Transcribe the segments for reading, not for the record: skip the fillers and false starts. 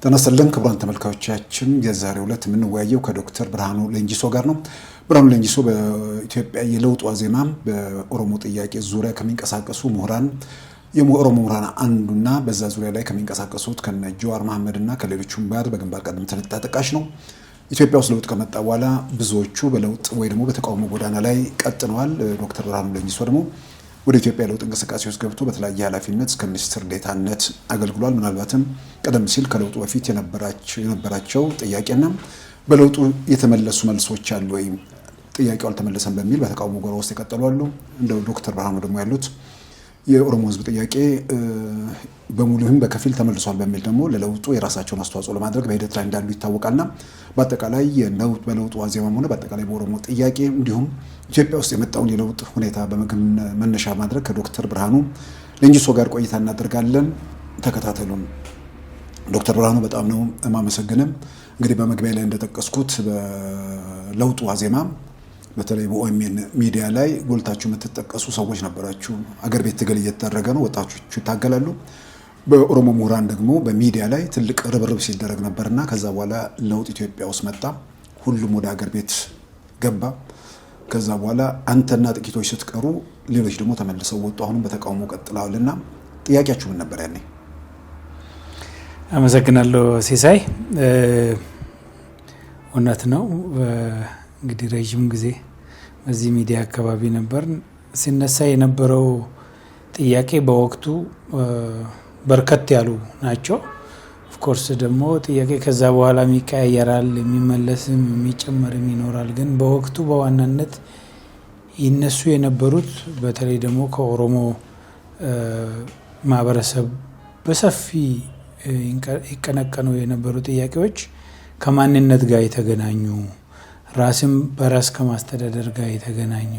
ተነስተልን ክቡራን ተመልካቾቻችን የዛሬው ዕለት የምንወያየው ከዶክተር ብርሃኑ ሌንጂሶ ጋር ነው። ብርሃኑ ሌንጂሶ በኢትዮጵያ የለውጥ ዋዜማ በኦሮሞ ጥያቄ ዙሪያ ከሚንቀሳቀሱ ምሁራን የኦሮሞ ምሁራን አንዱና በዛ ዙሪያ ላይ ከሚንቀሳቀሱት ከነ ጀዋር መሐመድና ከሌሎቹም ጋር በግንባር ቀደምትነት ተጠቃሽ ነው። ኢትዮጵያ ውስጥ ለውጥ ከመጣ በኋላ ብዙዎቹ በለውጥ ወይ ደግሞ በተቃውሞ ጎዳና ላይ ቀጥነዋል። ዶክተር ብርሃኑ ሌንጂሶ ደግሞ ወደ ኢትዮጵያ ለውጥ እንቅስቃሴ ውስጥ ገብቶ በተለያየ ኃላፊነት እስከ ሚኒስትር ዴታነት አገልግሏል። ምናልባትም ቀደም ሲል ከለውጡ በፊት የነበራቸው ጥያቄና በለውጡ የተመለሱ መልሶች አሉ ወይ ጥያቄው አልተመለሰም በሚል በተቃውሞ ጎራ ውስጥ የቀጠሉ አሉ። እንደው ዶክተር ብርሃኑ ደግሞ ያሉት የኦሮሞ ሕዝብ ጥያቄ በሙሉም በከፊል ተመልሷል በሚል ደግሞ ለለውጡ የራሳቸውን አስተዋጽኦ ለማድረግ በሂደት ላይ እንዳሉ ይታወቃልና በአጠቃላይ የለውጡ ዋዜማም ሆነ በአጠቃላይ በኦሮሞ ጥያቄ እንዲሁም ኢትዮጵያ ውስጥ የመጣውን የለውጥ ሁኔታ በመነሻ ማድረግ ከዶክተር ብርሃኑ ሌንጂሶ ጋር ቆይታ እናደርጋለን። ተከታተሉን። ዶክተር ብርሃኑ በጣም ነው የማመሰግነው። እንግዲህ በመግቢያ ላይ እንደጠቀስኩት በለውጡ ዋዜማ በተለይ በኦኤምኤን ሚዲያ ላይ ጎልታችሁ የምትጠቀሱ ሰዎች ነበራችሁ። አገር ቤት ትግል እየተደረገ ነው፣ ወጣቶቹ ይታገላሉ። በኦሮሞ ምሁራን ደግሞ በሚዲያ ላይ ትልቅ ርብርብ ሲደረግ ነበርና ከዛ በኋላ ለውጥ ኢትዮጵያ ውስጥ መጣ። ሁሉም ወደ አገር ቤት ገባ። ከዛ በኋላ አንተና ጥቂቶች ስትቀሩ ሌሎች ደግሞ ተመልሰው ወጡ። አሁንም በተቃውሞ ቀጥለዋልና ጥያቄያችሁ ምን ነበር ያኔ? አመሰግናለሁ ሲሳይ። እውነት ነው እንግዲህ ረጅም ጊዜ በዚህ ሚዲያ አካባቢ ነበር። ሲነሳ የነበረው ጥያቄ በወቅቱ በርከት ያሉ ናቸው። ኦፍኮርስ ደግሞ ጥያቄ ከዛ በኋላ ይቀያየራል፣ የሚመለስም የሚጨመርም ይኖራል። ግን በወቅቱ በዋናነት ይነሱ የነበሩት በተለይ ደግሞ ከኦሮሞ ማህበረሰብ በሰፊ ይቀነቀኑ የነበሩ ጥያቄዎች ከማንነት ጋር የተገናኙ፣ ራስም በራስ ከማስተዳደር ጋር የተገናኙ፣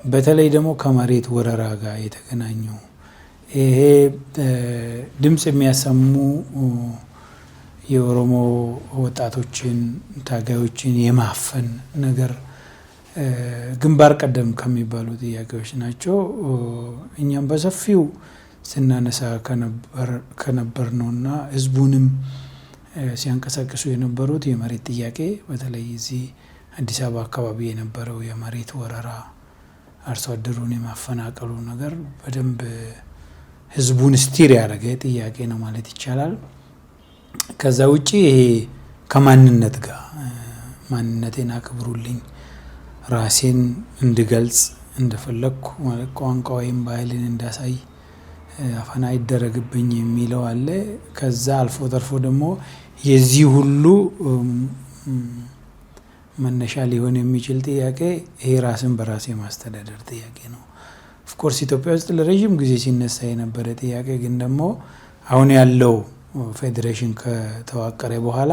በተለይ ደግሞ ከመሬት ወረራ ጋር የተገናኙ ይሄ ድምጽ የሚያሰሙ የኦሮሞ ወጣቶችን ታጋዮችን የማፈን ነገር ግንባር ቀደም ከሚባሉ ጥያቄዎች ናቸው። እኛም በሰፊው ስናነሳ ከነበር ነውና ህዝቡንም ሲያንቀሳቅሱ የነበሩት የመሬት ጥያቄ በተለይ እዚህ አዲስ አበባ አካባቢ የነበረው የመሬት ወረራ አርሶ አደሩን የማፈናቀሉ ነገር በደንብ ህዝቡን ስቲር ያደረገ ጥያቄ ነው ማለት ይቻላል። ከዛ ውጪ ይሄ ከማንነት ጋር ማንነቴን አክብሩልኝ፣ ራሴን እንድገልጽ እንደፈለኩ ማለት ቋንቋ ወይም ባህልን እንዳሳይ አፈና ይደረግብኝ የሚለው አለ። ከዛ አልፎ ተርፎ ደግሞ የዚህ ሁሉ መነሻ ሊሆን የሚችል ጥያቄ ይሄ ራስን በራስ የማስተዳደር ጥያቄ ነው። ኦፍኮርስ ኢትዮጵያ ውስጥ ለረጅም ጊዜ ሲነሳ የነበረ ጥያቄ ግን ደግሞ አሁን ያለው ፌዴሬሽን ከተዋቀረ በኋላ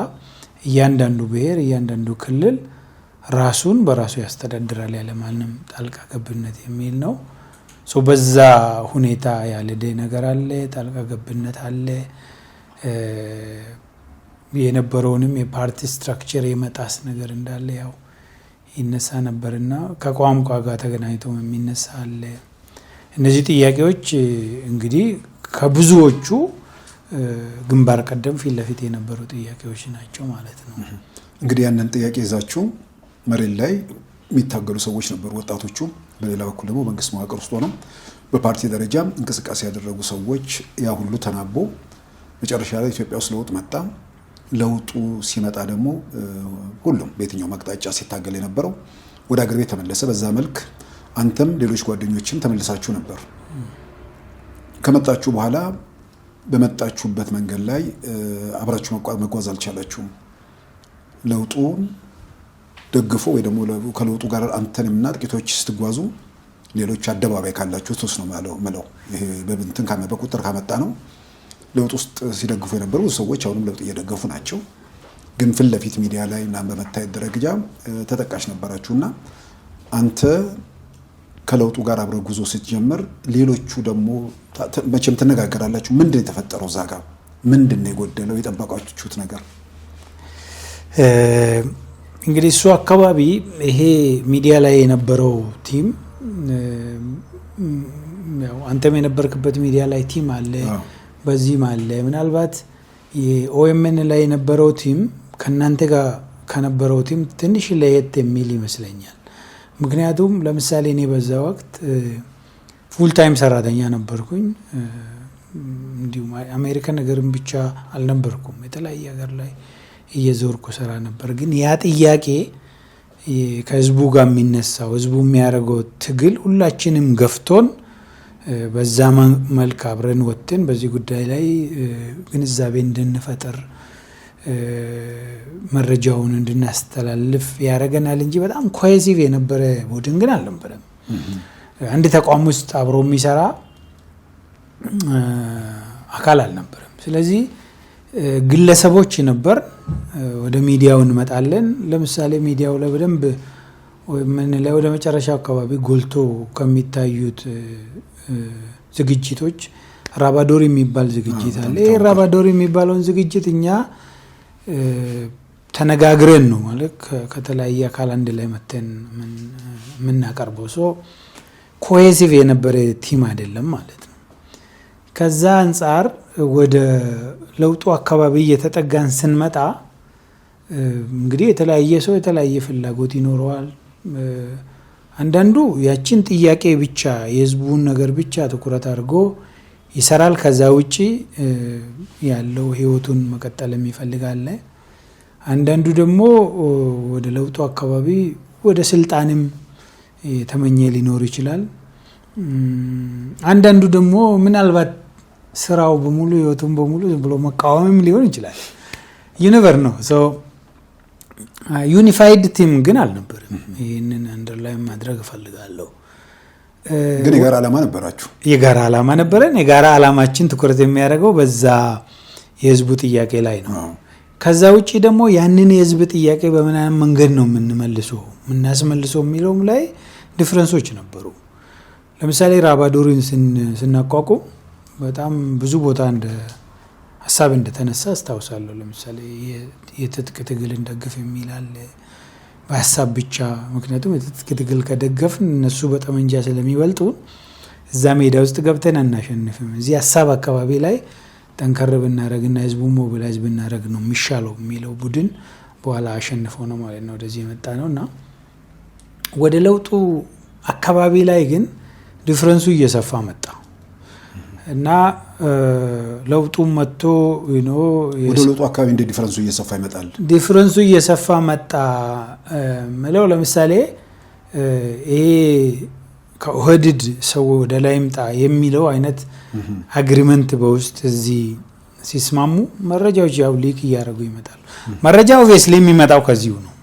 እያንዳንዱ ብሔር እያንዳንዱ ክልል ራሱን በራሱ ያስተዳድራል ያለ ማንም ጣልቃ ገብነት የሚል ነው። በዛ ሁኔታ ያለደ ነገር አለ፣ ጣልቃ ገብነት አለ። የነበረውንም የፓርቲ ስትራክቸር የመጣስ ነገር እንዳለ ያው ይነሳ ነበርና ከቋንቋ ጋር ተገናኝቶ የሚነሳ አለ። እነዚህ ጥያቄዎች እንግዲህ ከብዙዎቹ ግንባር ቀደም ፊት ለፊት የነበሩ ጥያቄዎች ናቸው ማለት ነው። እንግዲህ ያንን ጥያቄ ይዛችሁ መሬት ላይ የሚታገሉ ሰዎች ነበሩ ወጣቶቹ። በሌላ በኩል ደግሞ መንግስት መዋቅር ውስጥ ሆነው በፓርቲ ደረጃ እንቅስቃሴ ያደረጉ ሰዎች ያ ሁሉ ተናቦ መጨረሻ ላይ ኢትዮጵያ ውስጥ ለውጥ መጣ። ለውጡ ሲመጣ ደግሞ ሁሉም በየትኛው መቅጣጫ ሲታገል የነበረው ወደ አገር ቤት ተመለሰ። በዛ መልክ አንተም ሌሎች ጓደኞችም ተመልሳችሁ ነበር። ከመጣችሁ በኋላ በመጣችሁበት መንገድ ላይ አብራችሁ መጓዝ አልቻላችሁም። ለውጡን ደግፎ ወይ ደግሞ ከለውጡ ጋር አንተንና ጥቂቶች ስትጓዙ ሌሎች አደባባይ ካላችሁ ተወስ ነው ማለት ይሄ በብንትን በቁጥር ካመጣ ነው። ለውጥ ውስጥ ሲደግፉ የነበሩ ሰዎች አሁንም ለውጥ እየደገፉ ናቸው። ግን ፊት ለፊት ሚዲያ ላይ እና በመታየት ደረጃ ተጠቃሽ ነበራችሁና አንተ ከለውጡ ጋር አብረ ጉዞ ስትጀምር ሌሎቹ ደግሞ መቼም ትነጋገራላችሁ። ምንድን ነው የተፈጠረው? እዛ ጋር ምንድን ነው የጎደለው? የጠበቃችሁት ነገር? እንግዲህ እሱ አካባቢ ይሄ ሚዲያ ላይ የነበረው ቲም ያው አንተም የነበርክበት ሚዲያ ላይ ቲም አለ፣ በዚህ አለ። ምናልባት የኦኤምኤን ላይ የነበረው ቲም ከናንተ ጋር ከነበረው ቲም ትንሽ ለየት የሚል ይመስለኛል። ምክንያቱም ለምሳሌ እኔ በዛ ወቅት ፉል ታይም ሰራተኛ ነበርኩኝ። እንዲሁ አሜሪካ ነገርም ብቻ አልነበርኩም፣ የተለያየ ሀገር ላይ እየዞርኩ ሰራ ነበር። ግን ያ ጥያቄ ከህዝቡ ጋር የሚነሳው ህዝቡ የሚያደርገው ትግል ሁላችንም ገፍቶን በዛ መልክ አብረን ወጥተን በዚህ ጉዳይ ላይ ግንዛቤ እንድንፈጥር መረጃውን እንድናስተላልፍ ያደረገናል እንጂ በጣም ኮሄሲቭ የነበረ ቡድን ግን አልነበረም። አንድ ተቋም ውስጥ አብሮ የሚሰራ አካል አልነበረም። ስለዚህ ግለሰቦች ነበር። ወደ ሚዲያው እንመጣለን። ለምሳሌ ሚዲያው ላይ በደንብ ምን ላይ ወደ መጨረሻው አካባቢ ጎልቶ ከሚታዩት ዝግጅቶች ራባዶር የሚባል ዝግጅት አለ። ይሄ ራባዶር የሚባለውን ዝግጅት እኛ ተነጋግረን ነው ማለት ከተለያየ አካል አንድ ላይ መተን የምናቀርበው። ኮሄሲቭ የነበረ ቲም አይደለም ማለት ነው። ከዛ አንፃር ወደ ለውጡ አካባቢ እየተጠጋን ስንመጣ እንግዲህ የተለያየ ሰው የተለያየ ፍላጎት ይኖረዋል። አንዳንዱ ያችን ጥያቄ ብቻ የህዝቡን ነገር ብቻ ትኩረት አድርጎ ይሰራል። ከዛ ውጪ ያለው ህይወቱን መቀጠል የሚፈልጋል። አንዳንዱ ደግሞ ወደ ለውጡ አካባቢ ወደ ስልጣንም የተመኘ ሊኖር ይችላል። አንዳንዱ ደግሞ ምናልባት ስራው በሙሉ ህይወቱን በሙሉ ብሎ መቃወምም ሊሆን ይችላል። ዩኒቨር ነው። ዩኒፋይድ ቲም ግን አልነበረም። ይህንን አንደርላይን ማድረግ እፈልጋለሁ። ግን የጋራ ዓላማ ነበራችሁ? የጋራ ዓላማ ነበረን። የጋራ ዓላማችን ትኩረት የሚያደርገው በዛ የህዝቡ ጥያቄ ላይ ነው። ከዛ ውጪ ደግሞ ያንን የህዝብ ጥያቄ በምን አይነት መንገድ ነው የምናስመልሰው የሚለውም ላይ ዲፍረንሶች ነበሩ። ለምሳሌ ራባዶርን ስናቋቁም በጣም ብዙ ቦታ እንደ ሀሳብ እንደተነሳ አስታውሳለሁ። ለምሳሌ የትጥቅ ትግል እንደግፍ የሚል አለ በሀሳብ ብቻ። ምክንያቱም የትጥቅ ትግል ከደገፍን እነሱ በጠመንጃ ስለሚበልጡ እዛ ሜዳ ውስጥ ገብተን አናሸንፍም። እዚህ ሀሳብ አካባቢ ላይ ጠንከር ብናደርግና ህዝቡ ሞቢላይዝ ብናደርግ ነው የሚሻለው የሚለው ቡድን በኋላ አሸንፈው ነው ማለት ነው ወደዚህ የመጣ ነው። እና ወደ ለውጡ አካባቢ ላይ ግን ዲፍረንሱ እየሰፋ መጣ እና ለውጡ መጥቶ ወደ ለውጡ አካባቢ እንደ ዲፍረንሱ እየሰፋ ይመጣል። ዲፍረንሱ እየሰፋ መጣ ማለት ለምሳሌ ይሄ ከኦህዴድ ሰው ወደ ላይ ይምጣ የሚለው አይነት አግሪመንት በውስጥ እዚህ ሲስማሙ መረጃዎች ያው ሊክ እያደረጉ ይመጣሉ። መረጃ ኦብቪየስሊ የሚመጣው ከዚሁ ነው።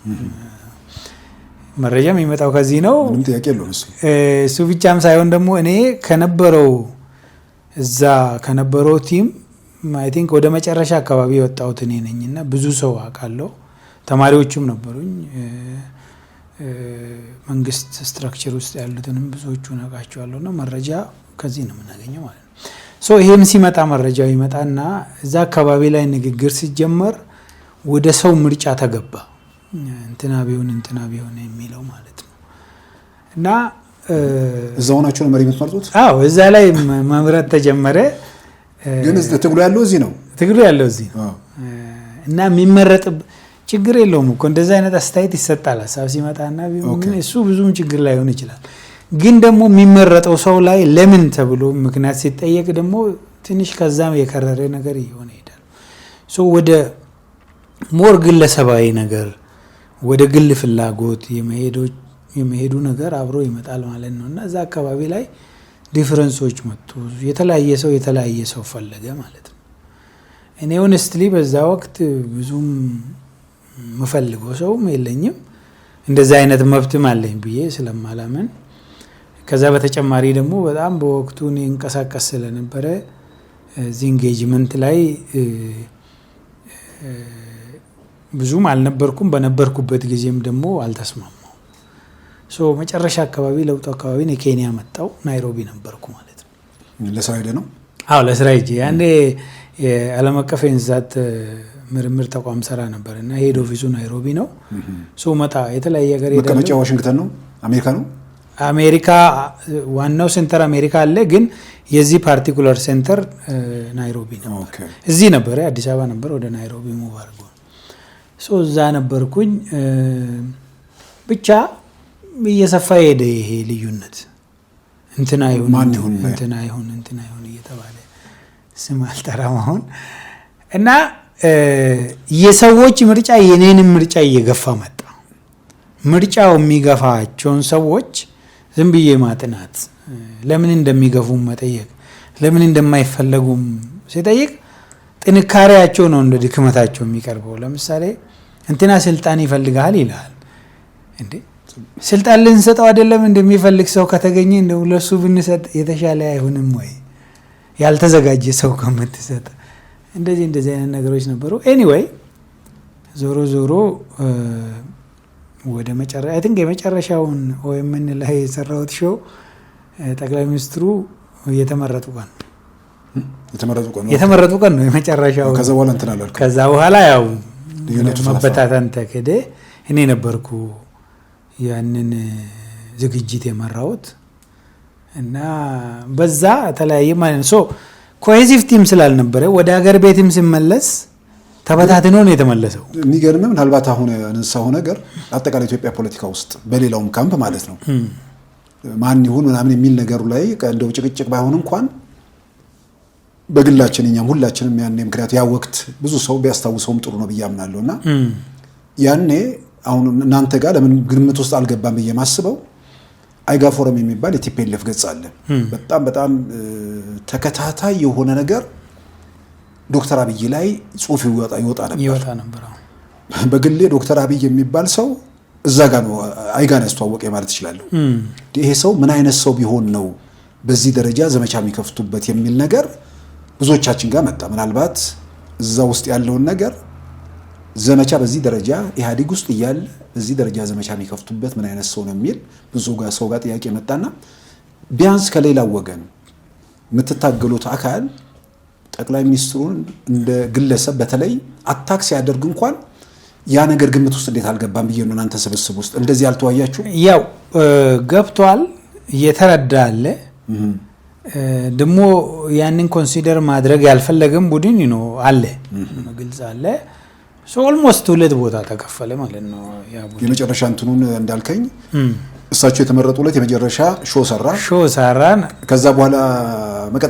መረጃ የሚመጣው ከዚህ ነው። ምንም ጥያቄ የለውም። እሱ ብቻም ሳይሆን ደግሞ እኔ ከነበረው ቲም አይ ቲንክ ወደ መጨረሻ አካባቢ የወጣሁት እኔ ነኝና ብዙ ሰው አውቃለሁ። ተማሪዎችም ነበሩኝ። መንግስት ስትራክቸር ውስጥ ያሉትንም ብዙዎቹን አውቃቸዋለሁና መረጃ ከዚህ ነው የምናገኘው ማለት ነው። ይሄም ሲመጣ መረጃው ይመጣና እዛ አካባቢ ላይ ንግግር ሲጀመር ወደ ሰው ምርጫ ተገባ። እንትና ቢሆን የሚለው ማለት ነው። እና እዛው ናቸው ነው መሪ የምትመርጡት? አዎ እዛ ላይ መምረጥ ተጀመረ። ግን ትግሉ ያለው እዚህ ነው። እና የሚመረጥ ችግር የለውም እኮ እንደዛ አይነት አስተያየት ይሰጣል። ሀሳብ ሲመጣና እሱ ብዙም ችግር ላይ ሆነ ይችላል። ግን ደግሞ የሚመረጠው ሰው ላይ ለምን ተብሎ ምክንያት ሲጠየቅ ደግሞ ትንሽ ከዛም የከረረ ነገር ይሆነ ይሄዳል። ወደ ሞር ግለሰባዊ ነገር ወደ ግል ፍላጎት የመሄዱ ነገር አብሮ ይመጣል ማለት ነው። እና እዛ አካባቢ ላይ ዲፍረንሶች መጡ። የተለያየ ሰው ፈለገ ማለት ነው። እኔ ሆነስትሊ በዛ ወቅት ብዙም መፈልገው ሰውም የለኝም። እንደዛ አይነት መብትም አለኝ ብዬ ስለማላመን ከዛ በተጨማሪ ደግሞ በጣም በወቅቱ እኔ እንቀሳቀስ ስለነበረ እዚህ ኢንጌጅመንት ላይ ብዙም አልነበርኩም። በነበርኩበት ጊዜም ደግሞ አልተስማማው። መጨረሻ አካባቢ ለውጡ አካባቢ ነው ኬንያ መጣው። ናይሮቢ ነበርኩ ማለት ነው። ለስራ ሄደ ነው? አዎ ለስራ ሄጄ ያኔ የዓለም አቀፍ የእንስሳት ምርምር ተቋም ሰራ ነበርና ሄድ ኦፊሱ ናይሮቢ ነው። መጣ የተለያየ ሀገር ሄደ። መቀመጫ ዋሽንግተን ነው? አሜሪካ ነው? አሜሪካ ዋናው ሴንተር አሜሪካ አለ፣ ግን የዚህ ፓርቲኩላር ሴንተር ናይሮቢ ነው። እዚህ ነበር አዲስ አበባ ነበር፣ ወደ ናይሮቢ ሙቭ አድርጎ እዛ ነበርኩኝ። ብቻ እየሰፋ ሄደ ይሄ ልዩነት። እንትና ይሁን እንትና ይሁን እየተባለ ስም አልጠራም አሁን እና የሰዎች ምርጫ የኔንም ምርጫ እየገፋ መጣ። ምርጫው የሚገፋቸውን ሰዎች ዝም ብዬ ማጥናት፣ ለምን እንደሚገፉም መጠየቅ፣ ለምን እንደማይፈለጉም ሲጠይቅ ጥንካሬያቸው ነው እንደ ድክመታቸው የሚቀርበው። ለምሳሌ እንትና ስልጣን ይፈልጋል ይላል። እንዴ ስልጣን ልንሰጠው አይደለም እንደሚፈልግ ሰው ከተገኘ እንደው ለሱ ብንሰጥ የተሻለ አይሆንም ወይ? ያልተዘጋጀ ሰው ከምትሰጥ እንደዚህ አይነት ነገሮች ነበሩ። ኤኒዌይ ዞሮ ወደ መጨረሻ አይ ቲንክ የመጨረሻውን ኦኤምኤን ላይ የሰራሁት ሾው ጠቅላይ ሚኒስትሩ የተመረጡ ቀን ነው የመጨረሻው። ከዛ በኋላ ያው መበታተን ተከደ። እኔ ነበርኩ ያንን ዝግጅት የመራሁት እና በዛ ተለያየ ማለት ነው። ኮሄሲቭ ቲም ስላልነበረ ወደ ሀገር ቤትም ሲመለስ ተበታትኖ ነው የተመለሰው። የሚገርም ምናልባት አሁን ያነሳው ነገር አጠቃላይ ኢትዮጵያ ፖለቲካ ውስጥ በሌላውም ካምፕ ማለት ነው ማን ይሁን ምናምን የሚል ነገሩ ላይ እንደው ጭቅጭቅ ባይሆን እንኳን በግላችን እኛም ሁላችንም ያኔ ምክንያት ያ ወቅት ብዙ ሰው ቢያስታውሰውም ጥሩ ነው ብዬ አምናለሁና ያኔ አሁን እናንተ ጋር ለምን ግምት ውስጥ አልገባም ብዬ ማስበው አይጋ ፎረም የሚባል የቲፒኤልኤፍ ገጽ አለ። በጣም ተከታታይ የሆነ ነገር ዶክተር አብይ ላይ ጽሁፍ ይወጣ ነበር። በግሌ ዶክተር አብይ የሚባል ሰው እዛ ጋር ነው አይጋን ያስተዋወቀ ማለት ይችላል። ይሄ ሰው ምን አይነት ሰው ቢሆን ነው በዚህ ደረጃ ዘመቻ የሚከፍቱበት የሚል ነገር ብዙዎቻችን ጋር መጣ። ምናልባት እዛ ውስጥ ያለውን ነገር ዘመቻ በዚህ ደረጃ ኢህአዴግ ውስጥ እያለ በዚህ ደረጃ ዘመቻ የሚከፍቱበት ምን አይነት ሰው ነው የሚል ብዙ ጋር ሰው ጋር ጥያቄ መጣና ቢያንስ ከሌላው ወገን የምትታገሉት አካል ጠቅላይ ሚኒስትሩን እንደ ግለሰብ በተለይ አታክ ሲያደርግ እንኳን ያ ነገር ግምት ውስጥ እንዴት አልገባም ብዬ ነው። እናንተ ስብስብ ውስጥ እንደዚህ አልተዋያችሁ? ያው ገብቷል፣ እየተረዳ አለ። ደግሞ ያንን ኮንሲደር ማድረግ ያልፈለገም ቡድን ነው አለ፣ ግልጽ አለ። ኦልሞስት 2 ቦታ ተከፈለ ማለት ነው። ያ ቡድን የመጨረሻ እንትኑን እንዳልከኝ እሳቸው የተመረጡለት የመጨረሻ ሾው ሰራን። ከዛ በኋላ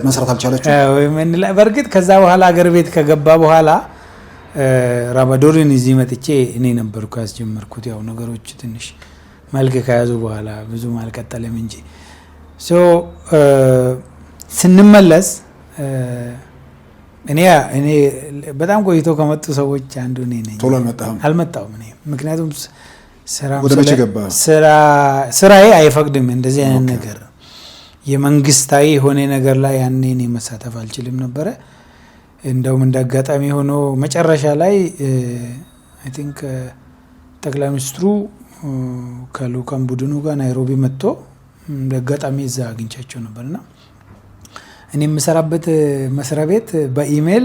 መስራት አልቻላችሁ ወይ? በእርግጥ ከዛ በኋላ አገር ቤት ከገባ በኋላ ራማዶርን እዚህ መጥቼ እኔ ነበርኩ ያስጀመርኩት። ያው ነገሮች ትንሽ መልክ ከያዙ በኋላ ብዙም አልቀጠለም እንጂ ስንመለስ እኔ በጣም ቆይቶ ከመጡ ሰዎች አንዱ እኔ ነኝ። ቶሎ አልመጣሁም እኔ ምክንያቱም ስራዬ አይፈቅድም እንደዚህ አይነት ነገር። የመንግስታዊ የሆነ ነገር ላይ ያኔ እኔ መሳተፍ አልችልም ነበረ። እንደውም እንዳጋጣሚ ሆኖ መጨረሻ ላይ አይ ቲንክ ጠቅላይ ሚኒስትሩ ከልኡካን ቡድኑ ጋር ናይሮቢ መጥቶ እንዳጋጣሚ እዛ አግኝቻቸው ነበርና እኔ የምሰራበት መስሪያ ቤት በኢሜል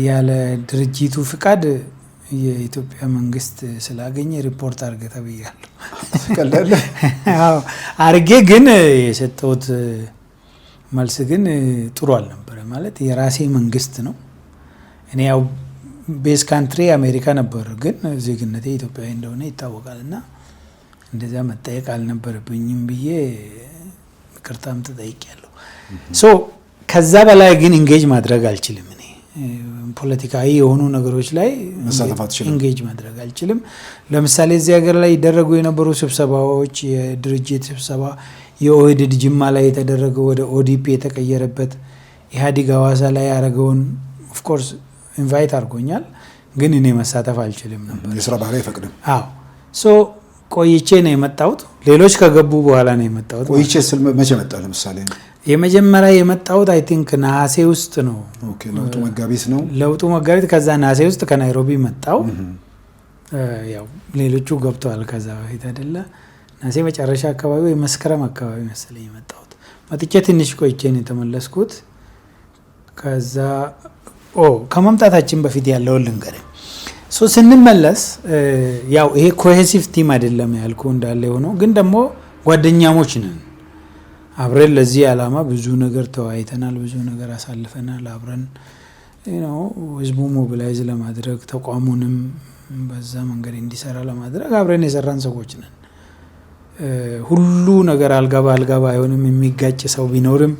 ያለ ድርጅቱ ፍቃድ የኢትዮጵያ መንግስት ስላገኘ ሪፖርት አድርገህ ተብያለሁ። ቀላል አርጌ ግን የሰጠሁት መልስ ግን ጥሩ አልነበረ። ማለት የራሴ መንግስት ነው። እኔ ያው ቤዝ ካንትሪ አሜሪካ ነበር፣ ግን ዜግነቴ ኢትዮጵያዊ እንደሆነ ይታወቃልና እንደዛ መጠየቅ አልነበረብኝም ብዬ ይቅርታም ተጠይቄያለሁ። ከዛ በላይ ግን ኢንጌጅ ማድረግ አልችልም። እኔ ፖለቲካዊ የሆኑ ነገሮች ላይ ኢንጌጅ ማድረግ አልችልም። ለምሳሌ እዚህ ሀገር ላይ ይደረጉ የነበሩ ስብሰባዎች፣ የድርጅት ስብሰባ የኦህዴድ ጅማ ላይ የተደረገው ወደ ኦዲፒ የተቀየረበት ኢህአዴግ ሐዋሳ ላይ ያደረገውን ኦፍኮርስ ኢንቫይት አድርጎኛል፣ ግን እኔ መሳተፍ አልችልም ነበር። የስራ ባህሪ አይፈቅድም። ቆይቼ ነው የመጣሁት። ሌሎች ከገቡ በኋላ ነው የመጣሁት። ቆይቼ ስል መቼ መጣ? ለምሳሌ የመጀመሪያ የመጣሁት አይ ቲንክ ነሐሴ ውስጥ ነው። ኦኬ ለውጡ መጋቢት ነው። ለውጡ መጋቢት። ከዛ ነሐሴ ውስጥ ከናይሮቢ መጣሁ። ያው ሌሎቹ ገብተዋል ከዛ በፊት አይደለ። ነሐሴ መጨረሻ አካባቢ ወይ መስከረም አካባቢ መሰለኝ የመጣሁት። መጥቼ ትንሽ ቆይቼ ነው የተመለስኩት። ከዛ ከመምጣታችን በፊት ያለውን ልንገርህ። ስንመለስ ያው ይሄ ኮሄሲቭ ቲም አይደለም ያልኩ እንዳለ ሆኖ ግን ደግሞ ጓደኛሞች ነን። አብረን ለዚህ ዓላማ ብዙ ነገር ተወያይተናል፣ ብዙ ነገር አሳልፈናል። አብረን ህዝቡ ሞቢላይዝ ለማድረግ ተቋሙንም በዛ መንገድ እንዲሰራ ለማድረግ አብረን የሰራን ሰዎች ነን። ሁሉ ነገር አልጋ ባይሆንም የሚጋጭ ሰው ቢኖርም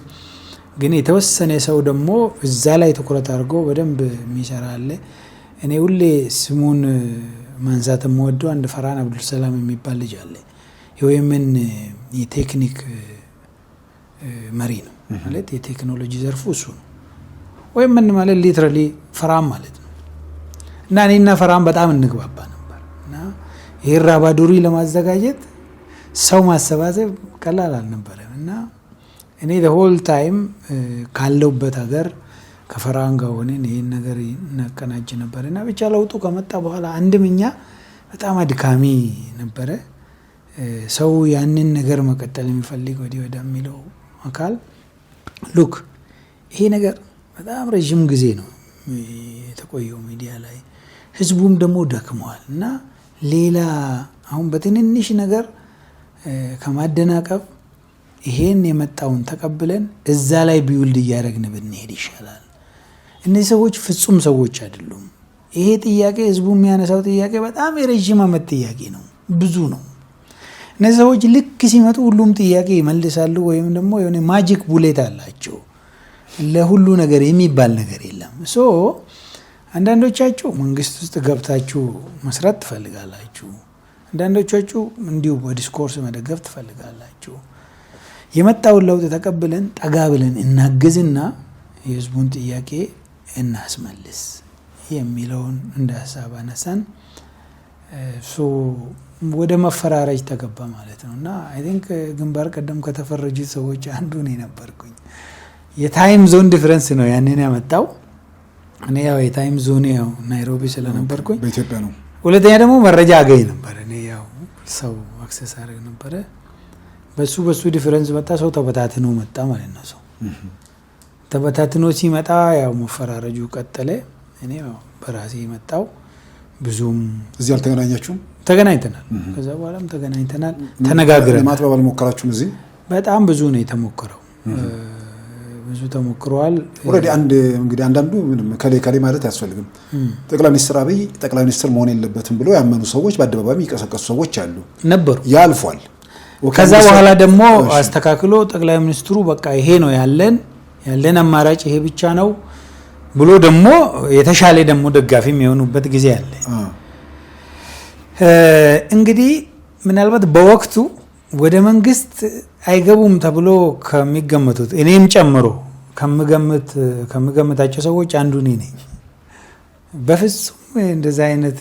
ግን የተወሰነ ሰው ደግሞ እዛ ላይ ትኩረት አድርጎ በደንብ የሚሰራ አለ። እኔ ሁሌ ስሙን ማንሳት የምወደው አንድ ፈርሃን አብዱልሰላም የሚባል ልጅ አለ። የወይምን የቴክኒክ መሪ ነው ማለት የቴክኖሎጂ ዘርፉ እሱ ነው። ወይም ምን ማለት ሊትራሊ ፈርሃን ማለት ነው። እና እኔና ፈርሃን በጣም እንግባባ ነበር እና ይሄ ራባዶሪ ለማዘጋጀት ሰው ማሰባሰብ ቀላል አልነበረም እና እኔ the whole time ካለውበት ሀገር ከፈርሃን ጋር ሆነን ይሄን ነገር እናቀናጅ ነበር እና ብቻ ለውጡ ከመጣ በኋላ አንድም እኛ በጣም አድካሚ ነበረ። ሰው ያንን ነገር መቀጠል የሚፈልግ ወዲህ የሚለው አካል ሉክ ይሄ ነገር በጣም ረጅም ጊዜ ነው የተቆየው ሚዲያ ላይ፣ ህዝቡም ደግሞ ደክመዋል እና ሌላ አሁን በትንንሽ ነገር ከማደናቀፍ ይሄን የመጣውን ተቀብለን እዛ ላይ ቢውልድ እያደረግን ብንሄድ ይሻላል። እነዚህ ሰዎች ፍጹም ሰዎች አይደሉም። ይሄ ጥያቄ ህዝቡ የሚያነሳው ጥያቄ በጣም የረጅም ዓመት ጥያቄ ነው፣ ብዙ ነው። እነዚህ ሰዎች ልክ ሲመጡ ሁሉም ጥያቄ ይመልሳሉ ወይም ደግሞ የሆነ ማጂክ ቡሌት አላቸው። ለሁሉ ነገር የሚባል ነገር የለም። አንዳንዶቻችሁ መንግስት ውስጥ ገብታችሁ መስራት ትፈልጋላችሁ፣ አንዳንዶቻችሁ እንዲሁ በዲስኮርስ መደገፍ ትፈልጋላችሁ። የመጣውን ለውጥ ተቀብለን ጠጋ ብለን እናግዝና የህዝቡን ጥያቄ እናስመልስ የሚለውን እንደ ሀሳብ አነሳን። ወደ መፈራረጅ ተገባ ማለት ነው እና አይ ቲንክ ግንባር ቀደም ከተፈረጁት ሰዎች አንዱ እኔ ነበርኩኝ። የታይም ዞን ዲፈረንስ ነው ያንን ያመጣው። እኔ ያው የታይም ዞን ያው ናይሮቢ ስለነበርኩኝ በኢትዮጵያ ነው። ሁለተኛ ደግሞ መረጃ አገኝ ነበር። እኔ ያው ሰው አክሰስ አድርግ ነበረ። በሱ ዲፈረንስ መጣ። ሰው ተበታትኖ መጣ ማለት ነው። ሰው ተበታትኖ ሲመጣ ያው መፈራረጁ ቀጠለ። እኔ ያው በራሴ መጣው። ብዙም እዚህ አልተገናኛችሁም? ተገናኝተናል። ከዛ በኋላም ተገናኝተናል፣ ተነጋግረን። ለማጥበብ አልሞከራችሁም? እዚህ በጣም ብዙ ነው የተሞከረው። ብዙ ተሞክሯል። ኦልሬዲ እንግዲህ አንዳንዱ ምንም ከሌ ማለት አያስፈልግም። ጠቅላይ ሚኒስትር አብይ ጠቅላይ ሚኒስትር መሆን የለበትም ብሎ ያመኑ ሰዎች በአደባባይ የሚቀሰቀሱ ሰዎች አሉ ነበሩ። ያልፏል። ከዛ በኋላ ደግሞ አስተካክሎ ጠቅላይ ሚኒስትሩ በቃ ይሄ ነው ያለን አማራጭ ይሄ ብቻ ነው ብሎ ደግሞ የተሻለ ደግሞ ደጋፊ የሚሆኑበት ጊዜ አለ። እንግዲህ ምናልባት በወቅቱ ወደ መንግስት አይገቡም ተብሎ ከሚገመቱት እኔም ጨምሮ ከምገምታቸው ሰዎች አንዱ እኔ ነኝ። በፍጹም እንደዛ አይነት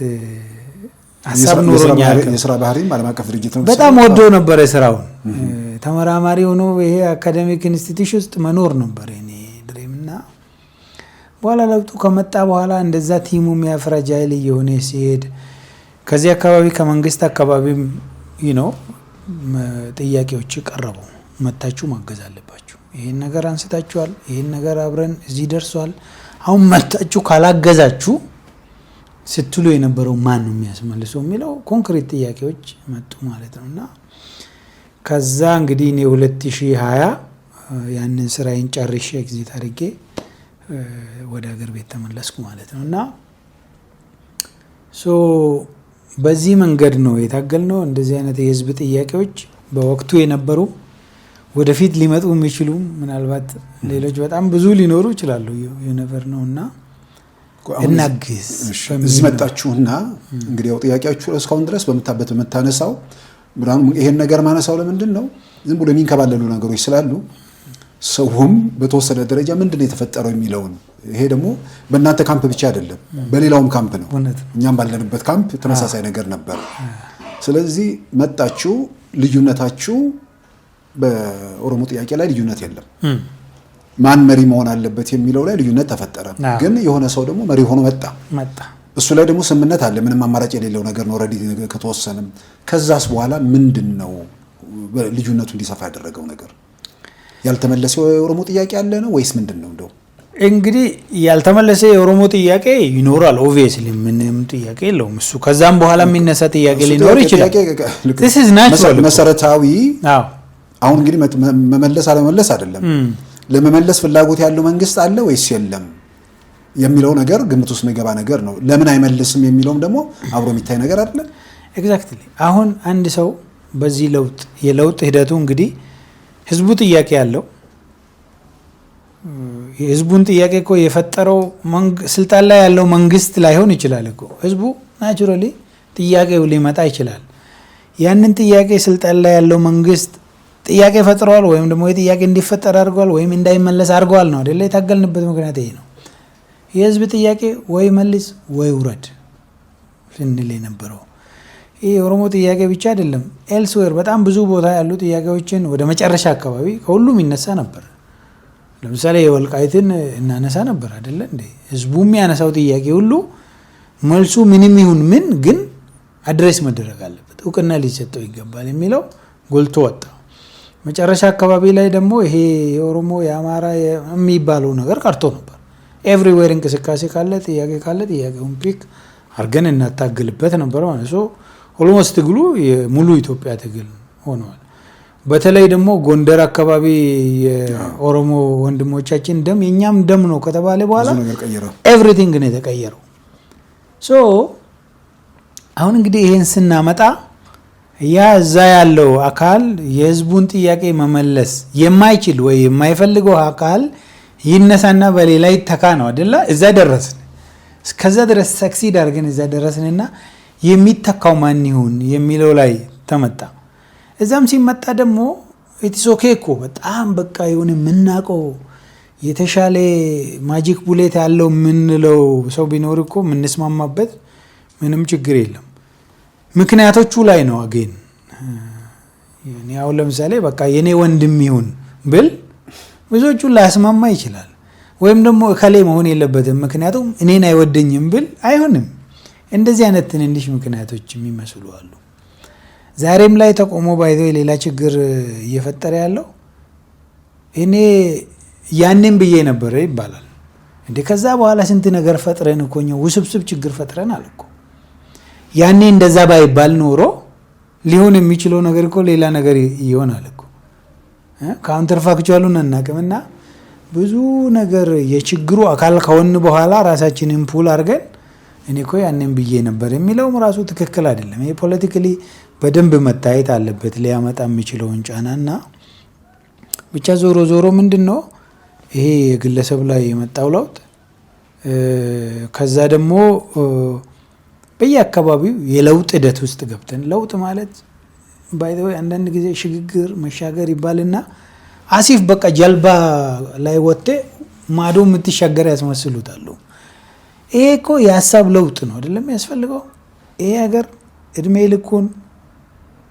ሀሳብ ኖሮኛ የስራ ባህሪም ዓለም አቀፍ ድርጅት ነው። በጣም ወዶ ነበር ስራውን። ተመራማሪ ሆኖ ይሄ አካዳሚክ ኢንስቲትዩሽን ውስጥ መኖር ነበር እኔ ድሪምና በኋላ ለውጡ ከመጣ በኋላ እንደዛ ቲሙ የሚያፍራጃይል እየሆነ ሲሄድ ከዚህ አካባቢ ከመንግስት አካባቢም ጥያቄዎች ቀረቡ። መጣችሁ ማገዝ አለባችሁ፣ ይሄን ነገር አንስታችኋል፣ ይሄን ነገር አብረን እዚህ ደርሷል፣ አሁን መጣችሁ ካላገዛችሁ ስትሉ የነበረው ማን ነው የሚያስመልሰው የሚለው ኮንክሪት ጥያቄዎች መጡ ማለት ነውና ከዛ እንግዲህ እኔ 2020 ያንን ስራዬን ጨርሼ ኤግዚት አድርጌ ወደ ሀገር ቤት ተመለስኩ ማለት ነውና በዚህ መንገድ ነው የታገልነው። እንደዚህ አይነት የህዝብ ጥያቄዎች በወቅቱ የነበሩ ወደፊት ሊመጡ የሚችሉ ምናልባት ሌሎች በጣም ብዙ ሊኖሩ ይችላሉ። ዩኒቨር ነውና እናግዝ። እዚህ መጣችሁና እንግዲህ ያው ጥያቄያችሁ እስካሁን ድረስ በመታነሳው ብርሃኑ ይሄን ነገር ማነሳው ለምንድን ነው? ዝም ብሎ የሚንከባለሉ ነገሮች ስላሉ ሰውም በተወሰነ ደረጃ ምንድነው የተፈጠረው የሚለውን ይሄ ደግሞ በእናንተ ካምፕ ብቻ አይደለም፣ በሌላውም ካምፕ ነው። እኛም ባለንበት ካምፕ ተመሳሳይ ነገር ነበር። ስለዚህ መጣችሁ፣ ልዩነታችሁ በኦሮሞ ጥያቄ ላይ ልዩነት የለም። ማን መሪ መሆን አለበት የሚለው ላይ ልዩነት ተፈጠረ። ግን የሆነ ሰው ደግሞ መሪ ሆኖ መጣ። እሱ ላይ ደግሞ ስምምነት አለ። ምንም አማራጭ የሌለው ነገር ነው ኦሬዲ ከተወሰነም። ከዛስ በኋላ ምንድነው ልዩነቱ እንዲሰፋ ያደረገው ነገር? ያልተመለሰው የኦሮሞ ጥያቄ አለ ነው ወይስ ምንድነው? እንደው እንግዲህ ያልተመለሰ የኦሮሞ ጥያቄ ይኖራል። ኦብቪየስሊ ምንም ጥያቄ የለውም እሱ። ከዛም በኋላ የሚነሳ ጥያቄ ሊኖር ይችላል። this is natural መሰረታዊ አሁን እንግዲህ መመለስ አለመመለስ አይደለም። ለመመለስ ፍላጎት ያለው መንግስት አለ ወይስ የለም የሚለው ነገር ግምት ውስጥ የሚገባ ነገር ነው። ለምን አይመልስም የሚለውም ደግሞ አብሮ የሚታይ ነገር አይደለም። ኤግዛክትሊ አሁን አንድ ሰው በዚህ የለውጥ ሂደቱ እንግዲህ ህዝቡ ጥያቄ ያለው የህዝቡን ጥያቄ እኮ የፈጠረው ስልጣን ላይ ያለው መንግስት ላይሆን ይችላል እኮ። ህዝቡ ናቹራሊ ጥያቄው ሊመጣ ይችላል። ያንን ጥያቄ ስልጣን ላይ ያለው መንግስት ጥያቄ ፈጥሯል ወይም ደግሞ የጥያቄ እንዲፈጠር አድርጓል ወይም እንዳይመለስ አድርጓል ነው አይደለ? የታገልንበት ምክንያት ይሄ ነው። የህዝብ ጥያቄ ወይ መልስ ወይ ውረድ ስንል የነበረው ይህ የኦሮሞ ጥያቄ ብቻ አይደለም። ኤልስዌር በጣም ብዙ ቦታ ያሉ ጥያቄዎችን ወደ መጨረሻ አካባቢ ከሁሉም ይነሳ ነበር። ለምሳሌ የወልቃይትን እናነሳ ነበር አይደለ እንዴ? ህዝቡ የሚያነሳው ጥያቄ ሁሉ መልሱ ምንም ይሁን ምን ግን አድሬስ መደረግ አለበት፣ እውቅና ሊሰጠው ይገባል የሚለው ጎልቶ ወጣ። መጨረሻ አካባቢ ላይ ደግሞ ይሄ የኦሮሞ የአማራ የሚባለው ነገር ቀርቶ ነበር። ኤቭሪዌር እንቅስቃሴ ካለ ጥያቄ ካለ ጥያቄውን ፒክ አድርገን እናታግልበት ነበር ማለት ነው። ኦልሞስት ትግሉ የሙሉ ኢትዮጵያ ትግል ሆኗል። በተለይ ደግሞ ጎንደር አካባቢ የኦሮሞ ወንድሞቻችን ደም የኛም ደም ነው ከተባለ በኋላ ኤቭሪቲንግ ነው የተቀየረው። ሶ አሁን እንግዲህ ይሄን ስናመጣ ያ እዛ ያለው አካል የህዝቡን ጥያቄ መመለስ የማይችል ወይ የማይፈልገው አካል ይነሳና በሌላ ይተካ ነው አይደለ? እዛ ደረስን። እስከዛ ድረስ ሰክሲድ አድርገን እዛ ደረስንና የሚተካው ማን ይሁን የሚለው ላይ ተመጣ። እዛም ሲመጣ ደግሞ ኢትስ ኦኬ እኮ በጣም በቃ የሆነ የምናውቀው የተሻለ ማጂክ ቡሌት ያለው የምንለው ሰው ቢኖር እኮ የምንስማማበት ምንም ችግር የለም። ምክንያቶቹ ላይ ነው አገን ያው ለምሳሌ በቃ የኔ ወንድም ይሁን ብል ብዙዎቹን ላያስማማ ይችላል። ወይም ደግሞ እከሌ መሆን የለበትም ምክንያቱም እኔን አይወደኝም ብል አይሆንም። እንደዚህ አይነት ትንንሽ ምክንያቶች የሚመስሉ አሉ። ዛሬም ላይ ተቆሞ ባይዘው ሌላ ችግር እየፈጠረ ያለው እኔ ያንን ብዬ ነበር ይባላል እንዴ? ከዛ በኋላ ስንት ነገር ፈጥረን እኮ ነው ውስብስብ ችግር ፈጥረን አልኩ። ያኔ እንደዛ ባይባል ኖሮ ሊሆን የሚችለው ነገር እኮ ሌላ ነገር ይሆናል እኮ። ካውንተር ፋክቹዋሉን እናቀምና ብዙ ነገር የችግሩ አካል ከሆነ በኋላ ራሳችንን ፑል አድርገን እኔ እኮ ያንን ብዬ ነበር የሚለውም ራሱ ትክክል አይደለም። ይሄ ፖለቲካሊ በደንብ መታየት አለበት ሊያመጣ የሚችለውን ጫናና ብቻ ዞሮ ዞሮ ምንድነው ይሄ የግለሰብ ላይ የመጣው ለውጥ ከዛ ደግሞ በየአካባቢው የለውጥ ሂደት ውስጥ ገብተን ለውጥ ማለት ባይ ዘ ወይ አንዳንድ ጊዜ ሽግግር መሻገር ይባልና አሲፍ በቃ ጀልባ ላይ ወጥተ ማዶ የምትሻገር ያስመስሉታል። ይሄ እኮ የሀሳብ ለውጥ ነው አይደለም ያስፈልገው። ይሄ ሀገር እድሜ ልኩን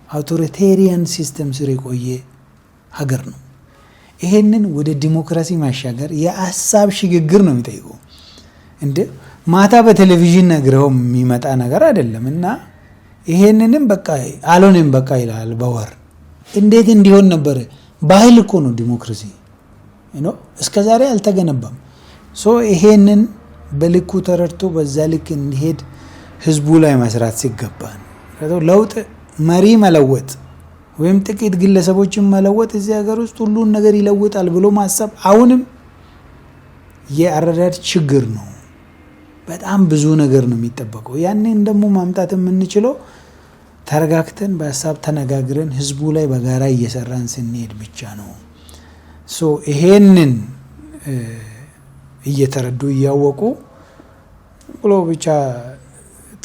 አውቶሪቴሪያን ሲስተም ስር የቆየ ሀገር ነው። ይሄንን ወደ ዲሞክራሲ ማሻገር የሀሳብ ሽግግር ነው የሚጠይቀው። እንደ ማታ በቴሌቪዥን ነግረው የሚመጣ ነገር አይደለም። እና ይሄንንም በቃ አልሆነም በቃ ይላል በወር እንዴት እንዲሆን ነበር? ባህል እኮ ነው ዲሞክራሲ ነው። እስከዛሬ አልተገነባም። ሶ ይሄንን በልኩ ተረድቶ በዛ ልክ እንዲሄድ ህዝቡ ላይ መስራት ሲገባን ለውጥ መሪ መለወጥ ወይም ጥቂት ግለሰቦችን መለወጥ እዚህ ሀገር ውስጥ ሁሉን ነገር ይለውጣል ብሎ ማሰብ አሁንም የአረዳድ ችግር ነው። በጣም ብዙ ነገር ነው የሚጠበቀው። ያንን ደግሞ ማምጣት የምንችለው ተረጋግተን በሀሳብ ተነጋግረን ህዝቡ ላይ በጋራ እየሰራን ስንሄድ ብቻ ነው። ሶ ይሄንን እየተረዱ እያወቁ ብሎ ብቻ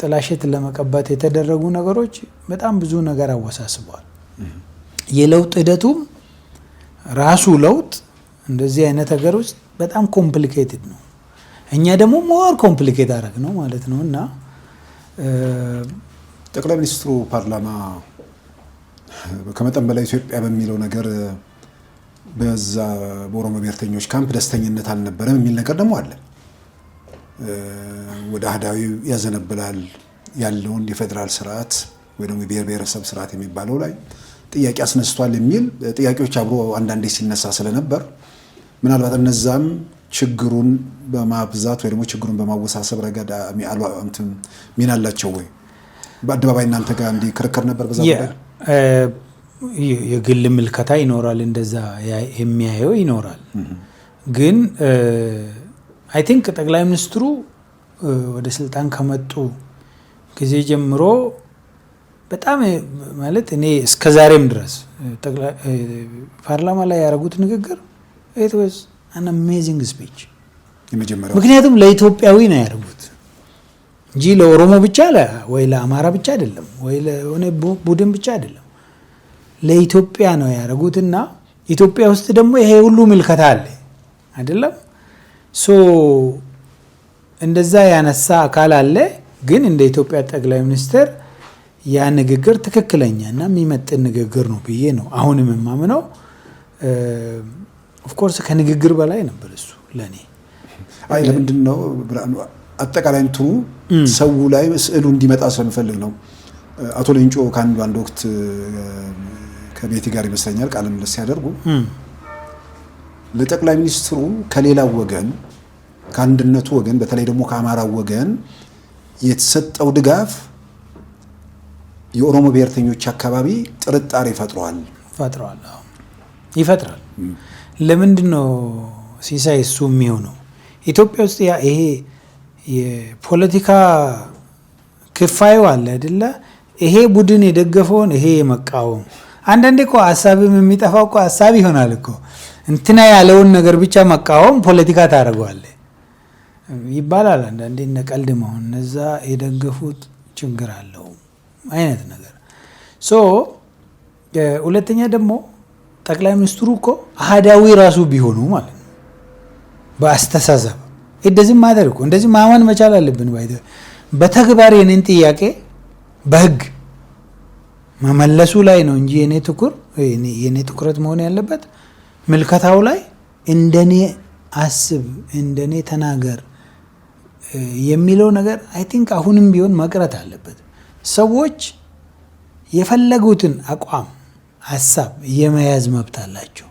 ጥላሸት ለመቀባት የተደረጉ ነገሮች በጣም ብዙ ነገር አወሳስበዋል። የለውጥ ሂደቱም ራሱ ለውጥ እንደዚህ አይነት ነገር ውስጥ በጣም ኮምፕሊኬትድ ነው። እኛ ደግሞ ሞር ኮምፕሊኬት አደረግ ነው ማለት ነው። እና ጠቅላይ ሚኒስትሩ ፓርላማ ከመጠን በላይ ኢትዮጵያ በሚለው ነገር በዛ በኦሮሞ ብሔርተኞች ካምፕ ደስተኝነት አልነበረም የሚል ነገር ደግሞ አለ። ወደ አህዳዊ ያዘነብላል ያለውን የፌደራል ስርዓት ወይ ደግሞ የብሔር ብሔረሰብ ስርዓት የሚባለው ላይ ጥያቄ አስነስቷል የሚል ጥያቄዎች አብሮ አንዳንዴ ሲነሳ ስለነበር ምናልባት እነዛም ችግሩን በማብዛት ወይ ደግሞ ችግሩን በማወሳሰብ ረገድ ሚና አላቸው ወይ? በአደባባይ እናንተ ጋር እንዲህ ክርክር ነበር በዛ ጉዳይ? የግል ምልከታ ይኖራል፣ እንደዛ የሚያየው ይኖራል። ግን አይ ቲንክ ጠቅላይ ሚኒስትሩ ወደ ስልጣን ከመጡ ጊዜ ጀምሮ በጣም ማለት እኔ እስከዛሬም ድረስ ፓርላማ ላይ ያደረጉት ንግግር it was an amazing speech። ምክንያቱም ለኢትዮጵያዊ ነው ያደረጉት እንጂ ለኦሮሞ ብቻ ወይ ለአማራ ብቻ አይደለም፣ ወይ ለሆነ ቡድን ብቻ አይደለም፣ ለኢትዮጵያ ነው ያደረጉትና ኢትዮጵያ ውስጥ ደግሞ ይሄ ሁሉ ምልከታ አለ አይደለም። ሶ እንደዛ ያነሳ አካል አለ። ግን እንደ ኢትዮጵያ ጠቅላይ ሚኒስትር ያ ንግግር ትክክለኛና የሚመጥን ንግግር ነው ብዬ ነው አሁንም የማምነው። ኦፍ ኮርስ ከንግግር በላይ ነበር እሱ ለኔ። አይ ለምንድን ነው አጠቃላይ እንትኑ ሰው ላይ ስዕሉ እንዲመጣ ስለምፈልግ ነው። አቶ ሌንጮ ከአንድ ወቅት ከቤቲ ጋር ይመስለኛል ቃለ ምልልስ ሲያደርጉ ለጠቅላይ ሚኒስትሩ ከሌላው ወገን ከአንድነቱ ወገን በተለይ ደግሞ ከአማራው ወገን የተሰጠው ድጋፍ የኦሮሞ ብሔርተኞች አካባቢ ጥርጣሬ ይፈጥራል። ለምንድን ነው ሲሳይ እሱ የሚሆነው? ኢትዮጵያ ውስጥ ይሄ የፖለቲካ ክፋዩ አለ አይደለ? ይሄ ቡድን የደገፈውን ይሄ የመቃወም አንዳንዴ እኮ ሐሳብም የሚጠፋው እኮ ሐሳብ ይሆናል እኮ እንትና ያለውን ነገር ብቻ መቃወም ፖለቲካ ታደርገዋለህ ይባላል። አንዳንዴ ነቀልድ መሆን እነዛ የደገፉት ችግር አለው አይነት ነገር። ሶ ሁለተኛ ደግሞ ጠቅላይ ሚኒስትሩ እኮ አህዳዊ ራሱ ቢሆኑ ማለት ነው በአስተሳሰብ እንደዚህ ማድረግ እኮ እንደዚህ ማመን መቻል አለብን። በተግባር የኔን ጥያቄ በህግ መመለሱ ላይ ነው እንጂ የኔ ትኩረት መሆን ያለበት ምልከታው ላይ እንደኔ አስብ እንደኔ ተናገር የሚለው ነገር አይ ቲንክ አሁንም ቢሆን መቅረት አለበት። ሰዎች የፈለጉትን አቋም ሐሳብ የመያዝ መብት አላቸው።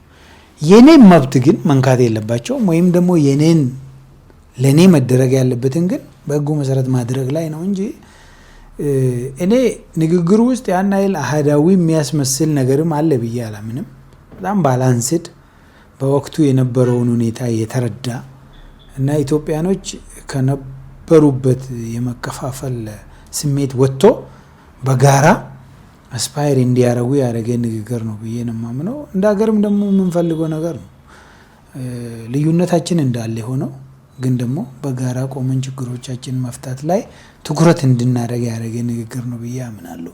የኔን መብት ግን መንካት የለባቸውም። ወይም ደግሞ ለኔ መደረግ ያለበትን ግን በህጉ መሰረት ማድረግ ላይ ነው እንጂ እኔ ንግግሩ ውስጥ ያን አይል አህዳዊ የሚያስመስል ነገርም አለ ብዬ አላምንም። በጣም ባላንስድ በወቅቱ የነበረውን ሁኔታ የተረዳ እና ኢትዮጵያኖች ከነበሩበት የመከፋፈል ስሜት ወጥቶ በጋራ አስፓየር እንዲያረጉ ያደረገ ንግግር ነው ብዬ ነው የማምነው። እንደ ሀገርም ደግሞ የምንፈልገው ነገር ነው። ልዩነታችን እንዳለ ሆኖ ግን ደግሞ በጋራ ቆመን ችግሮቻችን መፍታት ላይ ትኩረት እንድናደርግ ያደረገ ንግግር ነው ብዬ አምናለሁ።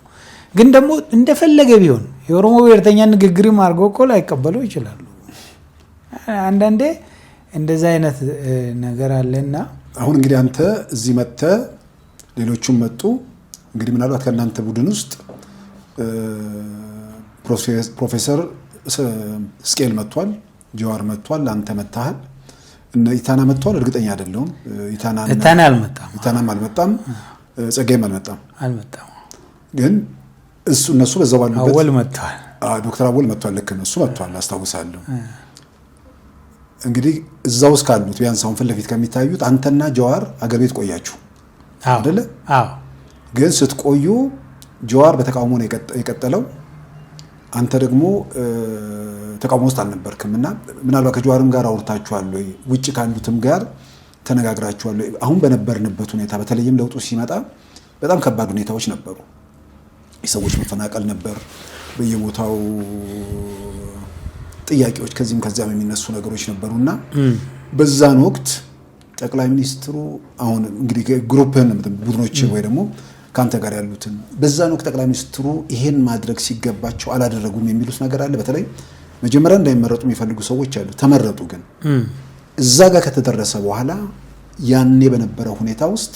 ግን ደግሞ እንደፈለገ ቢሆን የኦሮሞ ብሔርተኛ ንግግርም አድርገው እኮ ላይቀበለው ይችላሉ። አንዳንዴ እንደዛ አይነት ነገር አለና አሁን እንግዲህ አንተ እዚህ መጥተህ ሌሎቹም መጡ። እንግዲህ ምናልባት ከእናንተ ቡድን ውስጥ ፕሮፌሰር ስኬል መጥቷል፣ ጀዋር መጥቷል፣ አንተ መጥተሃል፣ ኢታና መጥቷል። እርግጠኛ አይደለሁም። ኢታናም አልመጣም፣ ጸጋይም አልመጣም። ግን እነሱ በዛው ባሉበት አወል መጥቷል። ዶክተር አወል መጥቷል። ልክ ነው፣ እሱ መጥቷል አስታውሳለሁ። እንግዲህ እዛው ውስጥ ካሉት ቢያንስ አሁን ፊት ለፊት ከሚታዩት አንተና ጀዋር አገር ቤት ቆያችሁ አይደለ? ግን ስትቆዩ ጀዋር በተቃውሞ ነው የቀጠለው። አንተ ደግሞ ተቃውሞ ውስጥ አልነበርክም እና ምናልባት ከጀዋርም ጋር አውርታችኋል ወይ? ውጭ ካሉትም ጋር ተነጋግራችኋል ወይ? አሁን በነበርንበት ሁኔታ በተለይም ለውጡ ሲመጣ በጣም ከባድ ሁኔታዎች ነበሩ። የሰዎች መፈናቀል ነበር በየቦታው፣ ጥያቄዎች ከዚህም ከዚያም የሚነሱ ነገሮች ነበሩና በዛን ወቅት ጠቅላይ ሚኒስትሩ አሁን እንግዲህ ግሩፕን ቡድኖች ወይ ደግሞ ካንተ ጋር ያሉትን በዛን ወቅት ጠቅላይ ሚኒስትሩ ይሄን ማድረግ ሲገባቸው አላደረጉም የሚሉት ነገር አለ። በተለይ መጀመሪያ እንዳይመረጡ የሚፈልጉ ሰዎች አሉ፣ ተመረጡ። ግን እዛ ጋር ከተደረሰ በኋላ ያኔ በነበረው ሁኔታ ውስጥ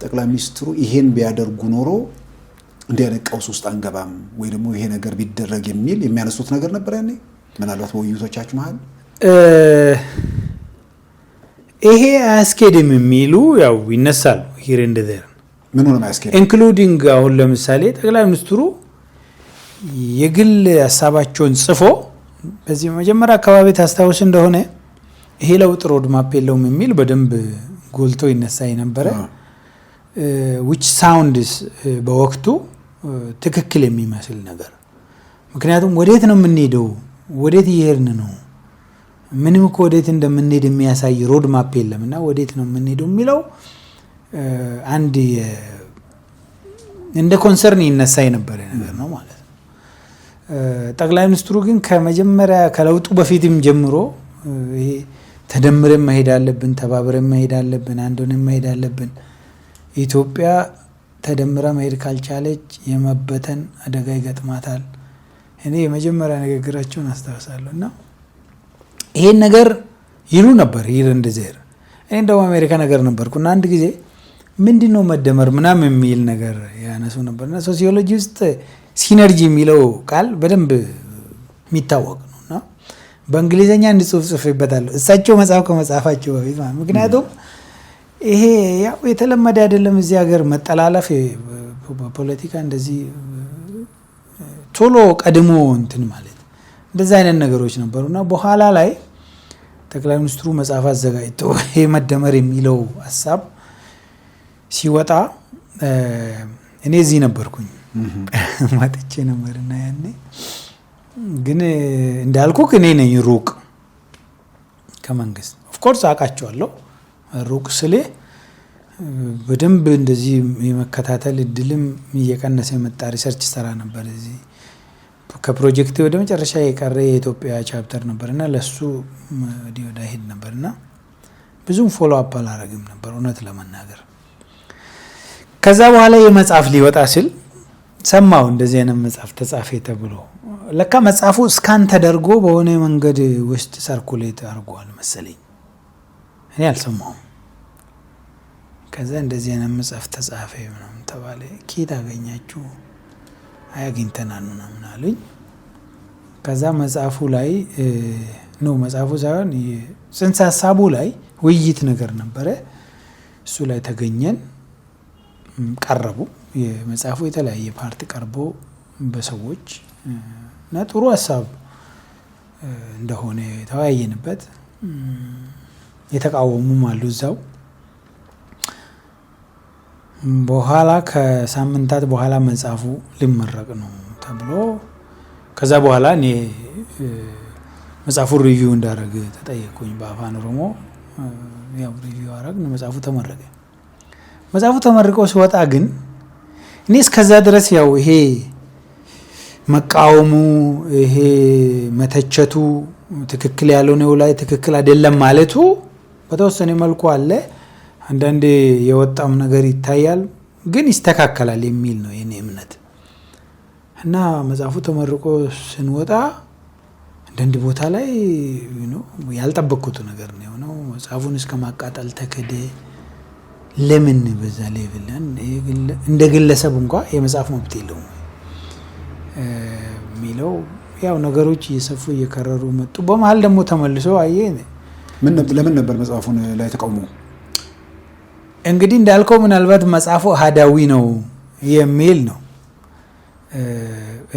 ጠቅላይ ሚኒስትሩ ይሄን ቢያደርጉ ኖሮ እንዲህ አይነት ቀውስ ውስጥ አንገባም ወይ ደግሞ ይሄ ነገር ቢደረግ የሚል የሚያነሱት ነገር ነበር ያኔ ምናልባት በውይይቶቻችሁ መሃል ይሄ አያስኬድም የሚሉ ያው ይነሳሉ። ሂር ኤንድ ዜር ምን ሆነ ማያስኬድ ኢንክሉዲንግ አሁን ለምሳሌ ጠቅላይ ሚኒስትሩ የግል ሐሳባቸውን ጽፎ በዚህ መጀመሪያ አካባቢ ታስታውስ እንደሆነ ይሄ ለውጥ ሮድማፕ የለውም የሚል በደንብ ጎልቶ ይነሳ የነበረ which sounds በወቅቱ ትክክል የሚመስል ነገር ምክንያቱም ወዴት ነው የምንሄደው ወዴት እየሄድን ነው ምንም እኮ ወዴት እንደምንሄድ የሚያሳይ ሮድማፕ የለምና ወዴት ነው የምንሄደው የሚለው አንድ እንደ ኮንሰርን ይነሳ የነበረ ነገር ነው ማለት ነው። ጠቅላይ ሚኒስትሩ ግን ከመጀመሪያ ከለውጡ በፊትም ጀምሮ ይሄ ተደምረን መሄድ አለብን ተባብረን መሄድ አለብን አንድ ሆነን መሄድ አለብን ኢትዮጵያ ተደምራ መሄድ ካልቻለች የመበተን አደጋ ይገጥማታል እኔ የመጀመሪያ ንግግራቸውን አስተዋሳለሁና ይሄን ነገር ይሉ ነበር ይል እንደዚህ እኔ እንደው አሜሪካ ነገር ነበርኩና አንድ ጊዜ ምንድነው መደመር ምናምን የሚል ነገር ያነሱ ነበርና ሶሲዮሎጂ ውስጥ ሲነርጂ የሚለው ቃል በደንብ የሚታወቅ ነውና በእንግሊዘኛ እንጽፍ ጽፌበታለሁ እሳቸው መጽሐፍ ከመጽሐፋቸው በፊት ማለት ምክንያቱም ይሄ ያው የተለመደ አይደለም እዚህ ሀገር መጠላለፍ በፖለቲካ እንደዚህ ቶሎ ቀድሞ እንትን ማለት እንደዛ አይነት ነገሮች ነበሩና በኋላ ላይ ጠቅላይ ሚኒስትሩ መጽሐፍ አዘጋጅተው ይሄ መደመር የሚለው ሐሳብ ሲወጣ እኔ እዚህ ነበርኩኝ ማጥቼ ነበርና ያኔ ግን እንዳልኩ እኔ ነኝ ሩቅ ከመንግስት ኦፍ ኮርስ አቃቸዋለሁ ሩቅ ስለ በደንብ እንደዚህ የመከታተል እድልም እየቀነሰ መጣ ሪሰርች ሰራ ነበር እዚህ ከፕሮጀክት ወደ መጨረሻ የቀረ የኢትዮጵያ ቻፕተር ነበርና ለሱ ወደ ሄድ ነበርና ብዙም ፎሎ አፕ አላረግም ነበር እውነት ለመናገር ከዛ በኋላ የመጽሐፍ ሊወጣ ሲል ሰማው እንደዚህ አይነት መጽሐፍ ተጻፈ ተብሎ ለካ መጽሐፉ ስካን ተደርጎ በሆነ መንገድ ውስጥ ሰርኩሌት አድርጓል መሰለኝ እኔ አልሰማውም ከዛ እንደዚህ አይነት መጽሐፍ ተጻፈ ምናምን ተባለ ኪት አገኛችሁ አያግኝተናል ምናምን አሉኝ ከዛ መጽሐፉ ላይ ነው መጽሐፉ ሳይሆን ጽንሰ ሐሳቡ ላይ ውይይት ነገር ነበረ እሱ ላይ ተገኘን ቀረቡ የመጽሐፉ የተለያየ ፓርት ቀርቦ በሰዎች እና ጥሩ ሐሳብ እንደሆነ ተወያየንበት የተቃወሙም አሉ እዛው በኋላ ከሳምንታት በኋላ መጽሐፉ ሊመረቅ ነው ተብሎ ከዛ በኋላ እኔ መጽሐፉ ሪቪው እንዳደረግ ተጠየቅኩኝ በአፋን ኦሮሞ ያው ሪቪው አደረግን መጽሐፉ ተመረቀ መጽሐፉ ተመርቆ ሲወጣ ግን እኔ እስከዛ ድረስ ያው ይሄ መቃወሙ ይሄ መተቸቱ ትክክል ያልሆነው ላይ ትክክል አይደለም ማለቱ በተወሰነ መልኩ አለ አንዳንዴ የወጣም ነገር ይታያል ግን ይስተካከላል የሚል ነው የኔ እምነት እና መጽሐፉ ተመርቆ ስንወጣ አንዳንድ ቦታ ላይ ያልጠበቅኩት ነገር ነው መጽሐፉን እስከማቃጠል ተከደ ለምን በዛ ሌቭል እንደ ግለሰብ እንኳን የመጽሐፍ መብት የለውም ሚለው ያው ነገሮች እየሰፉ እየከረሩ መጡ በመሃል ደግሞ ተመልሶ አየ ለምን ነበር መጽሐፉን ላይ ተቃውሞ እንግዲህ እንዳልከው ምናልባት መጽሐፉ አሃዳዊ ነው የሚል ነው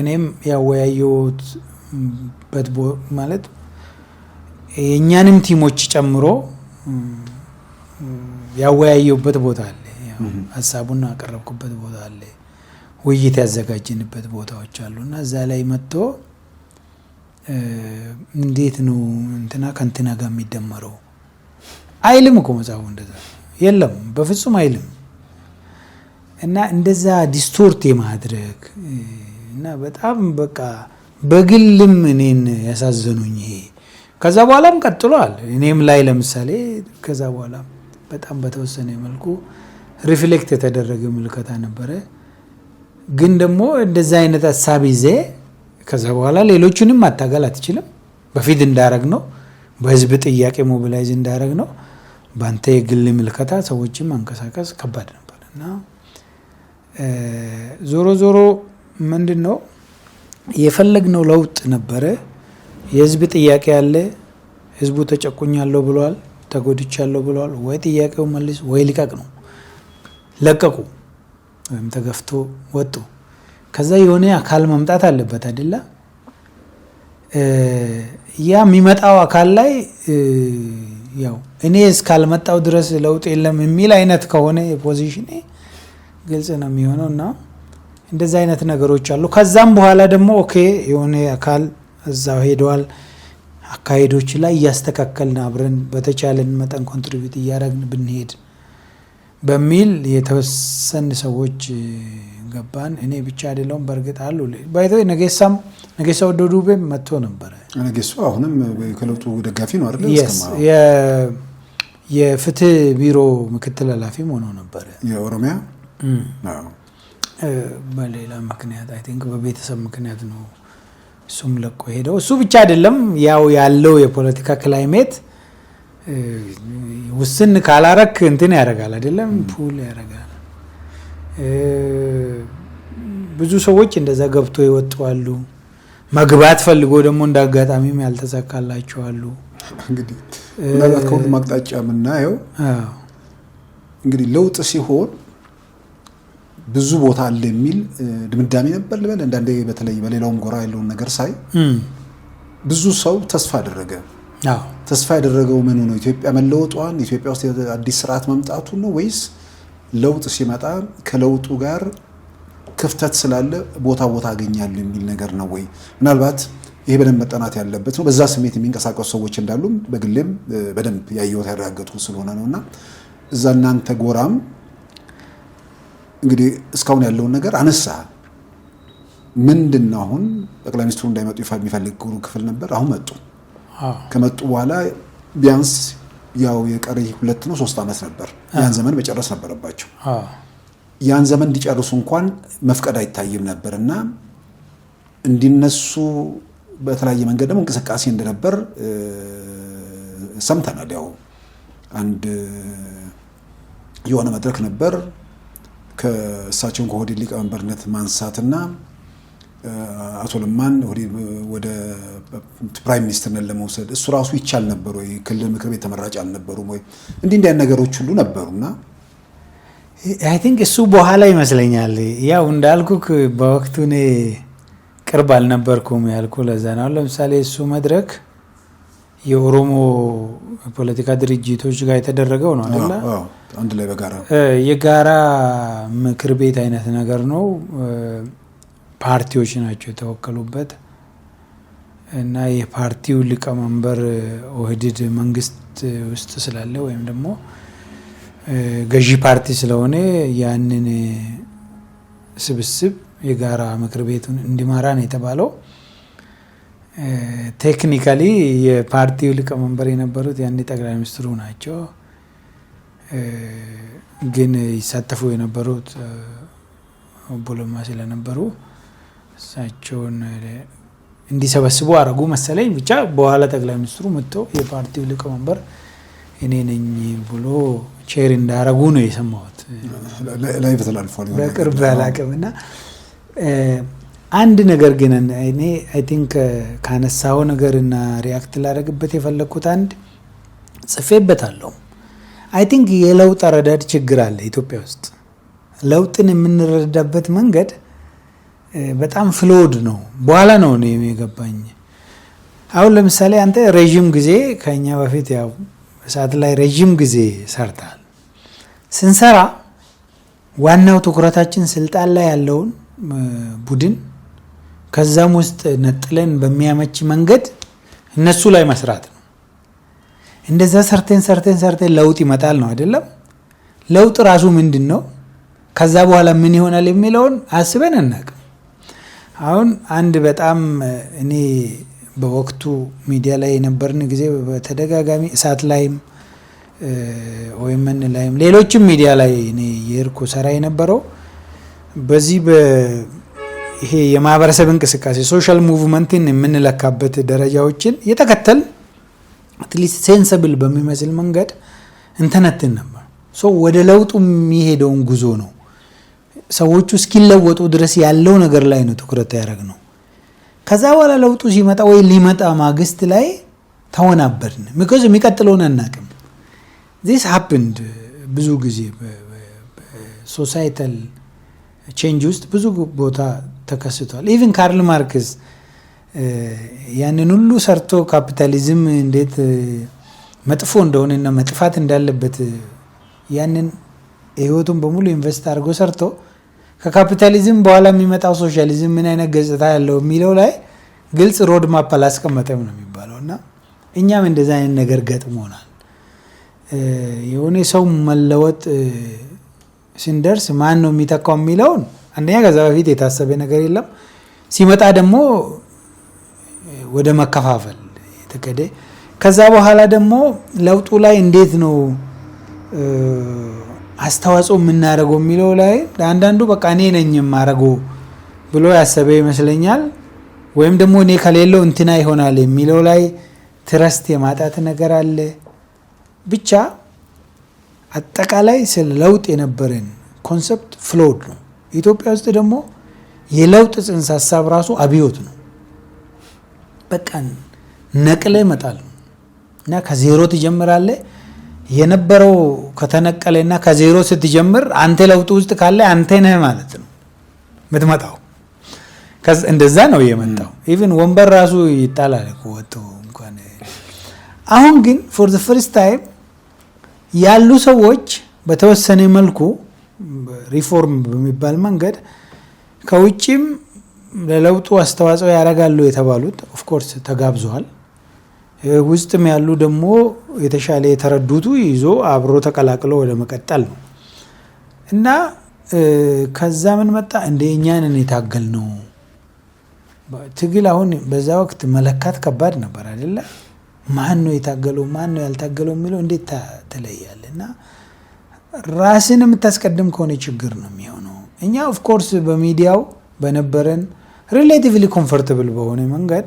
እኔም ያወያየሁት ማለት የኛንም ቲሞች ጨምሮ ያወያየሁበት ቦታ አለ ያው ሐሳቡን አቀረብኩበት ቦታ አለ ውይይት ያዘጋጅንበት ቦታዎች አሉና እዛ ላይ መጥቶ እንዴት ነው እንትና ከንትና ጋር የሚደመረው አይልም እኮ መጽሐፉ እንደዛ የለም በፍጹም አይልም እና እንደዛ ዲስቶርት የማድረግ እና በጣም በቃ በግልም እኔን ያሳዘኑኝ ይሄ ከዛ በኋላም ቀጥሏል እኔም ላይ ለምሳሌ ከዛ በኋላ በጣም በተወሰነ መልኩ ሪፍሌክት የተደረገ ምልከታ ነበረ ግን ደግሞ እንደዛ አይነት ሐሳብ ይዘ ከዛ በኋላ ሌሎችንም ማታገል አትችልም በፊት እንዳረግ ነው በህዝብ ጥያቄ ሞቢላይዝ እንዳረግ ነው ባንተ የግል ምልከታ ሰዎችን ማንቀሳቀስ ከባድ ነበርና ዞሮ ዞሮ ምንድነው የፈለግነው ለውጥ ነበረ የህዝብ ጥያቄ አለ ህዝቡ ተጨቁኛለሁ ብሏል ተጎድቻለሁ ብሏል ወይ ጥያቄው መልስ ወይ ልቀቅ ነው ለቀቁ ወይም ተገፍቶ ወጡ ከዛ የሆነ አካል መምጣት አለበት አይደለ ያ የሚመጣው አካል ላይ ያው እኔ እስካልመጣው ድረስ ለውጥ የለም የሚል አይነት ከሆነ የፖዚሽን ግልጽ ነው የሚሆነውና እንደዛ አይነት ነገሮች አሉ። ከዛም በኋላ ደግሞ ኦኬ የሆነ አካል እዛው ሄደዋል አካሄዶች ላይ ያስተካከልን አብረን በተቻለን መጠን ኮንትሪቢዩት እያደረግን ብንሄድ በሚል የተወሰኑ ሰዎች ገባን። እኔ ብቻ አይደለም በርግጥ አሉ ባይተው ነገሳው ዶዱቤ መጥቶ ነበር። ነገሳው አሁንም ከለውጡ ደጋፊ ነው አይደል? እስከማ የፍትህ ቢሮ ምክትል ኃላፊ ሆኖ ነበር የኦሮሚያ በሌላ ምክንያት አይ ቲንክ በቤተሰብ ምክንያት ነው እሱም ለቆ ሄደው። እሱ ብቻ አይደለም ያው ያለው የፖለቲካ ክላይሜት ውስን ካላረክ እንትን ያደርጋል አይደለም ፑል ያደርጋል። ብዙ ሰዎች እንደዛ ገብቶ ይወጣሉ። መግባት ፈልጎ ደግሞ እንዳጋጣሚም ያልተሳካላቸው አሉ። እንግዲህ ምናልባት ከሁሉም አቅጣጫ የምናየው እንግዲህ ለውጥ ሲሆን ብዙ ቦታ አለ የሚል ድምዳሜ ነበር ልበል። አንዳንዴ በተለይ በሌላውም ጎራ ያለውን ነገር ሳይ ብዙ ሰው ተስፋ አደረገ። ተስፋ ያደረገው ምን ነው? ኢትዮጵያ መለወጧን፣ ኢትዮጵያ ውስጥ አዲስ ስርዓት መምጣቱ ነው ወይስ ለውጥ ሲመጣ ከለውጡ ጋር ክፍተት ስላለ ቦታ አገኛለሁ የሚል ነገር ነው ወይ? ምናልባት ይሄ በደንብ መጠናት ያለበት ነው። በዛ ስሜት የሚንቀሳቀሱ ሰዎች እንዳሉ በግሌም በደንብ ያየሁት ያረጋገጥኩት ስለሆነ ነውና እዛ እናንተ ጎራም እንግዲህ እስካሁን ያለውን ነገር አነሳ። ምንድነው አሁን ጠቅላይ ሚኒስትሩ እንዳይመጡ የሚፈልጉ ክፍል ነበር። አሁን መጡ። ከመጡ በኋላ ቢያንስ ያው የቀሪ 2 ነው 3 አመት ነበር። ያን ዘመን መጨረስ ነበረባቸው። ያን ዘመን እንዲጨርሱ እንኳን መፍቀድ አይታይም ነበርና እንዲነሱ በተለያየ መንገድ ደግሞ እንቅስቃሴ እንደነበር ሰምተናል። ያው አንድ የሆነ መድረክ ነበር ከእሳቸውን ከኦህዴድ ሊቀመንበርነት ማንሳትና አቶ ለማን ወደ ፕራይም ሚኒስተርነት ለመውሰድ እሱ ራሱ ይቻል ነበር ወይ? ክልል ምክር ቤት ተመራጭ አልነበሩም ወይ? እንዲህ ነገሮች ሁሉ ነበሩና አይ ቲንክ እሱ በኋላ ይመስለኛል። ያው እንዳልኩክ በወቅቱ እኔ ቅርብ አልነበርኩም ያልኩ ለዛ ነው። ለምሳሌ እሱ መድረክ የኦሮሞ ፖለቲካ ድርጅቶች ጋር የተደረገው ነው አይደል? አንድ ላይ በጋራ የጋራ ምክር ቤት አይነት ነገር ነው። ፓርቲዎች ናቸው የተወከሉበት እና የፓርቲው ሊቀመንበር ኦህዴድ መንግስት ውስጥ ስላለ ወይም ደግሞ ገዢ ፓርቲ ስለሆነ ያንን ስብስብ የጋራ ምክር ቤቱን እንዲመራ ነው የተባለው። ቴክኒካሊ የፓርቲው ሊቀመንበር የነበሩት ያኔ ጠቅላይ ሚኒስትሩ ናቸው። ግን ይሳተፉ የነበሩት ቡለማ ስለነበሩ እሳቸውን እንዲሰበስቡ አረጉ መሰለኝ። ብቻ በኋላ ጠቅላይ ሚኒስትሩ መጥተው የፓርቲው ሊቀመንበር እኔ ነኝ ብሎ ቼር እንዳረጉ ነው የሰማሁት። ላይ ተላልፏል በቅርብ አላውቅምና አንድ ነገር ግን እኔ አይ ቲንክ ካነሳው ነገርና ሪአክት ላደርግበት የፈለኩት አንድ ጽፌበታለሁ። አይ ቲንክ የለውጥ አረዳድ ችግር አለ ኢትዮጵያ ውስጥ። ለውጥን የምንረዳበት መንገድ በጣም ፍሎድ ነው። በኋላ ነው እኔ የገባኝ። አሁን ለምሳሌ አንተ ረጅም ጊዜ ከኛ በፊት ያው እሳት ላይ ረጅም ጊዜ ሰርታል። ስንሰራ ዋናው ትኩረታችን ስልጣን ላይ ያለውን ቡድን ከዛም ውስጥ ነጥለን በሚያመች መንገድ እነሱ ላይ መስራት ነው። እንደዛ ሰርተን ለውጥ ይመጣል ነው አይደለም? ለውጥ ራሱ ምንድነው? ከዛ በኋላ ምን ይሆናል የሚለውን አስበን እናውቅ። አሁን አንድ በጣም እኔ በወቅቱ ሚዲያ ላይ የነበርን ጊዜ በተደጋጋሚ እሳት ላይም ወይምን ላይም ሌሎችም ሚዲያ ላይ እኔ የርኩ ሰራ የነበረው በዚህ ይሄ የማህበረሰብ እንቅስቃሴ ሶሻል ሙቭመንትን የምንለካበት ደረጃዎችን የተከተል አትሊስት ሴንሰብል በሚመስል መንገድ እንተነትን ነበር። ወደ ለውጡ የሚሄደውን ጉዞ ነው ሰዎቹ እስኪለወጡ ድረስ ያለው ነገር ላይ ነው ትኩረት ያደረግነው። ከዛ በኋላ ለውጡ ሲመጣ ወይ ሊመጣ ማግስት ላይ ተወናበድን። because የሚቀጥለውን አናውቅም። this happened ብዙ ጊዜ ሶሳይታል ቼንጅ ውስጥ ብዙ ቦታ ተከስቷል። ኢቭን ካርል ማርክስ ያንን ሁሉ ሰርቶ ካፒታሊዝም እንዴት መጥፎ እንደሆነና መጥፋት እንዳለበት ያንን ህይወቱን በሙሉ ኢንቨስት አድርጎ ሰርቶ ከካፒታሊዝም በኋላ የሚመጣው ሶሻሊዝም ምን አይነት ገጽታ ያለው የሚለው ላይ ግልጽ ሮድ ማፕ አላስቀመጠም ነው የሚባለውና እኛም እንደዛ አይነት ነገር ገጥሞናል። የሆነ ሰው መለወጥ ሲንደርስ ማን ነው የሚተካው የሚለውን አንደኛ ከዛ በፊት የታሰበ ነገር የለም። ሲመጣ ደግሞ ወደ መከፋፈል የተከደ ከዛ በኋላ ደግሞ ለውጡ ላይ እንዴት ነው አስተዋጽኦ የምናደርገው የሚለው ላይ አንዳንዱ በቃ እኔ ነኝ የማደርገው ብሎ ያሰበ ይመስለኛል። ወይም ደግሞ እኔ ከሌለው እንትና ይሆናል የሚለው ላይ ትረስት የማጣት ነገር አለ። ብቻ አጠቃላይ ስለ ለውጥ የነበረን ኮንሰፕት ፍሎድ ነው። ኢትዮጵያ ውስጥ ደግሞ የለውጥ ጽንሰ ሐሳብ ራሱ አብዮት ነው። በቃ ነቅለ ይመጣል እና ከዜሮ ትጀምራለህ። የነበረው ከተነቀለና ከዜሮ ስትጀምር አንተ ለውጥ ውስጥ ካለ አንተ ነህ ማለት ነው የምትመጣው። እንደዛ ነው የመጣው። ኢቭን ወንበር ራሱ ይጣላል እኮ ወጥቶ እንኳን። አሁን ግን ፎር ዘ ፈርስት ታይም ያሉ ሰዎች በተወሰነ መልኩ ሪፎርም በሚባል መንገድ ከውጭም ለለውጡ አስተዋጽኦ ያደርጋሉ የተባሉት ኦፍ ኮርስ ተጋብዘዋል። ውስጥም ያሉ ደግሞ የተሻለ የተረዱቱ ይዞ አብሮ ተቀላቅሎ ወደ መቀጠል ነው እና ከዛ ምን መጣ እንደ እኛንን የታገል ነው ትግል። አሁን በዛ ወቅት መለካት ከባድ ነበር አይደለ? ማን ነው የታገለው ማን ነው ያልታገለው የሚለው እንዴት ተለያለ? እና ራስን የምታስቀድም ከሆነ ችግር ነው የሚሆነው። እኛ ኦፍ ኮርስ በሚዲያው በነበረን ሪሌቲቭሊ ኮምፎርታብል በሆነ መንገድ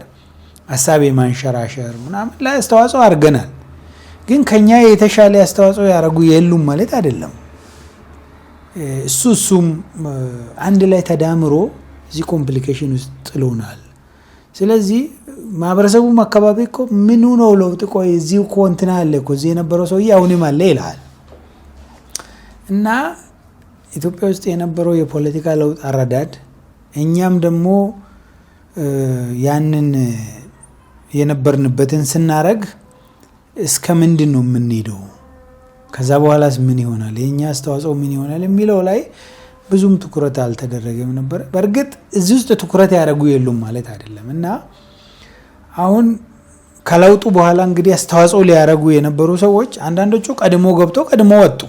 ሐሳብ የማንሸራሸር ምናምን ላይ አስተዋጽኦ አድርገናል። ግን ከኛ የተሻለ አስተዋጽኦ ያደረጉ የሉም ማለት አይደለም። እሱም አንድ ላይ ተዳምሮ እዚህ ኮምፕሊኬሽን ውስጥ ጥሎናል። ስለዚህ ማህበረሰቡም አካባቢ እኮ ምኑ ነው ለውጥ ቆይ እዚህ እኮ እንትና አለ እኮ እዚህ የነበረው ሰውዬ አሁንም አለ ይላል። እና ኢትዮጵያ ውስጥ የነበረው የፖለቲካ ለውጥ አረዳድ እኛም ደግሞ ያንን የነበርንበትን ስናረግ እስከ ምንድን ነው የምንሄደው፣ ከዛ በኋላስ ምን ይሆናል፣ የኛ አስተዋጽኦ ምን ይሆናል የሚለው ላይ ብዙም ትኩረት አልተደረገም ነበር። በእርግጥ እዚህ ውስጥ ትኩረት ያደረጉ የሉም ማለት አይደለም። እና አሁን ከለውጡ በኋላ እንግዲህ አስተዋጽኦ ሊያደርጉ የነበሩ ሰዎች አንዳንዶቹ ቀድሞ ገብቶ ቀድሞ ወጡ።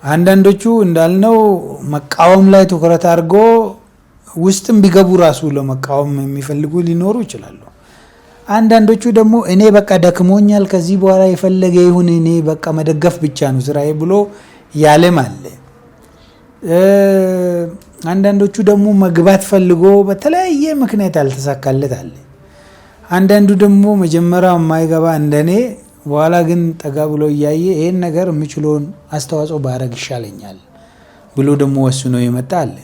አንዳንዶቹ እንዳልነው መቃወም ላይ ትኩረት አድርጎ ውስጥም ቢገቡ ራሱ ለመቃወም የሚፈልጉ ሊኖሩ ይችላሉ። አንዳንዶቹ ደግሞ እኔ በቃ ደክሞኛል ከዚህ በኋላ የፈለገ ይሁን እኔ በቃ መደገፍ ብቻ ነው ስራዬ ብሎ ያለም አለ። አንዳንዶቹ ደግሞ መግባት ፈልጎ በተለያየ ምክንያት ያልተሳካለት አለ። አንዳንዱ ደግሞ መጀመሪያ የማይገባ እንደኔ በኋላ ግን ጠጋ ብሎ እያየ ይሄን ነገር የምችለውን አስተዋጽኦ ባረግ ይሻለኛል ብሎ ደግሞ ወስኖ የመጣ አለ።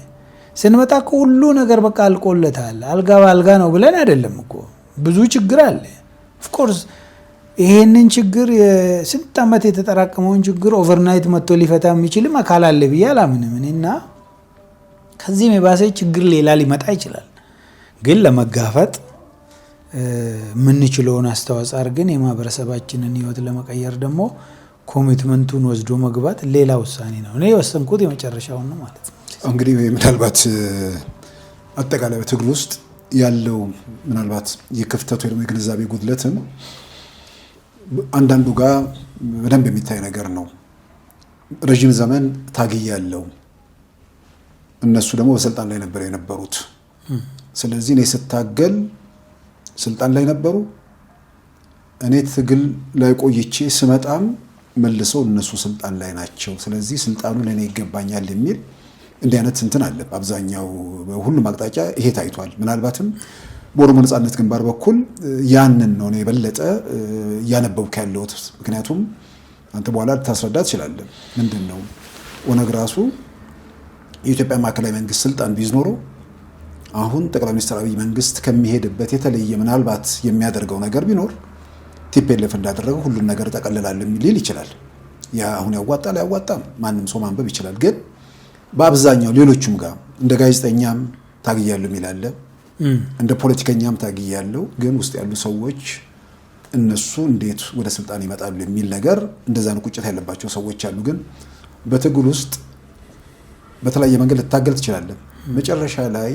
ስንመጣ እኮ ሁሉ ነገር በቃ አልቆለታል። አልጋ በአልጋ ነው ብለን አይደለም እኮ ብዙ ችግር አለ። ኦፍ ኮርስ ይሄንን ችግር የስንት ዓመት የተጠራቀመውን ችግር ኦቨርናይት መጥቶ ሊፈታ የሚችልም አካል አለ ብዬ አላምንም እኔና ከዚህም የባሰ ችግር ሌላ ሊመጣ ይችላል። ግን ለመጋፈጥ የምንችለውን አስተዋጽኦ አድርገን የማህበረሰባችንን ህይወት ለመቀየር ደግሞ ኮሚትመንቱን ወስዶ መግባት ሌላ ውሳኔ ነው። እኔ የወሰንኩት የመጨረሻውን ነው ማለት ነው። እንግዲህ ምናልባት አጠቃላይ በትግል ውስጥ ያለው ምናልባት የክፍተት ወይ ደግሞ የግንዛቤ ጉድለትን አንዳንዱ ጋር በደንብ የሚታይ ነገር ነው። ረጅም ዘመን ታግያለሁ፣ እነሱ ደግሞ በስልጣን ላይ ነበር የነበሩት። ስለዚህ እኔ ስታገል ስልጣን ላይ ነበሩ፣ እኔ ትግል ላይ ቆይቼ ስመጣም መልሰው እነሱ ስልጣን ላይ ናቸው፣ ስለዚህ ስልጣኑ ለኔ ይገባኛል የሚል እንዲህ አይነት እንትን አለ። አብዛኛው ሁሉም አቅጣጫ ይሄ ታይቷል። ምናልባትም በኦሮሞ ነጻነት ግንባር በኩል ያንን ነው የበለጠ እያነበብክ ያለሁት። ምክንያቱም አንተ በኋላ ልታስረዳ ትችላለህ። ምንድን ነው ኦነግ ራሱ የኢትዮጵያ ማዕከላዊ መንግስት ስልጣን ቢይዝ ኖሮ አሁን ጠቅላይ ሚኒስትር አብይ መንግስት ከሚሄድበት የተለየ ምናልባት የሚያደርገው ነገር ቢኖር ቲፒኤልኤፍ እንዳደረገው ሁሉን ነገር ጠቀልላለሁ ሊል ይችላል። ያ አሁን ያዋጣል አያዋጣም ማንም ሰው ማንበብ ይችላል። ግን በአብዛኛው ሌሎቹም ጋር እንደ ጋዜጠኛም ታግያለሁ የሚል አለ፣ እንደ ፖለቲከኛም ታግያለሁ። ግን ውስጥ ያሉ ሰዎች እነሱ እንዴት ወደ ስልጣን ይመጣሉ የሚል ነገር እንደዛ ነው ቁጭት ያለባቸው ሰዎች አሉ። ግን በትግል ውስጥ በተለያየ መንገድ ልታገል ትችላለህ። መጨረሻ ላይ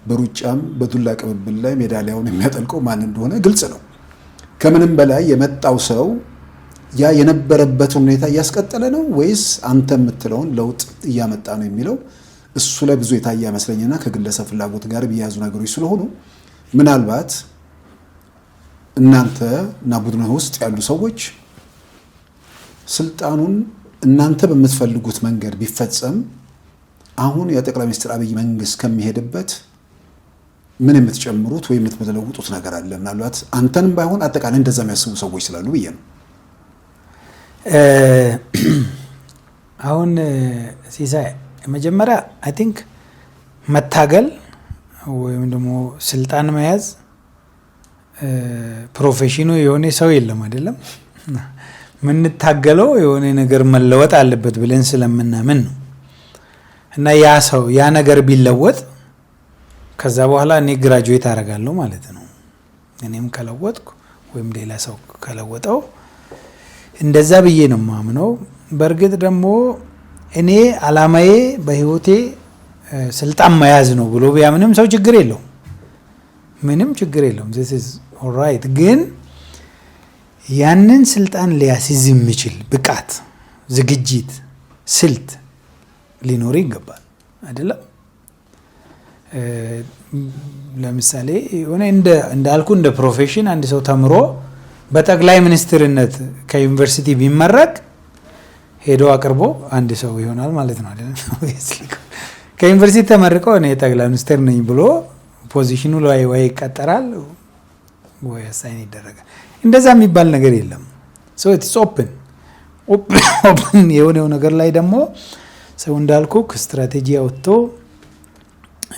በሩጫም በዱላ ቅብብል ላይ ሜዳሊያውን የሚያጠልቀው ማን እንደሆነ ግልጽ ነው። ከምንም በላይ የመጣው ሰው ያ የነበረበትን ሁኔታ እያስቀጠለ ነው ወይስ አንተ የምትለውን ለውጥ እያመጣ ነው የሚለው እሱ ላይ ብዙ የታየ መስለኝና ከግለሰብ ፍላጎት ጋር ቢያዙ ነገሮች ስለሆኑ ምናልባት እናንተ እና ቡድኑ ውስጥ ያሉ ሰዎች ስልጣኑን እናንተ በምትፈልጉት መንገድ ቢፈጸም አሁን የጠቅላይ ሚኒስትር አብይ መንግስት ከሚሄድበት ምን የምትጨምሩት ወይ የምትለውጡት ነገር አለ? ምናልባት አንተንም ባይሆን አጠቃላይ እንደዛ የሚያስቡ ሰዎች ስላሉ ብዬ ነው። አሁን ሲሳይ መጀመሪያ አይ ቲንክ መታገል ወይም ደግሞ ስልጣን መያዝ ፕሮፌሽኑ የሆነ ሰው የለም አይደለም። ምንታገለው የሆነ ነገር መለወጥ አለበት ብለን ስለምናምን ነው። እና ያ ሰው ያ ነገር ቢለወጥ ከዛ በኋላ እኔ ግራጁዌት አደርጋለሁ ማለት ነው። እኔም ከለወጥኩ ወይም ሌላ ሰው ከለወጠው እንደዛ ብዬ ነው ማምነው። በእርግጥ ደግሞ እኔ አላማዬ በህይወቴ ስልጣን መያዝ ነው ብሎ ቢያምንም ሰው ችግር የለውም፣ ምንም ችግር የለውም። this is all right። ግን ያንን ስልጣን ሊያስይዝ የሚችል ብቃት፣ ዝግጅት፣ ስልት ሊኖር ይገባል አይደለም። ለምሳሌ ሆነ እንዳልኩ እንደ ፕሮፌሽን አንድ ሰው ተምሮ በጠቅላይ ሚኒስትርነት ከዩኒቨርሲቲ ቢመረቅ ሄዶ አቅርቦ አንድ ሰው ይሆናል ማለት ነው አይደል? ከዩኒቨርሲቲ ተመርቀው እኔ ጠቅላይ ሚኒስትር ነኝ ብሎ ፖዚሽኑ ላይ ወይ ይቀጠራል ወይ አሳይን ይደረጋል። እንደዛ የሚባል ነገር የለም። so it's open የሆነው ነገር ላይ ደግሞ ሰው እንዳልኩ ስትራቴጂ አውጥቶ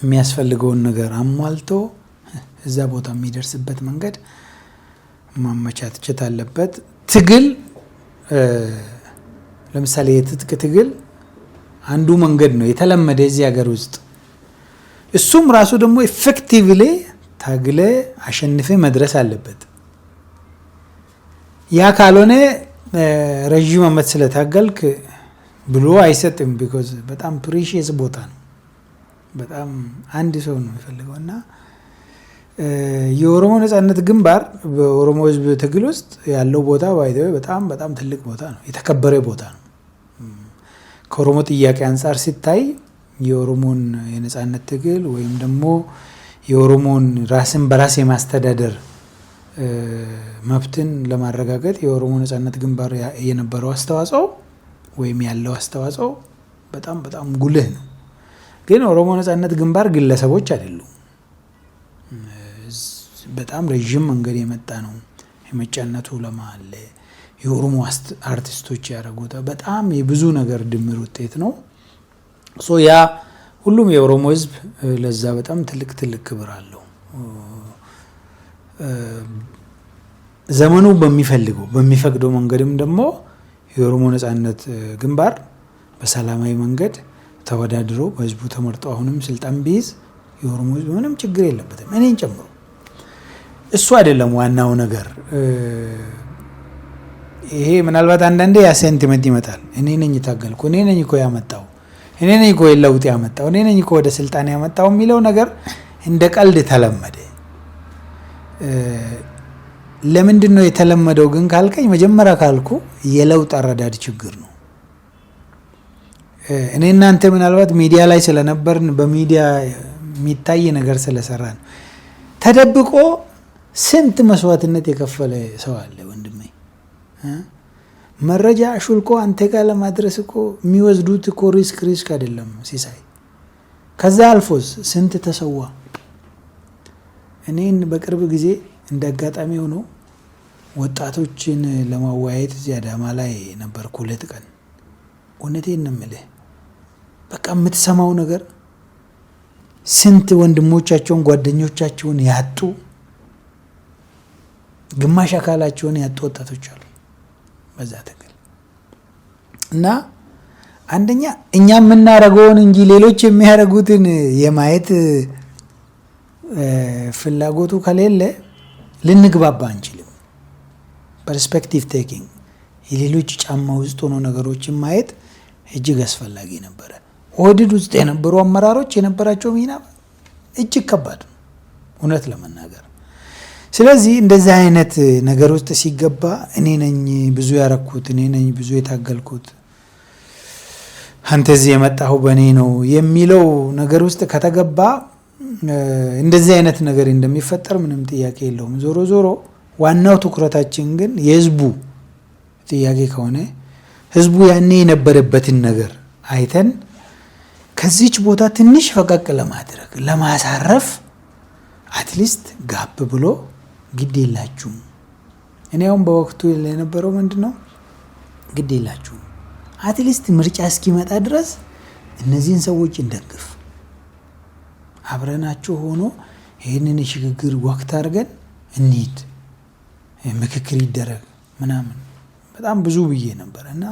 የሚያስፈልገውን ነገር አሟልቶ እዛ ቦታ የሚደርስበት መንገድ ማመቻቸት አለበት። ትግል ለምሳሌ የትጥቅ ትግል አንዱ መንገድ ነው የተለመደ እዚህ ሀገር ውስጥ። እሱም ራሱ ደግሞ ኢፌክቲቭሊ ታግለ አሸንፈ መድረስ አለበት። ያ ካልሆነ ረጅም ዓመት ስለታገልክ ብሎ አይሰጥም። because በጣም ፕሪሺየስ ቦታ ነው። በጣም አንድ ሰው ነው የሚፈልገውና የኦሮሞ ነጻነት ግንባር በኦሮሞ ህዝብ ትግል ውስጥ ያለው ቦታ ባይተው በጣም በጣም ትልቅ ቦታ ነው፣ የተከበረ ቦታ ነው። ከኦሮሞ ጥያቄ አንፃር ሲታይ የኦሮሞን የነጻነት ትግል ወይም ደግሞ የኦሮሞን ራስን በራስ የማስተዳደር መብትን ለማረጋገጥ የኦሮሞ ነጻነት ግንባር የነበረው አስተዋጽኦ ወይም ያለው አስተዋጽኦ በጣም በጣም ጉልህ ነው። ግን ኦሮሞ ነጻነት ግንባር ግለሰቦች አይደሉም። በጣም ረጅም መንገድ የመጣ ነው። የመጫነቱ ለማለ የኦሮሞ አርቲስቶች ያደረጉት በጣም የብዙ ነገር ድምር ውጤት ነው። ያ ሁሉም የኦሮሞ ህዝብ ለዛ በጣም ትልቅ ክብር አለው። ዘመኑ በሚፈቅደው መንገድም ደግሞ የኦሮሞ ነጻነት ግንባር በሰላማዊ መንገድ ተወዳድሮ በህዝቡ ተመርጦ አሁንም ስልጣን ቢይዝ የኦሮሞ ህዝብ ምንም ችግር የለበትም፣ እኔን ጨምሮ። እሱ አይደለም ዋናው ነገር። ይሄ ምናልባት አንዳንዴ ያ ሴንቲሜንት ይመጣል። እኔ ነኝ ታገልኩ፣ እኔ ነኝ እኮ ያመጣው፣ እኔ ነኝ እኮ ለውጥ ያመጣው፣ እኔ ነኝ እኮ ወደ ስልጣን ያመጣው የሚለው ነገር እንደ ቀልድ ተለመደ። ለምንድን ነው የተለመደው ግን ካልከኝ መጀመሪያ ካልኩ የለውጥ አረዳድ ችግር ነው። እኔ እናንተ ምናልባት ሚዲያ ላይ ስለነበርን በሚዲያ የሚታይ ነገር ስለሰራን ተደብቆ ስንት መስዋዕትነት የከፈለ ሰው አለ ወንድሜ። መረጃ ሹልኮ አንተ ጋር ለማድረስ እኮ የሚወስዱት እኮ ሪስክ አይደለም ሲሳይ። ከዛ አልፎስ ስንት ተሰዋ። እኔን በቅርብ ጊዜ እንዳጋጣሚ ሆኖ ወጣቶችን ለማወያየት እዚያ አዳማ ላይ ነበርኩ 2 ቀን። እውነቴን ነው የምልህ፣ በቃ የምትሰማው ነገር ስንት ወንድሞቻቸውን ጓደኞቻቸውን ያጡ፣ ግማሽ አካላቸውን ያጡ ወጣቶች አሉ በዛ ትግል። እና አንደኛ እኛ የምናደርገውን እንጂ ሌሎች የሚያደርጉትን የማየት ፍላጎቱ ከሌለ ልንግባባ አንችልም። ፐርስፔክቲቭ ቴኪንግ የሌሎች ጫማ ውስጥ ሆኖ ነገሮችን ማየት እጅግ አስፈላጊ ነበረ። ኦህዴድ ውስጥ የነበሩ አመራሮች የነበራቸው ሚና እጅግ ከባድ ነው እውነት ለመናገር። ስለዚህ እንደዚህ አይነት ነገር ውስጥ ሲገባ እኔ ነኝ ብዙ ያረኩት፣ እኔ ነኝ ብዙ የታገልኩት፣ አንተ እዚህ የመጣው በእኔ ነው የሚለው ነገር ውስጥ ከተገባ እንደዚህ አይነት ነገር እንደሚፈጠር ምንም ጥያቄ የለውም። ዞሮ ዞሮ ዋናው ትኩረታችን ግን የህዝቡ ጥያቄ ከሆነ ህዝቡ ያኔ የነበረበትን ነገር አይተን ከዚች ቦታ ትንሽ ፈቀቅ ለማድረግ ለማሳረፍ አትሊስት ጋብ ብሎ ግድ የላችሁም። እኔ አሁን በወቅቱ የነበረው ምንድነው ግድ የላችሁም አትሊስት ምርጫ እስኪመጣ ድረስ እነዚህን ሰዎች እንደግፍ፣ አብረናቸው ሆኖ ይህንን ሽግግር ወቅት አድርገን እንሂድ፣ ምክክር ይደረግ ምናምን በጣም ብዙ ብዬ ነበር እና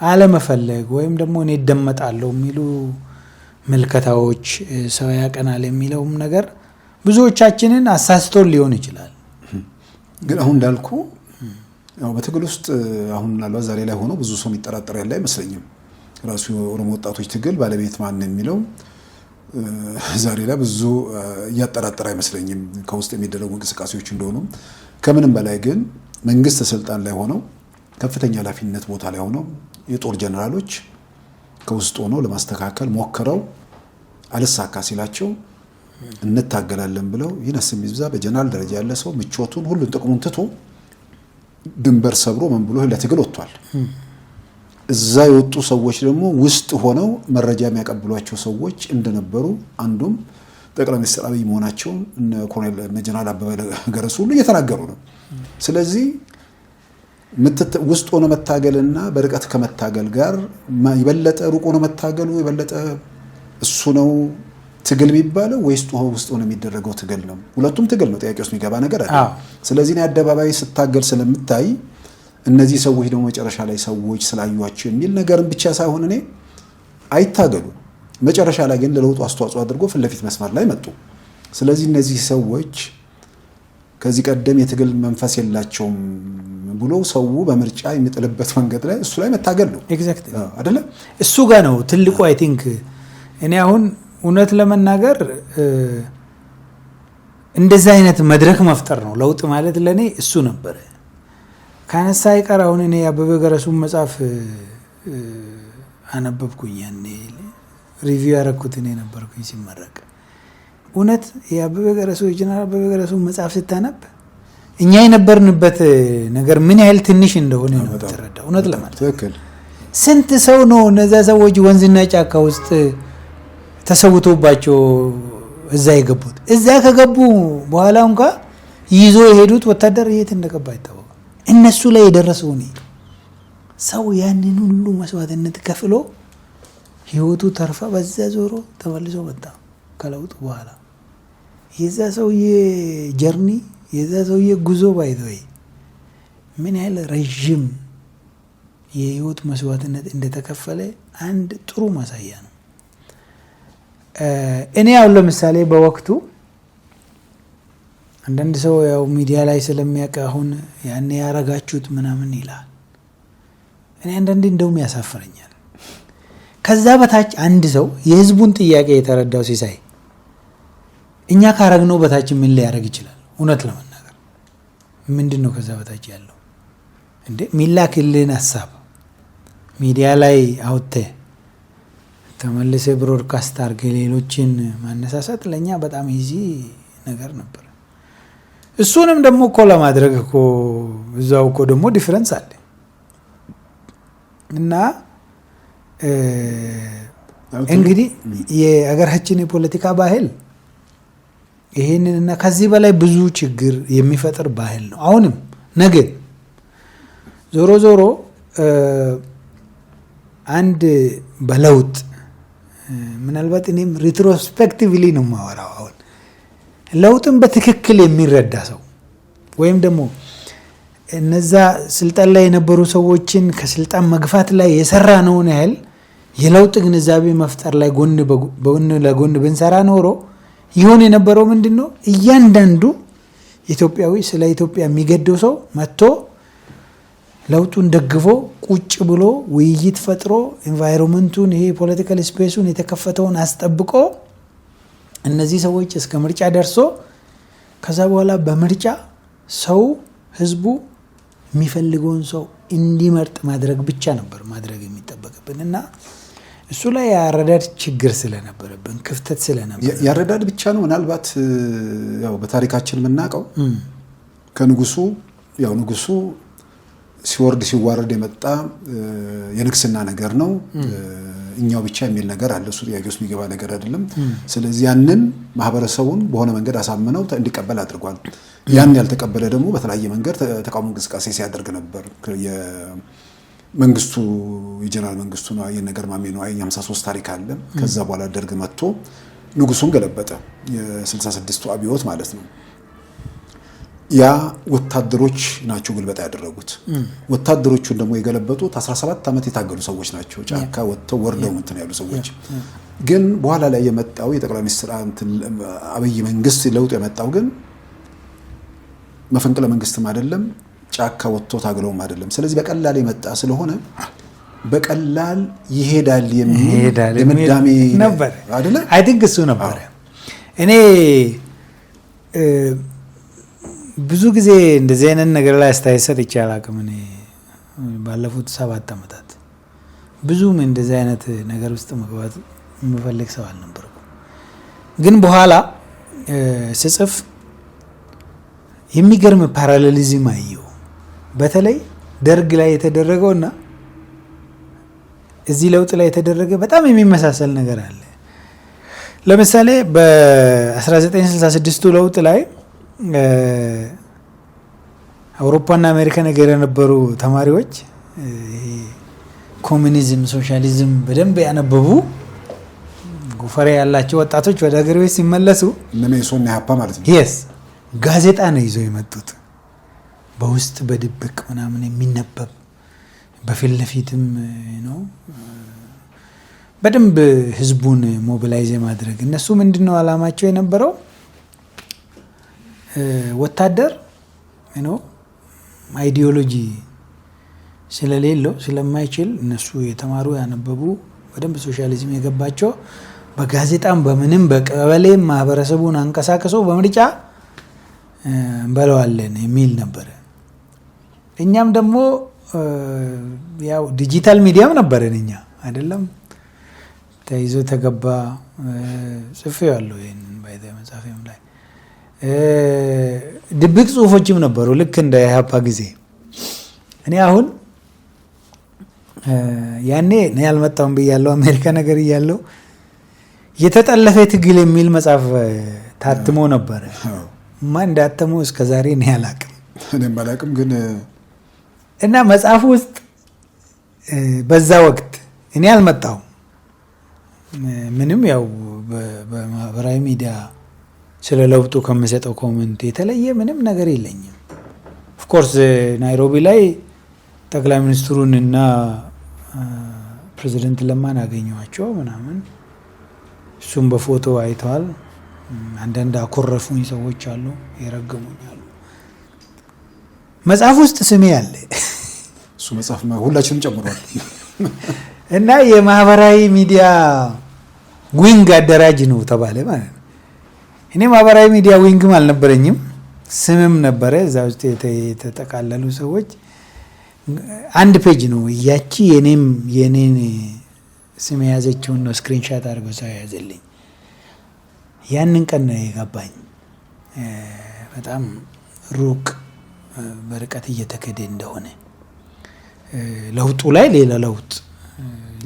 አለመፈለግ ወይም ደግሞ እኔ እደመጣለሁ የሚሉ ምልከታዎች ሰው ያቀናል የሚለውም ነገር ብዙዎቻችንን አሳስቶን ሊሆን ይችላል። ግን አሁን እንዳልኩ ያው በትግል ውስጥ አሁን ምናልባት ዛሬ ላይ ሆኖ ብዙ ሰው የሚጠራጠር ያለ አይመስለኝም። ራሱ የኦሮሞ ወጣቶች ትግል ባለቤት ማን የሚለው ዛሬ ላይ ብዙ እያጠራጠረ አይመስለኝም ከውስጥ የሚደረጉ እንቅስቃሴዎች እንደሆኑ። ከምንም በላይ ግን መንግስት ስልጣን ላይ ሆነው ከፍተኛ ኃላፊነት ቦታ ላይ ሆነው የጦር ጀነራሎች ከውስጥ ሆነው ለማስተካከል ሞክረው አልሳካ ሲላቸው እንታገላለን ብለው ይነስም ይብዛ በጀነራል ደረጃ ያለ ሰው ምቾቱን ሁሉን ጥቅሙን ትቶ ድንበር ሰብሮ ምን ብሎ ለትግል ወጥቷል። እዛ የወጡ ሰዎች ደግሞ ውስጥ ሆነው መረጃ የሚያቀብሏቸው ሰዎች እንደነበሩ አንዱም ጠቅላይ ሚኒስትር አብይ መሆናቸው እነ ኮሎኔል ጀነራል አበበ ገረሱ ሁሉ እየተናገሩ ነው። ስለዚህ ውስጥ ሆኖ መታገልና በርቀት ከመታገል ጋር ይበለጠ ሩቅ ሆኖ መታገሉ ይበለጠ እሱ ነው ትግል የሚባለው ወይስ ውስጥ ሆኖ የሚደረገው ትግል ነው? ሁለቱም ትግል ነው። ጥያቄ ውስጥ የሚገባ ነገር አይደለም። ስለዚህ ነው አደባባይ ስታገል ስለምታይ እነዚህ ሰዎች ደግሞ መጨረሻ ላይ ሰዎች ስላዩዋቸው የሚል ነገርን ብቻ ሳይሆን እኔ አይታገሉ መጨረሻ ላይ ግን ለለውጡ አስተዋጽኦ አድርጎ ፊት ለፊት መስመር ላይ መጡ። ስለዚህ እነዚህ ሰዎች ከዚህ ቀደም የትግል መንፈስ የላቸውም ብሎ ሰው በምርጫ የሚጥልበት መንገድ ላይ እሱ ላይ መታገል ነው። ኤግዛክትሊ አይደለ? እሱ ጋር ነው ትልቁ አይ ቲንክ እኔ አሁን እውነት ለመናገር እንደዛ አይነት መድረክ መፍጠር ነው ለውጥ ማለት ለኔ እሱ ነበር። ካነሳ አይቀር አሁን እኔ አበበ ገረሱን መጽሐፍ አነበብኩኝ ያኔ ሪቪው ያረኩት እኔ ነበርኩኝ ሲመረቅ። እውነት የአበበ ገረሱ ጀነራል አበበ ገረሱ መጽሐፍ ስታነብ እኛ የነበርንበት ነገር ምን ያህል ትንሽ እንደሆነ ነው ተረዳው። እውነት ለማለት ትክክል። ስንት ሰው ነው እነዛ ሰዎች ወንዝና ጫካ ውስጥ ተሰውቶባቸው እዛ የገቡት። እዛ ከገቡ በኋላ እንኳን ይዞ የሄዱት ወታደር የት እንደገባ አይታወቅም። እነሱ ላይ የደረሰው ነው ሰው ያንን ሁሉ መስዋዕትነት ከፍሎ ህይወቱ ተርፋ በዛ ዞሮ ተመልሶ መጣ ከለውጡ በኋላ። የዛ ሰውዬ ጀርኒ የዛ ሰውዬ ጉዞ ባይዘይ ምን ያህል ረጅም የህይወት መስዋዕትነት እንደተከፈለ አንድ ጥሩ ማሳያ ነው። እኔ ያው ለምሳሌ በወቅቱ አንዳንድ ሰው ያው ሚዲያ ላይ ስለሚያውቅ አሁን ያኔ ያረጋችሁት ምናምን ይላል። እኔ አንዳንዴ እንደውም ያሳፍረኛል። ከዛ በታች አንድ ሰው የህዝቡን ጥያቄ የተረዳው ሲሳይ እኛ ካረግነው በታች ምን ሊያረግ ይችላል? እውነት ለመናገር ምንድነው ከዛ በታች ያለው እንዴ? ሚላክልን ሐሳብ ሚዲያ ላይ አውጥተ ተመልሰ ብሮድካስት አድርገ ሌሎችን ማነሳሳት ለኛ በጣም ኢዚ ነገር ነበር። እሱንም ደግሞ እኮ ለማድረግ እኮ እዛው እኮ ደግሞ ዲፈረንስ አለ እና እንግዲህ የሀገራችን የፖለቲካ ባህል ይሄንንና ከዚህ በላይ ብዙ ችግር የሚፈጥር ባህል ነው። አሁንም ነገ ዞሮ ዞሮ አንድ በለውጥ ምናልባት እኔም ሪትሮስፔክቲቭሊ ነው የማወራው። አሁን ለውጥን በትክክል የሚረዳ ሰው ወይም ደግሞ እነዛ ስልጣን ላይ የነበሩ ሰዎችን ከስልጣን መግፋት ላይ የሰራ ነውን ያህል የለውጥ ግንዛቤ መፍጠር ላይ ጎን ለጎን ብንሰራ ኖሮ ይሆን የነበረው ምንድነው? እያንዳንዱ ኢትዮጵያዊ ስለ ኢትዮጵያ የሚገደው ሰው መጥቶ ለውጡን ደግፎ ቁጭ ብሎ ውይይት ፈጥሮ ኤንቫይሮንመንቱን ይሄ ፖለቲካል ስፔሱን የተከፈተውን አስጠብቆ እነዚህ ሰዎች እስከ ምርጫ ደርሶ ከዛ በኋላ በምርጫ ሰው ህዝቡ የሚፈልገውን ሰው እንዲመርጥ ማድረግ ብቻ ነበር ማድረግ የሚጠበቅብን እና እሱ ላይ ያረዳድ ችግር ስለነበረብን ክፍተት ስለነበር ያረዳድ ብቻ ነው ምናልባት ያው በታሪካችን የምናውቀው ከንጉሱ ያው ንጉሱ ሲወርድ ሲዋረድ የመጣ የንግስና ነገር ነው እኛው ብቻ የሚል ነገር አለ እሱ ጥያቄ ውስጥ የሚገባ ነገር አይደለም ስለዚህ ያንን ማህበረሰቡን በሆነ መንገድ አሳምነው እንዲቀበል አድርጓል ያን ያልተቀበለ ደግሞ በተለያየ መንገድ ተቃውሞ እንቅስቃሴ ሲያደርግ ነበር መንግስቱ የጀነራል መንግስቱ ነው የነገር ማሜ ነው 53 ታሪክ አለ ከዛ በኋላ ደርግ መጥቶ ንጉሱን ገለበጠ የ66ቱ አብዮት ማለት ነው ያ ወታደሮች ናቸው ግልበጣ ያደረጉት ወታደሮቹን ደግሞ የገለበጡት 17 አመት የታገሉ ሰዎች ናቸው ጫካ ወጥተው ወርደው እንትን ያሉ ሰዎች ግን በኋላ ላይ የመጣው የጠቅላይ ሚኒስትር አብይ መንግስት ለውጥ የመጣው ግን መፈንቅለ መንግስትም አይደለም ጫካ ወጥቶ ታግለውም አይደለም ስለዚህ በቀላል የመጣ ስለሆነ በቀላል ይሄዳል የሚል ለምዳሜ ነበር አይደለ አይ ቲንክ እሱ ነበር እኔ ብዙ ጊዜ እንደዚህ አይነት ነገር ላይ አስተያየት ይቻላል ከምን ባለፉት 7 አመታት ብዙም እንደዚህ አይነት ነገር ውስጥ መግባት የምፈልግ ሰው አልነበርኩም ግን በኋላ ስጽፍ የሚገርም ፓራሌሊዝም አየሁ በተለይ ደርግ ላይ የተደረገውና እዚህ ለውጥ ላይ የተደረገ በጣም የሚመሳሰል ነገር አለ ለምሳሌ በ1966 ለውጥ ላይ አውሮፓና አሜሪካ ነገር የነበሩ ተማሪዎች ኮሙኒዝም ሶሻሊዝም በደንብ ያነበቡ ጎፈሬ ያላቸው ወጣቶች ወደ ሀገር ቤት ሲመለሱ ለሜሶና ያፓ ማለት ነው yes ጋዜጣ ነው ይዘው የመጡት በውስጥ በድብቅ ምናምን የሚነበብ በፊት ለፊትም ነው በደንብ ህዝቡን ሞቢላይዝ ማድረግ እነሱ ምንድነው አላማቸው የነበረው ወታደር አይዲዮሎጂ ስለሌለው ስለማይችል እነሱ የተማሩ ያነበቡ በደንብ ሶሻሊዝም የገባቸው በጋዜጣም በምንም በቀበሌ ማህበረሰቡን አንቀሳቀሰው በምርጫ እንበለዋለን የሚል ነበር እኛም ደግሞ ያው ዲጂታል ሚዲያም ነበረን እኛ አይደለም ተይዞ ተገባ ጽፌዋለሁ ይሄንን ባይዘ መጻፌም ላይ ድብቅ ጽሁፎችም ነበሩ ልክ እንደ ያፓ ጊዜ እኔ አሁን ያኔ ነው ያልመጣው በያለው አሜሪካ ነገር ይያለው የተጠለፈ ትግል የሚል መጽሐፍ ታትሞ ነበር ማን እንዳተሙ እስከ ዛሬ ነው ያላቅም እኔም ባላቅም ግን እና መጽሐፍ ውስጥ በዛ ወቅት እኔ አልመጣው ምንም ያው በማህበራዊ ሚዲያ ስለ ለውጡ ከመሰጠው ኮሜንት የተለየ ምንም ነገር የለኝም ኦፍ ኮርስ ናይሮቢ ላይ ጠቅላይ ሚኒስትሩንና ፕሬዝዳንት ለማን አገኘዋቸው ምናምን እሱም በፎቶ አይተዋል አንዳንድ አኮረፉኝ ሰዎች አሉ የረገሙኝ አሉ መጽሐፍ ውስጥ ስሜ አለ እሱ መጽሐፍ ሁላችንም ጨምሯል እና የማህበራዊ ሚዲያ ዊንግ አደራጅ ነው ተባለ ማለት ነው እኔ ማህበራዊ ሚዲያ ዊንግም አልነበረኝም ስምም ነበረ እዛ ውስጥ የተጠቃለሉ ሰዎች አንድ ፔጅ ነው ያቺ የኔን ስም ያዘችውን ነው ስክሪንሻት አድርጎ ሰው ያዘልኝ ያንን ቀን ነው የገባኝ በጣም ሩቅ በርቀት እየተከደ እንደሆነ ለውጡ ላይ ሌላ ለውጥ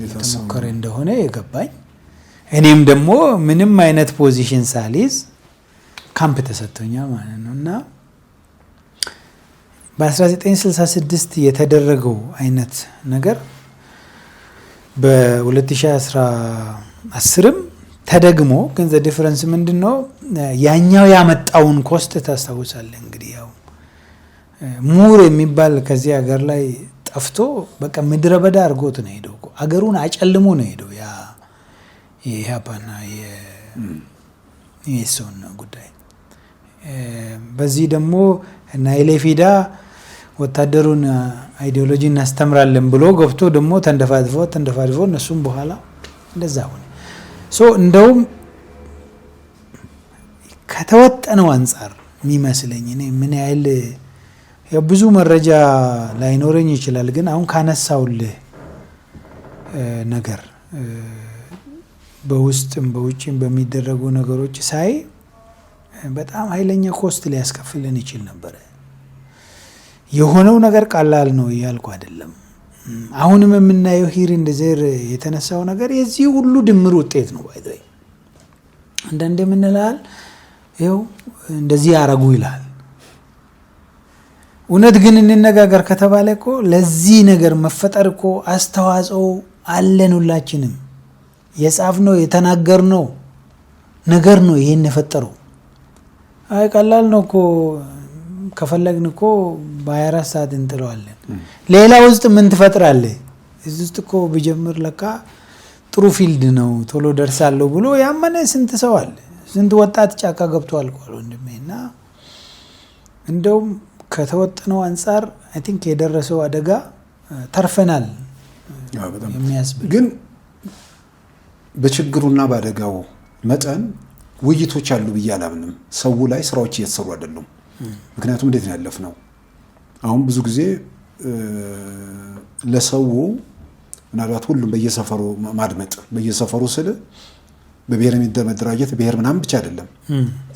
የተሞከረ እንደሆነ የገባኝ እኔም ደግሞ ምንም አይነት ፖዚሽን ሳሊዝ ካምፕ ተሰጥቶኛል ማለት ነውና በ1966 የተደረገው አይነት ነገር በ2010ም ተደግሞ ግን ዘ ዲፈረንስ ምንድነው ያኛው ያመጣውን ኮስት ታስታውሳለህ እንግዲህ ያው ሙር የሚባል ከዚህ ሀገር ላይ ጠፍቶ በቃ ምድረ በዳ አርጎት ነው ሄደው አገሩን አጨልሞ ነው ሄደው ያ የኢህአፓና የሶን ጉዳይ በዚህ ደግሞ እና ኢሌፊዳ ወታደሩን አይዲዮሎጂ እናስተምራለን ብሎ ገብቶ ደግሞ ተንደፋድፎ እነሱም በኋላ እንደዛ ሆነ። እንደውም ከተወጠነው አንፃር የሚመስለኝ እኔ ምን ያህል ብዙ መረጃ ላይኖረኝ ይችላል፣ ግን አሁን ካነሳውልህ ነገር በውስጥም በውጭም በሚደረጉ ነገሮች ሳይ በጣም ኃይለኛ ኮስት ሊያስከፍልን ይችል ነበር። የሆነው ነገር ቀላል ነው እያልኩ አይደለም። አሁንም የምናየው ሂር እንደዘር የተነሳው ነገር የዚህ ሁሉ ድምር ውጤት ነው። ባይዘይ አንዳንዴ ምን ይላል ይኸው እንደዚህ ያረጉ ይላል። እውነት ግን እንነጋገር ከተባለ እኮ ለዚህ ነገር መፈጠር እኮ አስተዋጽኦ አለን። ሁላችንም የጻፍነው የተናገርነው ነገር ነው ይሄን የፈጠረው። አይ ቀላል ነው እኮ ከፈለግን እኮ በ24 ሰዓት እንጥለዋለን። ሌላ ውስጥ ምን ትፈጥራለህ? እዚህ ውስጥ እኮ ቢጀምር ለካ ጥሩ ፊልድ ነው ቶሎ ደርሳለሁ ብሎ ያመነ ስንት ሰው አለ። ስንት ወጣት ጫካ ገብቷል እኮ ወንድሜና እንደውም ከተወጠነው አንፃር አይ ቲንክ የደረሰው አደጋ ተርፈናል የሚያስብል ግን በችግሩና በአደጋው መጠን ውይይቶች አሉ ብዬ አላምንም። ሰው ላይ ስራዎች እየተሰሩ አይደሉም። ምክንያቱም እንዴት ነው ያለፍነው? አሁን ብዙ ጊዜ ለሰው ምናልባት ሁሉም በየሰፈሩ ማድመጥ በየሰፈሩ ስለ በብሔር መደራጀት ብሔር ምናምን ብቻ አይደለም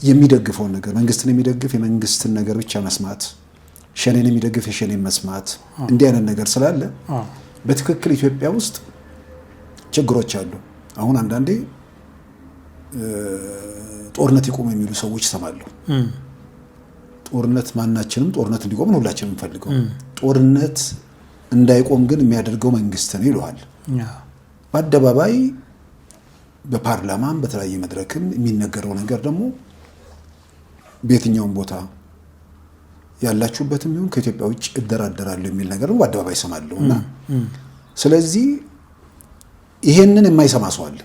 የሚደግፈው ነገር መንግስትን የሚደግፍ የመንግስትን ነገር ብቻ መስማት፣ ሸኔን የሚደግፍ የሸኔን መስማት እንዲህ አይነት ነገር ስላለ በትክክል ኢትዮጵያ ውስጥ ችግሮች አሉ። አሁን አንዳንዴ ጦርነት ይቆም የሚሉ ሰዎች ሰማለሁ። ጦርነት ማናችንም ጦርነት እንዲቆም ነው ሁላችንም እንፈልገው። ጦርነት እንዳይቆም ግን የሚያደርገው መንግስት ነው ይሏል። በአደባባይ በፓርላማም በተለያየ መድረክም የሚነገረው ነገር ደግሞ በየትኛውም ቦታ ያላችሁበትም ይሁን ከኢትዮጵያ ውጭ እደራደራለሁ የሚል ነገር ነው በአደባባይ ሰማለሁና ስለዚህ ይሄንን የማይሰማ ሰው አለ።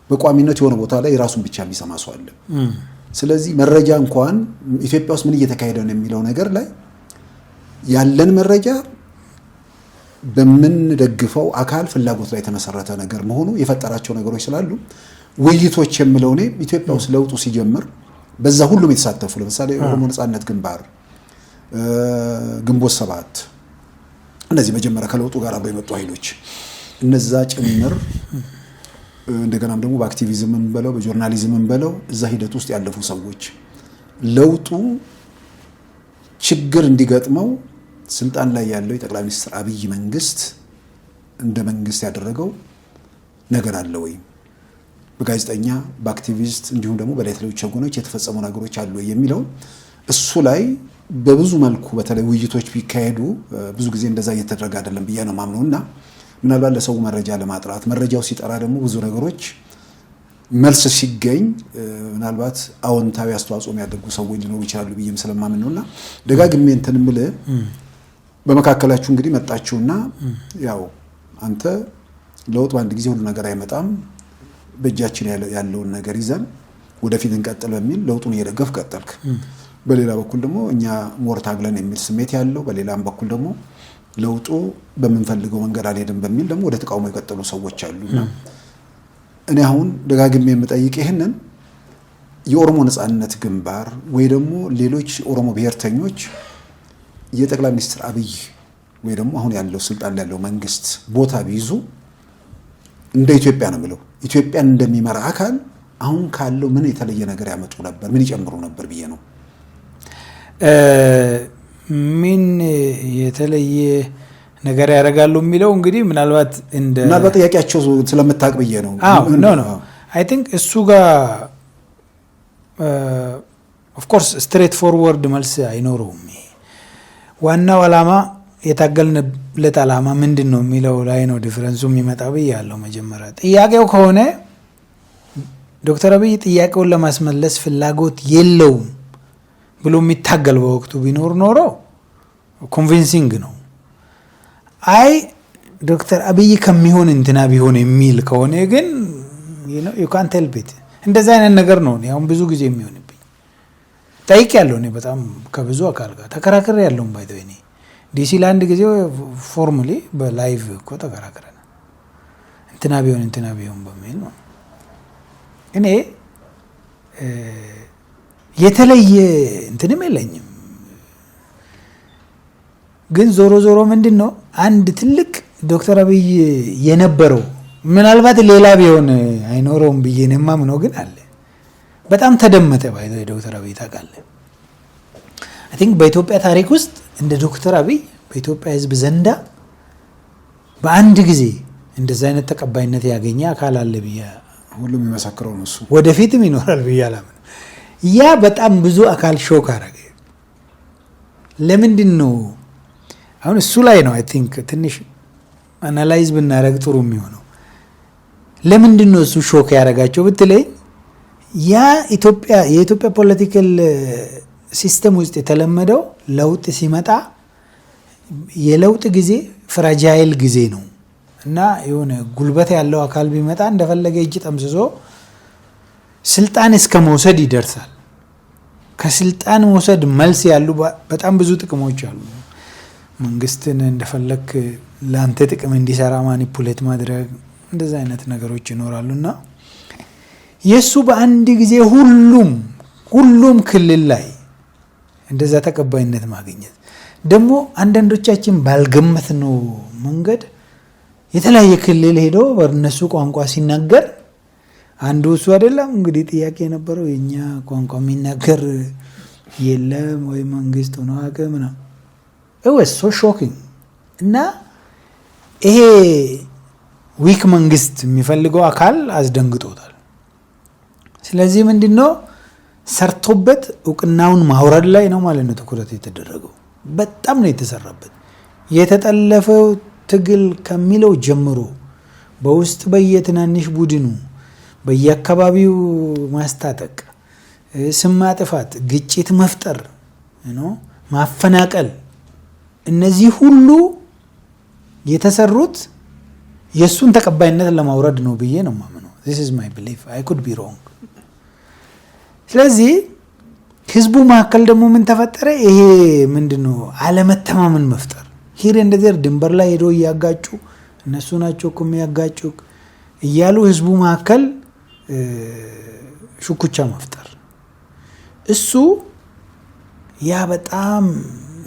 በቋሚነት የሆነ ቦታ ላይ ራሱን ብቻ የሚሰማ ሰው አለ። ስለዚህ መረጃ እንኳን ኢትዮጵያ ውስጥ ምን እየተካሄደ ነው የሚለው ነገር ላይ ያለን መረጃ በምንደግፈው አካል ፍላጎት ላይ የተመሰረተ ነገር መሆኑ የፈጠራቸው ነገሮች ስላሉ ውይይቶች የምለው እኔ ኢትዮጵያ ውስጥ ለውጡ ሲጀምር በዛ ሁሉም የተሳተፉ ለምሳሌ ኦሮሞ ነጻነት ግንባር፣ ግንቦት ሰባት እነዚህ መጀመሪያ ከለውጡ ጋር አብረው የመጡ ኃይሎች እነዛ ጭምር እንደገናም ደግሞ በአክቲቪዝም እንበለው በጆርናሊዝም እንበለው እዛ ሂደት ውስጥ ያለፉ ሰዎች ለውጡ ችግር እንዲገጥመው ስልጣን ላይ ያለው የጠቅላይ ሚኒስትር አብይ መንግስት እንደ መንግስት ያደረገው ነገር አለ ወይ? በጋዜጠኛ በአክቲቪስት እንዲሁም ደግሞ በሌሎች ወገኖች የተፈጸሙ ነገሮች አሉ የሚለው እሱ ላይ በብዙ መልኩ በተለይ ውይይቶች ቢካሄዱ ብዙ ጊዜ እንደዛ እየተደረገ አይደለም ብዬ ነው ማምነውና ምናልባት ለሰው መረጃ ለማጥራት መረጃው ሲጠራ ደግሞ ብዙ ነገሮች መልስ ሲገኝ ምናልባት አዎንታዊ አስተዋጽኦ የሚያደርጉ ሰዎች ሊኖሩ ይችላሉ ብዬም ስለማምን ነውና ደጋግሜ እንትን ምለ በመካከላችሁ እንግዲህ መጣችሁና ያው አንተ ለውጥ በአንድ ጊዜ ሁሉ ነገር አይመጣም፣ በእጃችን ያለውን ነገር ይዘን ወደፊት እንቀጥል በሚል ለውጡን እየደገፍ ቀጠልክ። በሌላ በኩል ደግሞ እኛ ሞር ታግለን የሚል ስሜት ያለው፣ በሌላም በኩል ደግሞ ለውጡ በመንፈልገው መንገድ አልሄድም በሚል ደግሞ ወደ ተቃውሞ የቀጠሉ ሰዎች አሉና እኔ አሁን ደጋግሜ የምጠይቅ ይሄንን የኦሮሞ ነጻነት ግንባር ወይ ደግሞ ሌሎች ኦሮሞ ብሔርተኞች የጠቅላይ ሚኒስትር አብይ ወይ ደግሞ አሁን ያለው ስልጣን ላይ ያለው መንግስት ቦታ ቢይዙ እንደ ኢትዮጵያ ነው የምለው ኢትዮጵያን እንደሚመራ አካል አሁን ካለው ምን የተለየ ነገር ያመጡ ነበር? ምን ይጨምሩ ነበር ብዬ ነው። ምን የተለየ ነገር ያደርጋሉ የሚለው እንግዲህ ምናልባት ጥያቄያቸው ስለምታውቅ ብዬ ነው። ኖ አይ ቲንክ እሱ ጋር ኦፍ ኮርስ ስትሬት ፎርወርድ መልስ አይኖረውም። ዋናው ዓላማ የታገልንለት ዓላማ ምንድን ነው የሚለው ላይ ነው ዲፈረንሱ የሚመጣው ብያለሁ። መጀመሪያ ጥያቄው ከሆነ ዶክተር አብይ ጥያቄውን ለማስመለስ ፍላጎት የለውም ብሎ የሚታገል በወቅቱ ቢኖር ኖሮ ኮንቪንሲንግ ነው። አይ ዶክተር አብይ ከሚሆን እንትና ቢሆን የሚል ከሆነ ግን you can't help it። እንደዛ አይነት ነገር ነው አሁን ብዙ ጊዜ የሚሆንብኝ። ጠይቄያለሁ። እኔ በጣም ከብዙ አካል ጋር ተከራክሬ ያለሁ ባይዘው እኔ ዲሲ ለአንድ ጊዜ ፎርሙሊ በላይቭ እኮ ተከራክረናል። እንትና ቢሆን በሚል ነው። እኔ የተለየ እንትንም የለኝም። ግን ዞሮ ምንድነው አንድ ትልቅ ዶክተር አብይ የነበረው ምናልባት ሌላ ቢሆን አይኖረውም ብዬ ነው የማምነው። ግን አለ በጣም ተደመጠ ባይዘው ዶክተር አብይ ታውቃለህ። አይ ቲንክ በኢትዮጵያ ታሪክ ውስጥ እንደ ዶክተር አብይ በኢትዮጵያ ሕዝብ ዘንዳ በአንድ ጊዜ እንደዛ አይነት ተቀባይነት ያገኘ አካል አለ ብዬ ሁሉም የሚመሰክረው ነው። እሱ ወደፊትም ይኖራል ብዬ አላምንም። ያ በጣም ብዙ አካል ሾክ አደረገ። ለምንድን ነው አሁን እሱ ላይ ነው አይ ቲንክ ትንሽ አናላይዝ ብናደርግ ጥሩ የሚሆነው። ለምንድን ነው እሱ ሾክ ያደረጋቸው ብትለኝ ያ የኢትዮጵያ ፖለቲካል ሲስተም ውስጥ የተለመደው ለውጥ ሲመጣ የለውጥ ጊዜ ፍራጃይል ጊዜ ነው እና የሆነ ጉልበት ያለው አካል ቢመጣ እንደፈለገ እጅ ጠምዝዞ ስልጣን እስከ መውሰድ ይደርሳል። ከስልጣን መውሰድ መልስ ያሉ በጣም ብዙ ጥቅሞች አሉ። መንግስትን እንደፈለክ ለአንተ ጥቅም እንዲሰራ ማኒፑሌት ማድረግ እንደዛ አይነት ነገሮች ይኖራሉና የሱ በአንድ ጊዜ ሁሉም ክልል ላይ እንደዛ ተቀባይነት ማግኘት ደግሞ አንዳንዶቻችን ባልገመት ነው መንገድ የተለያየ ክልል ሄዶ በእነሱ ቋንቋ ሲናገር አንዱ እሱ አይደለም እንግዲህ ጥያቄ የነበረው የኛ ቋንቋ የሚናገር የለም ወይ መንግስት ሆኖ አቀምና እወስ ሶ ሾኪንግ እና ይሄ ዊክ መንግስት የሚፈልገው አካል አስደንግጦታል። ስለዚህ ምንድነው ሰርቶበት እውቅናውን ማውረድ ላይ ነው ማለት ነው ትኩረት የተደረገው። በጣም ነው የተሰራበት። የተጠለፈው ትግል ከሚለው ጀምሮ በውስጥ በየትናንሽ ቡድኑ በየአካባቢው ማስታጠቅ፣ ስም ማጥፋት፣ ግጭት መፍጠር ነው ማፈናቀል፣ እነዚህ ሁሉ የተሰሩት የሱን ተቀባይነት ለማውረድ ነው ብዬ ነው ማምነው። this is my belief, I could be wrong። ስለዚህ ህዝቡ መካከል ደግሞ ምን ተፈጠረ? ይሄ ምንድነው አለመተማመን መፍጠር። ሂር እንደዚህ ድንበር ላይ ሄዶ እያጋጩ እነሱ ናቸው እኮ የሚያጋጩ እያሉ ህዝቡ መካከል ሹኩቻ መፍጠር። እሱ ያ በጣም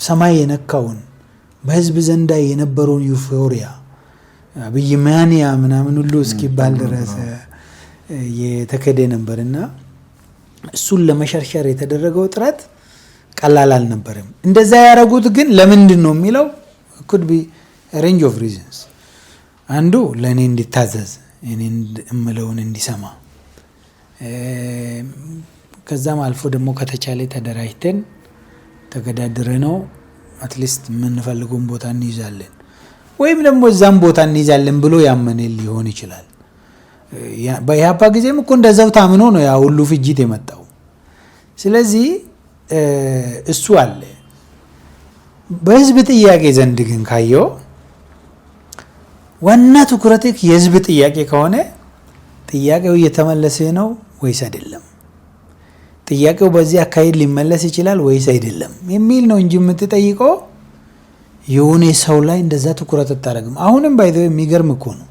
ሰማይ የነካውን በህዝብ ዘንዳ የነበረውን ዩፎሪያ አብይማንያ ምናምን ሁሉ እስኪባል ድረስ የተከደ ነበርና እሱን ለመሸርሸር የተደረገው ጥረት ቀላል አልነበረም። እንደዛ ያረጉት ግን ለምንድን ነው የሚለው could be a range of reasons። አንዱ ለኔ እንዲታዘዝ እኔን እምለውን እንዲሰማ፣ ከዛም አልፎ ደግሞ ከተቻለ ተደራጅተን ተገዳድረ ነው አትሊስት የምንፈልገውን ቦታ እንይዛለን ወይም ደግሞ እዛም ቦታ እንይዛለን ብሎ ያመነ ሊሆን ይችላል። በኢህአፓ ጊዜም እኮ እንደዛው ታምኖ ነው ያ ሁሉ ፍጅት የመጣው። ስለዚህ እሱ አለ። በህዝብ ጥያቄ ዘንድ ግን ካየው ዋና ትኩረትህ የህዝብ ጥያቄ ከሆነ ጥያቄው እየተመለሰ ነው ወይስ አይደለም፣ ጥያቄው በዚህ አካሄድ ሊመለስ ይችላል ወይስ አይደለም የሚል ነው እንጂ የምትጠይቀው የሆነ ሰው ላይ እንደዛ ትኩረት አታደርግም። አሁንም ባይዘው የሚገርም እኮ ነው።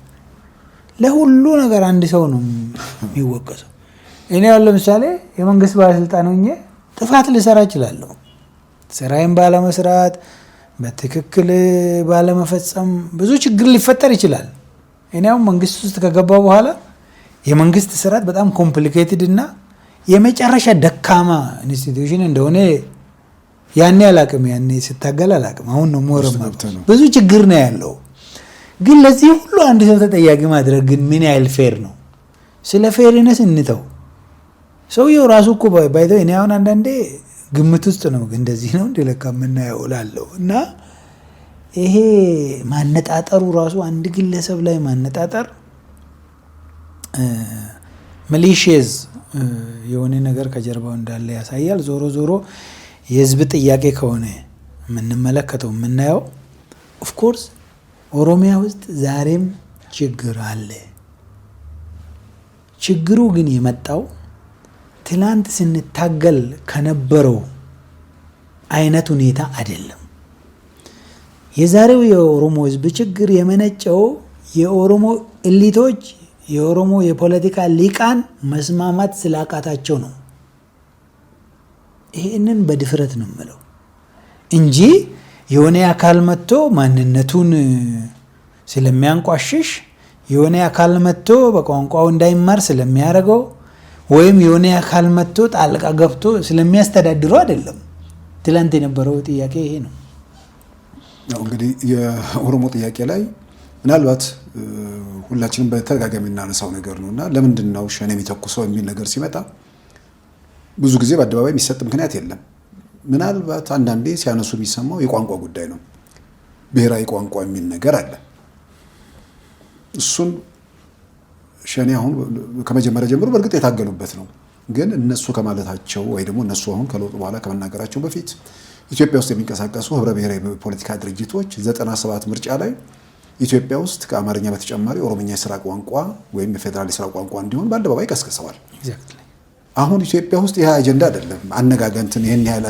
ለሁሉ ነገር አንድ ሰው ነው የሚወቀሰው። እኔ ያው ለምሳሌ የመንግስት ባለስልጣን ሆኜ ጥፋት ልሰራ እችላለሁ። ስራዬን ባለመስራት በትክክል ባለመፈጸም ብዙ ችግር ሊፈጠር ይችላል። እኔ ያው መንግስት ውስጥ ከገባው በኋላ የመንግስት ስራት በጣም ኮምፕሊኬትድ እና የመጨረሻ ደካማ ኢንስቲትዩሽን እንደሆነ ያኔ አላቅም፣ ያኔ ስታገል አላቅም። አሁን ነው ሞረም ብዙ ችግር ነው ያለው። ግን ለዚህ ሁሉ አንድ ሰው ተጠያቂ ማድረግ ግን ምን ያህል ፌር ነው? ስለ ፌርነስ እንተው። ሰውየው ራሱ እኮ ባይዘው እኔ አሁን አንዳንዴ ግምት ውስጥ ነው እንደዚህ ነው እንደለካ የምናየው እላለሁ። እና ይሄ ማነጣጠሩ ራሱ አንድ ግለሰብ ላይ ማነጣጠር ሚሊሺየስ የሆነ ነገር ከጀርባው እንዳለ ያሳያል። ዞሮ የህዝብ ጥያቄ ከሆነ የምንመለከተው የምናየው ኦፍ ኮርስ ኦሮሚያ ውስጥ ዛሬም ችግር አለ። ችግሩ ግን የመጣው ትላንት ስንታገል ከነበረው አይነት ሁኔታ አይደለም። የዛሬው የኦሮሞ ህዝብ ችግር የመነጨው የኦሮሞ ኤሊቶች የኦሮሞ የፖለቲካ ሊቃን መስማማት ስላቃታቸው ነው። ይሄንን በድፍረት ነው የምለው እንጂ የሆነ አካል መጥቶ ማንነቱን ስለሚያንቋሽሽ የሆነ አካል መጥቶ በቋንቋው እንዳይማር ስለሚያደርገው ወይም የሆነ አካል መጥቶ ጣልቃ ገብቶ ስለሚያስተዳድረው አይደለም። ትላንት የነበረው ጥያቄ ይሄ ነው። እንግዲህ የኦሮሞ ጥያቄ ላይ ምናልባት ሁላችንም በተደጋጋሚ እናነሳው ነገር ነውና ለምንድን ነው ሸኔ የሚተኩሰው የሚል ነገር ሲመጣ ብዙ ጊዜ በአደባባይ የሚሰጥ ምክንያት የለም። ምናልባት አንዳንዴ ሲያነሱ የሚሰማው የቋንቋ ጉዳይ ነው። ብሔራዊ ቋንቋ የሚል ነገር አለ። እሱን ሸኔ አሁን ከመጀመሪያ ጀምሮ በእርግጥ የታገሉበት ነው። ግን እነሱ ከማለታቸው ወይ ደግሞ እነሱ አሁን ከለውጡ በኋላ ከመናገራቸው በፊት ኢትዮጵያ ውስጥ የሚንቀሳቀሱ ህብረ ብሔራዊ ፖለቲካ ድርጅቶች 97 ምርጫ ላይ ኢትዮጵያ ውስጥ ከአማርኛ በተጨማሪ ኦሮምኛ የስራ ቋንቋ ወይም የፌዴራል የስራ ቋንቋ እንዲሆን በአደባባይ ቀስቅሰዋል። አሁን ኢትዮጵያ ውስጥ ይሄ አጀንዳ አይደለም። አነጋገንትን ይሄን ያለ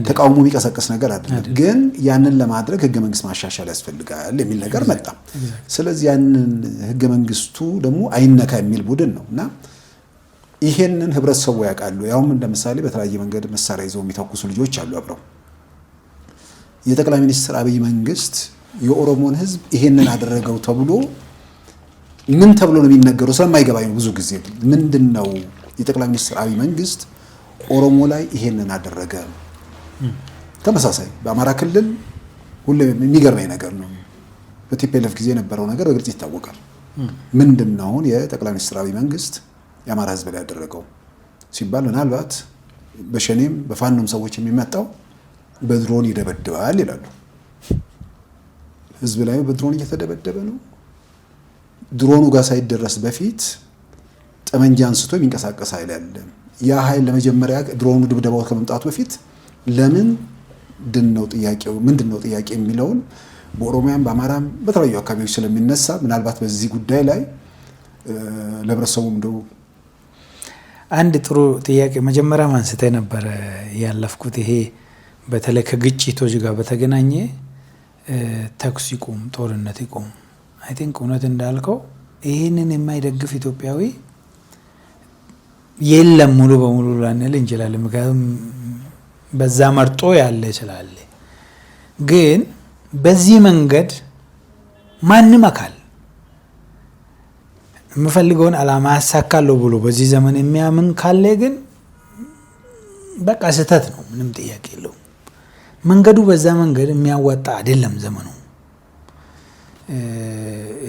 ተቃውሞ የሚቀሰቅስ ነገር አይደለም። ግን ያንን ለማድረግ ህገ መንግስት ማሻሻል ያስፈልጋል የሚል ነገር መጣ። ስለዚህ ያንን ህገ መንግስቱ ደግሞ አይነካ የሚል ቡድን ነውና ይሄንን ህብረተሰቡ ያውቃሉ። ያውም እንደምሳሌ በተለያየ መንገድ መሳሪያ ይዘው የሚተኩሱ ልጆች አሉ አብረው። የጠቅላይ ሚኒስትር አብይ መንግስት የኦሮሞን ህዝብ ይሄንን አደረገው ተብሎ ምን ተብሎ ነው የሚነገረው ስለማይገባኝ ነው ብዙ ጊዜ። ምንድነው የጠቅላይ ሚኒስትር አብይ መንግስት ኦሮሞ ላይ ይሄንን አደረገ? ተመሳሳይ በአማራ ክልል ሁሉ የሚገርመኝ ነገር ነው። በቲፒኤልኤፍ ጊዜ የነበረው ነገር በግልጽ ይታወቃል። ምንድነው አሁን የጠቅላይ ሚኒስትር አብይ መንግስት የአማራ ህዝብ ላይ ያደረገው ሲባል ምናልባት በሸኔም በፋኖም ሰዎች የሚመጣው በድሮን ይደበድባል ይላሉ። ህዝብ ላይ በድሮን እየተደበደበ ነው። ድሮኑ ጋር ሳይደረስ በፊት ጠመንጃ አንስቶ የሚንቀሳቀስ ኃይል አለ። ያ ኃይል ለመጀመሪያ ድሮኑ ድብደባው ከመምጣቱ በፊት ምንድነው ጥያቄ የሚለውን በኦሮሚያም በአማራም በተለያዩ አካባቢዎች ስለሚነሳ ምናልባት በዚህ ጉዳይ ላይ ለህብረተሰቡ እንደው አንድ ጥሩ ጥያቄ መጀመሪያ ማንስተ ነበር ያለፍኩት። ይሄ በተለይ ከግጭቶች ጋር በተገናኘ ተኩስ ይቁም፣ ጦርነት ይቁም። አይ ቲንክ እውነት እንዳልከው ይሄንን የማይደግፍ ኢትዮጵያዊ የለም ሙሉ በሙሉ ላንል እንችላለን። ምክንያቱም በዛ መርጦ ያለ ይችላል። ግን በዚህ መንገድ ማንም አካል የምፈልገውን ዓላማ ያሳካለሁ ብሎ በዚህ ዘመን የሚያምን ካለ ግን በቃ ስህተት ነው፣ ምንም ጥያቄ የለውም። መንገዱ በዛ መንገድ የሚያወጣ አይደለም ዘመኑ።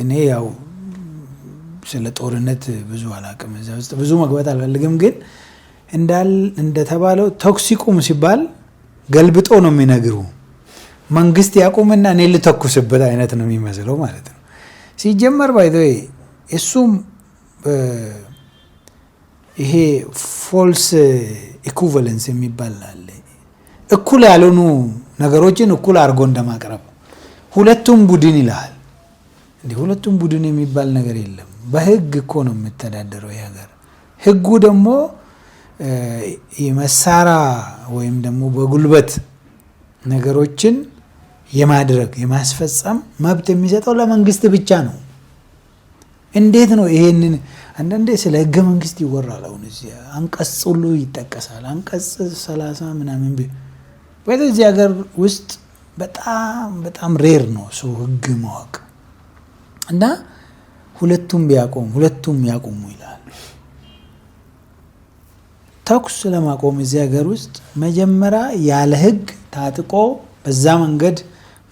እኔ ያው ስለ ጦርነት ብዙ አላውቅም፣ እዛ ውስጥ ብዙ መግባት አልፈልግም። ግን እንደተባለው ተኩስ ይቁም ሲባል ገልብጦ ነው የሚነግሩ። መንግስት ያቁምና እኔ ልተኩስበት አይነት ነው የሚመስለው ማለት ነው። ሲጀመር ባይዘይ እሱም ይሄ ፎልስ ኢኩቫለንስ የሚባል አለ። እኩል ያልሆኑ ነገሮችን እኩል አድርጎ እንደማቅረብ ሁለቱም ቡድን ይላል። እንዴ ሁለቱም ቡድን የሚባል ነገር የለም። በህግ እኮ ነው የምተዳደረው የሀገር ህጉ። ደግሞ የመሳሪያ ወይም ደግሞ በጉልበት ነገሮችን የማድረግ የማስፈጸም መብት የሚሰጠው ለመንግስት ብቻ ነው። እንዴት ነው ይሄንን? አንዳንዴ ስለ ህገ መንግስት ይወራል። አሁን እዚህ አንቀጽ ሁሉ ይጠቀሳል። አንቀጽ 30 ምናምን በዚህ ሀገር ውስጥ በጣም ሬር ነው ሰው ህግ ማወቅ። እና ሁለቱም ያቆሙ ይላል። ተኩስ ለማቆም እዚህ ሀገር ውስጥ መጀመሪያ ያለ ህግ ታጥቆ በዛ መንገድ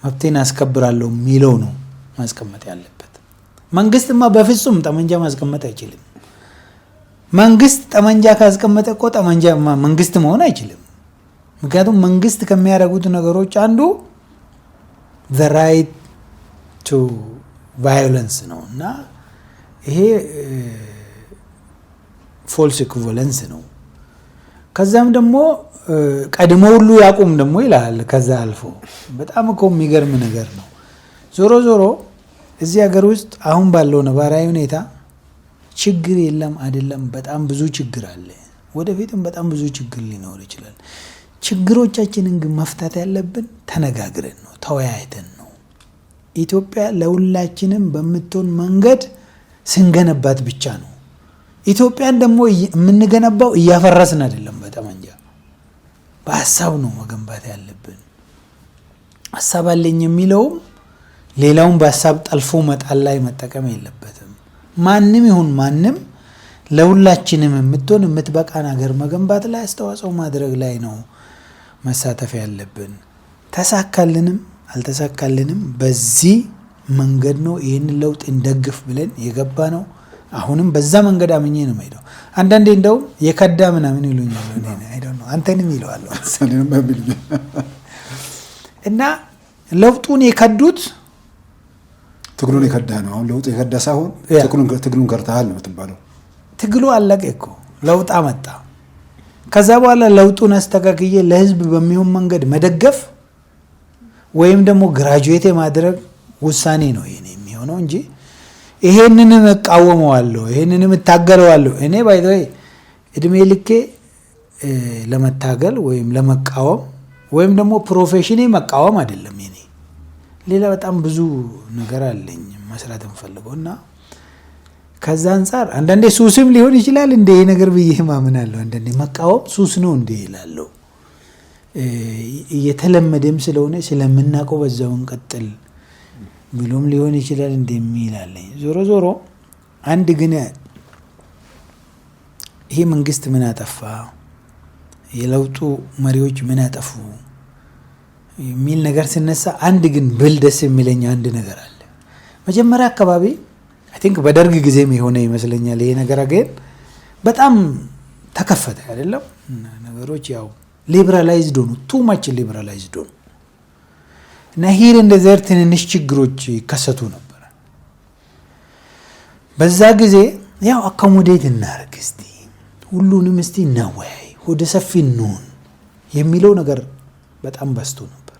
መብቴን አስከብራለሁ የሚለው ነው ማስቀመጥ ያለበት። መንግስትማ በፍጹም ጠመንጃ ማስቀመጥ አይችልም። መንግስት ጠመንጃ ካስቀመጠ እኮ ጠመንጃ መንግስት መሆን አይችልም። ምክንያቱም መንግስት ከሚያደርጉት ነገሮች አንዱ the right to violence ነው እና ይሄ false equivalence ነው። ከዛም ደግሞ ቀድሞ ሁሉ ያቁም ደግሞ ይላል። ከዛ አልፎ በጣም እኮ የሚገርም ነገር ነው። ዞሮ እዚህ ሀገር ውስጥ አሁን ባለው ነባራዊ ሁኔታ ችግር የለም አይደለም፣ በጣም ብዙ ችግር አለ። ወደፊትም በጣም ብዙ ችግር ሊኖር ይችላል። ችግሮቻችንን ግን መፍታት ያለብን ተነጋግረን ነው፣ ተወያይተን ነው። ኢትዮጵያ ለሁላችንም በምትሆን መንገድ ስንገነባት ብቻ ነው። ኢትዮጵያን ደግሞ የምንገነባው እያፈረስን አይደለም፣ በጠመንጃ በሀሳብ ነው መገንባት ያለብን። ሀሳብ አለኝ የሚለውም ሌላውን በሀሳብ ጠልፎ መጣል ላይ መጠቀም የለበትም። ማንም ይሁን ማንም ለሁላችንም የምትሆን የምትበቃን ሀገር መገንባት ላይ አስተዋጽኦ ማድረግ ላይ ነው መሳተፍ ያለብን። ተሳካልንም አልተሳካልንም በዚህ መንገድ ነው ይህን ለውጥ እንደግፍ ብለን የገባ ነው። አሁንም በዛ መንገድ አምኜ ነው የምሄደው። አንዳንዴ እንደውም የከዳ ምናምን ይሉኛል፣ አንተንም ይለዋለሁ እና ለውጡን የከዱት ትግሉን የከዳ ነው። አሁን ለውጡ የከዳ ሳይሆን ትግሉን ከርተሃል ነው የምትባለው። ትግሉ አለቀ እኮ ለውጥ አመጣ። ከዛ በኋላ ለውጡን አስተካክዬ ለህዝብ በሚሆን መንገድ መደገፍ ወይም ደግሞ ግራጁዌት የማድረግ ውሳኔ ነው ይሄን የሚሆነው እንጂ ይሄንንም እቃወመዋለሁ ይሄንንም እታገለዋለሁ። እኔ ባይ ዘ ወይ እድሜ ልኬ ለመታገል ወይም ለመቃወም ወይም ደግሞ ፕሮፌሽኔ መቃወም አይደለም። እኔ ሌላ በጣም ብዙ ነገር አለኝ መስራት እንፈልገውና ከዛ አንፃር አንዳንዴ ሱስም ሊሆን ይችላል እንደ ይሄ ነገር ብዬ ማምናለሁ። አንዳንዴ መቃወም ሱስ ነው እንደ ይላለው እየተለመደም ስለሆነ ስለምናውቀው በዛው እንቀጥል ብሎም ሊሆን ይችላል እንደሚላለኝ። ዞሮ ዞሮ አንድ ግን ይሄ መንግስት ምን አጠፋ፣ የለውጡ መሪዎች ምን አጠፉ የሚል ነገር ሲነሳ አንድ ግን ብል ደስ የሚለኝ አንድ ነገር አለ። መጀመሪያ አካባቢ አይ ቲንክ በደርግ ጊዜም የሆነ ይመስለኛል ይሄ ነገር ግን በጣም ተከፈተ አይደለም ነገሮች ያው ሊበራላይዝድ ሆኑ፣ ቱ ማች ሊበራላይዝድ ሆኑ እና ሂር እንደ ዘር ትንንሽ ችግሮች ይከሰቱ ነበር። በዛ ጊዜ ያው አኮሞዴት እናርግ እስቲ ሁሉንም እስቲ እናወያይ ወደ ሰፊ እንሁን የሚለው ነገር በጣም በዝቶ ነበር።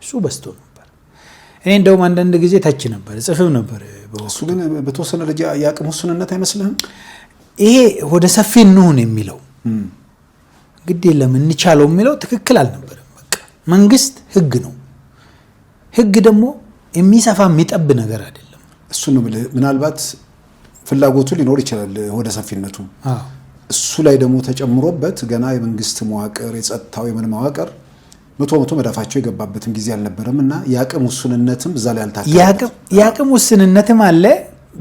እሱ በዝቶ ነበር። እኔ እንደውም አንዳንድ ጊዜ ታች ነበር ጽፍም ነበር። እሱ ግን በተወሰነ ደረጃ ያቅም ውስንነት አይመስልህም? ይሄ ወደ ሰፊ እንሁን የሚለው ግድ የለም እንቻለው የሚለው ትክክል አልነበረም። በቃ መንግስት ህግ ነው። ህግ ደግሞ የሚሰፋ የሚጠብ ነገር አይደለም። እሱ ነው ምናልባት ፍላጎቱ ሊኖር ይችላል ወደ ሰፊነቱ። እሱ ላይ ደግሞ ተጨምሮበት ገና የመንግስት መዋቅር የጸጥታው የምን መዋቅር መቶ መዳፋቸው የገባበትም ጊዜ አልነበረም እና ያቅም ውስንነትም እዛ ላይ አልታከለ። ያቅም ውስንነትም አለ።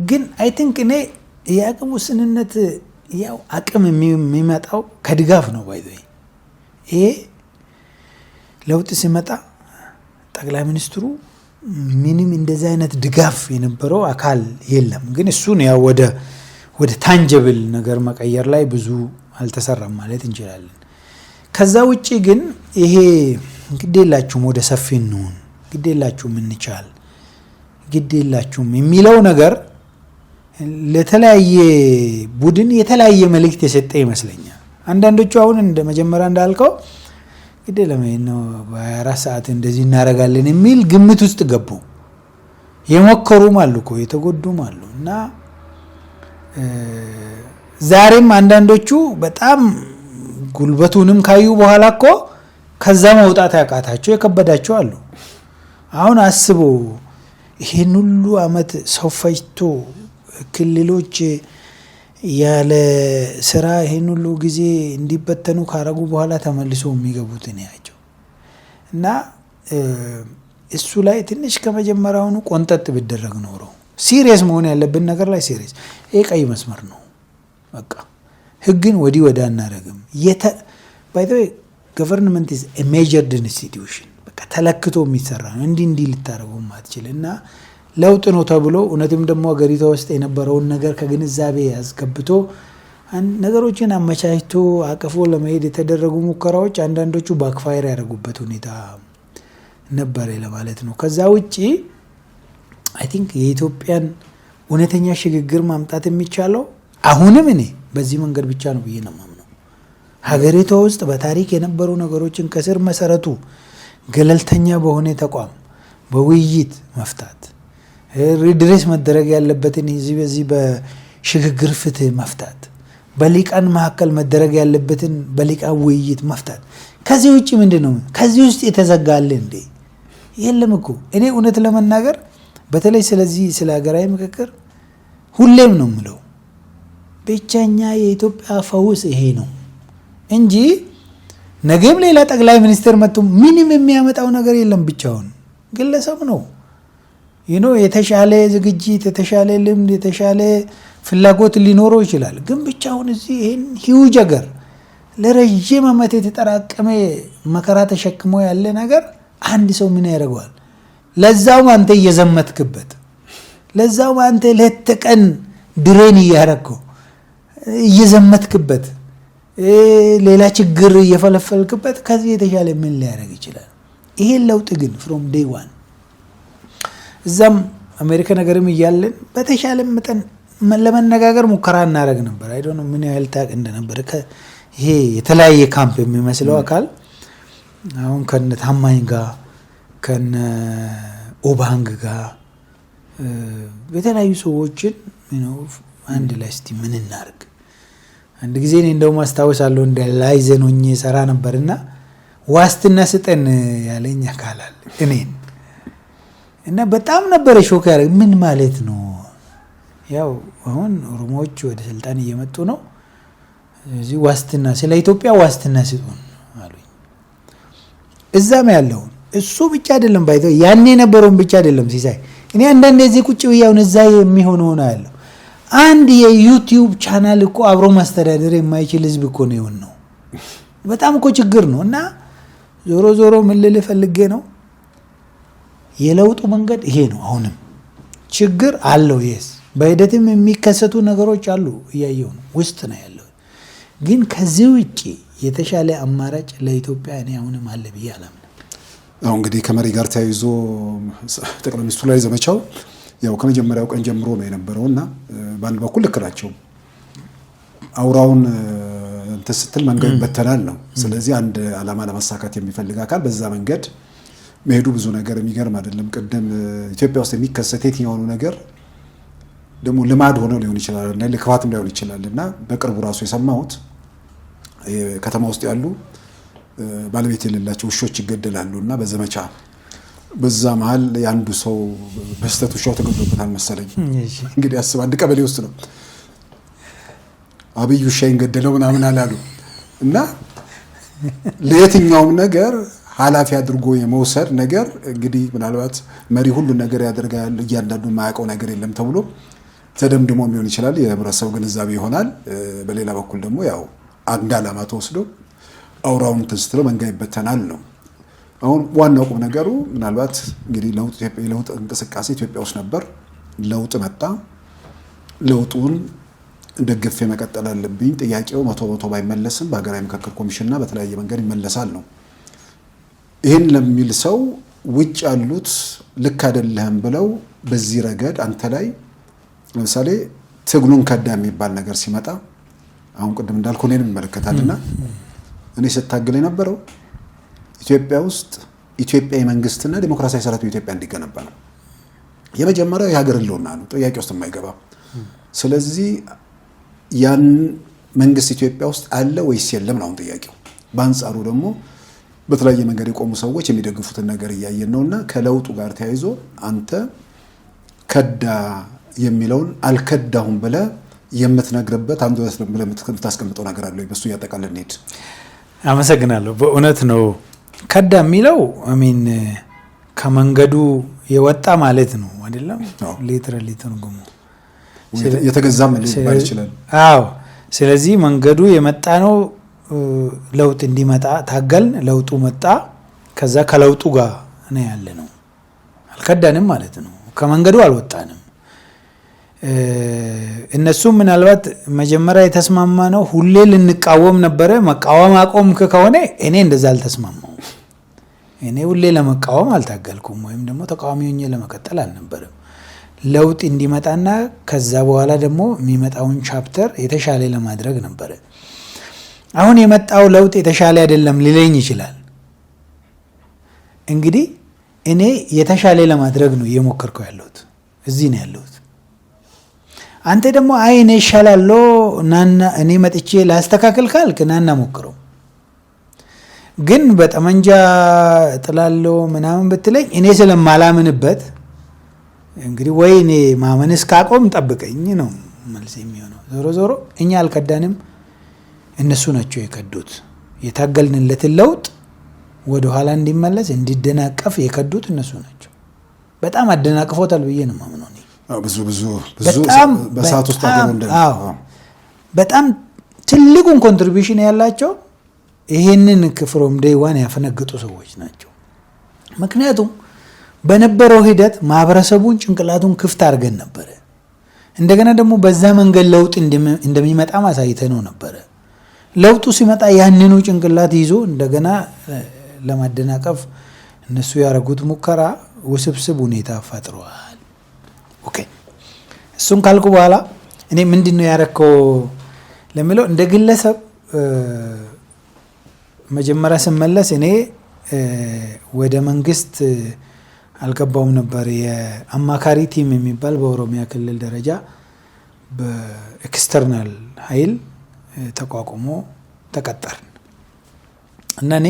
ግን አይ ቲንክ እኔ ያቅም ውስንነት ያው አቅም የሚመጣው ከድጋፍ ነው። ባይዘይ ይሄ ለውጥ ሲመጣ ጠቅላይ ሚኒስትሩ ምንም እንደዚህ አይነት ድጋፍ የነበረው አካል የለም። ግን እሱን ያው ወደ ታንጀብል ነገር መቀየር ላይ ብዙ አልተሰራም ማለት እንችላለን። ከዛ ውጪ ግን ይሄ ግዴላችሁም ወደ ሰፊ እንሁን፣ ግዴላችሁም እንቻል፣ ግዴላችሁም የሚለው ነገር ለተለያየ ቡድን የተለያየ መልእክት የሰጠ ይመስለኛል። አንዳንዶቹ አሁን እንደ መጀመሪያ እንዳልከው ግዴ ለምን ነው በ24 ሰዓት እንደዚህ እናረጋለን የሚል ግምት ውስጥ ገቡ። የሞከሩም አሉ እኮ የተጎዱም አሉ እና ዛሬም አንዳንዶቹ በጣም ጉልበቱንም ካዩ በኋላ እኮ ከዛ መውጣት ያቃታቸው የከበዳቸው አሉ። አሁን አስቦ ይሄን ሁሉ አመት ሰው ፈጅቶ ክልሎች ያለ ስራ ይሄን ሁሉ ጊዜ እንዲበተኑ ካረጉ በኋላ ተመልሶ የሚገቡት ነው ያቸው እና እሱ ላይ ትንሽ ከመጀመሪያውኑ ቆንጠጥ ቢደረግ ኖሮ ሲሪየስ መሆን ያለብን ነገር ላይ ሲሪየስ ይሄ ቀይ መስመር ነው። በቃ ህግን ወዲ ወዳ እናረግም by the way government is a measured institution በቃ ተለክቶ የሚሰራ ነው። እንዲ ልታረጉም ማትችልና ለውጥ ነው ተብሎ እነተም ደግሞ ሀገሪቷ ውስጥ የነበረውን ነገር ከግንዛቤ ያስገብቶ ነገሮችን አመቻችቶ አቀፎ ለመሄድ የተደረጉ ሙከራዎች አንዳንዶቹ ባክፋየር ያደረጉበት ሁኔታ ነበር ለማለት ነው። ከዛ ውጪ አይ ቲንክ የኢትዮጵያን እውነተኛ ሽግግር ማምጣት የሚቻለው አሁንም እኔ በዚህ መንገድ ብቻ ነው ብዬ ነው ማምነው። ሀገሪቷ ውስጥ በታሪክ የነበሩ ነገሮችን ከስር መሰረቱ ገለልተኛ በሆነ ተቋም በውይይት መፍታት ሪድሬስ መደረግ ያለበትን በዚህ በሽግግር ፍትህ መፍታት በሊቃን መካከል መደረግ ያለበትን በሊቃን ውይይት መፍታት። ከዚህ ውጪ ምንድነው? ከዚህ ውስጥ የተዘጋለ እንዴ? የለም እኮ። እኔ እውነት ለመናገር በተለይ ስለዚህ ስለ ሀገራዊ ምክክር ሁሌም ነው የምለው፣ ብቸኛ የኢትዮጵያ ፈውስ ይሄ ነው እንጂ ነገም ሌላ ጠቅላይ ሚኒስትር መጥቶ ምንም የሚያመጣው ነገር የለም። ብቻውን ግለሰብ ነው የተሻለ ዝግጅት፣ የተሻለ ልምድ፣ የተሻለ ፍላጎት ሊኖረው ይችላል። ግን ብቻውን እዚህ ይሄን ሂውጅ ሀገር ለረጅም ዓመት የተጠራቀመ መከራ ተሸክሞ ያለ ነገር አንድ ሰው ምን ያደርገዋል? ለዛውም አንተ እየዘመትክበት፣ ለዛውም አንተ ሌት ቀን ድሬን እያረከው እየዘመትክበት፣ ሌላ ችግር እየፈለፈልክበት ከዚህ የተሻለ ምን ሊያደርግ ይችላል? ይሄን ለውጥ ግን ፍሮም ዴይ ዋን እዛም አሜሪካ ነገርም እያለን በተሻለ መጠን ለመነጋገር ሙከራ እናደርግ ነበር። አይ ዶንት ኖ ምን ያህል ታቅ እንደነበር ይሄ የተለያየ ካምፕ የሚመስለው አካል አሁን ከነ ታማኝ ጋር ከነ ኦባንግ ጋር የተለያዩ ሰዎችን አንድ ላይ እስቲ ምን እናርግ። አንድ ጊዜ እኔ እንደውም አስታውሳለሁ እንደ ላይዘን ሆኜ ሰራ ነበርና ዋስትና ስጠን ያለኝ አካል አለ እኔን እና በጣም ነበር ሾክ ያደረገ። ምን ማለት ነው? ያው አሁን ኦሮሞዎች ወደ ስልጣን እየመጡ ነው፣ እዚህ ዋስትና ስለ ኢትዮጵያ ዋስትና ስጡን አሉኝ። እዛም ያለው እሱ ብቻ አይደለም ባይተው ያኔ የነበረውን ብቻ አይደለም ሲሳይ። እኔ አንዳንዴ እዚህ ቁጭ ብያውን እዛ የሚሆነው ነው ያለው። አንድ የዩቲዩብ ቻናል እኮ አብሮ ማስተዳደር የማይችል ህዝብ እኮ ነው። በጣም እኮ ችግር ነው። እና ዞሮ ዞሮ ምን ልል ፈልጌ ነው የለውጡ መንገድ ይሄ ነው። አሁንም ችግር አለው የስ በሂደትም የሚከሰቱ ነገሮች አሉ፣ እያየው ነው፣ ውስጥ ነው ያለው። ግን ከዚህ ውጪ የተሻለ አማራጭ ለኢትዮጵያ እኔ አሁንም አለ ብዬ አላምንም። አሁን እንግዲህ ከመሪ ጋር ተያይዞ ጠቅላይ ሚኒስትሩ ላይ ዘመቻው ያው ከመጀመሪያው ቀን ጀምሮ ነው የነበረውና በአንድ በኩል ልክ ናቸው። አውራውን እንትን ስትል መንገድ ይበተናል ነው። ስለዚህ አንድ አላማ ለማሳካት የሚፈልግ አካል በዛ መንገድ መሄዱ ብዙ ነገር የሚገርም አይደለም። ቀደም ኢትዮጵያ ውስጥ የሚከሰት የትኛው ነገር ደግሞ ልማድ ሆኖ ሊሆን ይችላል እና ለክፋትም ሊሆን ይችላል እና በቅርቡ ራሱ የሰማሁት ከተማ ውስጥ ያሉ ባለቤት የሌላቸው ውሾች ይገደላሉ እና በዘመቻ በዛ መሃል ያንዱ ሰው በስተት ውሻው ተገድሎበታል መሰለኝ። እንግዲህ አስብ አንድ ቀበሌ ውስጥ ነው አብይ ውሻዬን ገደለው ምናምን አላሉ እና ለየትኛውም ነገር ኃላፊ አድርጎ የመውሰድ ነገር እንግዲህ ምናልባት መሪ ሁሉ ነገር ያደርጋል እያንዳንዱ የማያውቀው ነገር የለም ተብሎ ተደምድሞ ሊሆን ይችላል። የህብረተሰቡ ግንዛቤ ይሆናል። በሌላ በኩል ደግሞ ያው አንድ አላማ ተወስዶ አውራውን ተስተሎ መንጋ ይበተናል ነው። አሁን ዋናው ቁም ነገሩ ምናልባት እንግዲህ ለውጥ እንቅስቃሴ ኢትዮጵያ ውስጥ ነበር። ለውጥ መጣ። ለውጡን ደግፌ መቀጠል አለብኝ። ጥያቄው 100% ባይመለስም በሀገራዊ ምክክር ኮሚሽንና በተለያየ መንገድ ይመለሳል ነው። ይሄን ለሚል ሰው ውጭ ያሉት ልክ አይደለም ብለው በዚህ ረገድ አንተ ላይ ለምሳሌ ትግሉን ከዳ የሚባል ነገር ሲመጣ አሁን ቅድም እንዳልኩ እኔንም ይመለከታልና እኔ ስታገል የነበረው ኢትዮጵያ ውስጥ ኢትዮጵያዊ መንግስትና ዲሞክራሲያዊ ስርዓት በኢትዮጵያ እንዲገነባ ነው። የመጀመሪያው የሀገር ህልውና ነው፣ ጥያቄ ውስጥ የማይገባ። ስለዚህ ያን መንግስት ኢትዮጵያ ውስጥ አለ ወይስ የለም ነው ጥያቄው። በአንጻሩ ደግሞ በተለያየ መንገድ የቆሙ ሰዎች የሚደግፉትን ነገር እያየን ነውና ከለውጡ ጋር ተያይዞ አንተ ከዳ የሚለውን አልከዳሁም ብለ የምትነግርበት አንዱ ያስለም ብለ የምታስቀምጠው ነገር አለ ወይ? በሱ ያጠቃለን እንሂድ። አመሰግናለሁ። በእውነት ነው ከዳ የሚለው አሚን ከመንገዱ የወጣ ማለት ነው አይደለም? ሊትራሊ ተርጉሙ የተገዛም ሊባል ይችላል። አዎ። ስለዚህ መንገዱ የመጣ ነው። ለውጥ እንዲመጣ ታገልን፣ ለውጡ መጣ። ከዛ ከለውጡ ጋር ነው ያለ ነው። አልከዳንም ማለት ነው። ከመንገዱ አልወጣንም። እነሱም ምናልባት መጀመሪያ የተስማማ ነው ሁሌ ልንቃወም ነበረ። መቃወም አቆም ከሆነ እኔ እንደዛ አልተስማማው። እኔ ሁሌ ለመቃወም አልታገልኩም ወይም ደግሞ ተቃዋሚ ሆኜ ለመቀጠል አልነበረም። ለውጥ እንዲመጣና ከዛ በኋላ ደግሞ የሚመጣውን ቻፕተር የተሻለ ለማድረግ ነበረ። አሁን የመጣው ለውጥ የተሻለ አይደለም ሊለኝ ይችላል። እንግዲህ እኔ የተሻለ ለማድረግ ነው እየሞከርኩ ያለሁት። እዚህ ነው ያለሁት። አንተ ደግሞ አይ እኔ እሻላለሁ ናና እኔ መጥቼ ላስተካክል ካልክ ናና ሞክረው። ግን በጠመንጃ ጥላለሁ ምናምን ብትለኝ እኔ ስለማላምንበት እንግዲህ ወይ እኔ ማመንስ ካቆም ጠብቀኝ ነው መልስ የሚሆነው። ዞሮ ዞሮ እኛ አልከዳንም፣ እነሱ ናቸው የከዱት። የታገልንለትን ለውጥ ወደ ኋላ እንዲመለስ እንዲደናቀፍ የከዱት እነሱ ናቸው። በጣም አደናቅፎታል ብዬ ነው የማምነው። ብዙ በሰዓት ውስጥ በጣም ትልቁን ኮንትሪቢዩሽን ያላቸው ይሄንን ፍሮም ዴይ ዋን ያፈነገጡ ሰዎች ናቸው። ምክንያቱም በነበረው ሂደት ማህበረሰቡን ጭንቅላቱን ክፍት አድርገን ነበረ። እንደገና ደግሞ በዛ መንገድ ለውጥ እንደሚመጣ ማሳይተነው ነበረ። ለውጡ ሲመጣ ያንኑ ጭንቅላት ይዞ እንደገና ለማደናቀፍ እነሱ ያደረጉት ሙከራ ውስብስብ ሁኔታ ፈጥሯል። ኦኬ እሱን ካልኩ በኋላ እኔ ምንድነው ያረከው ለሚለው እንደ ግለሰብ መጀመሪያ ስመለስ እኔ ወደ መንግስት አልገባውም ነበር። የአማካሪ ቲም የሚባል በኦሮሚያ ክልል ደረጃ በኤክስተርናል ኃይል ተቋቁሞ ተቀጠርን እና እኔ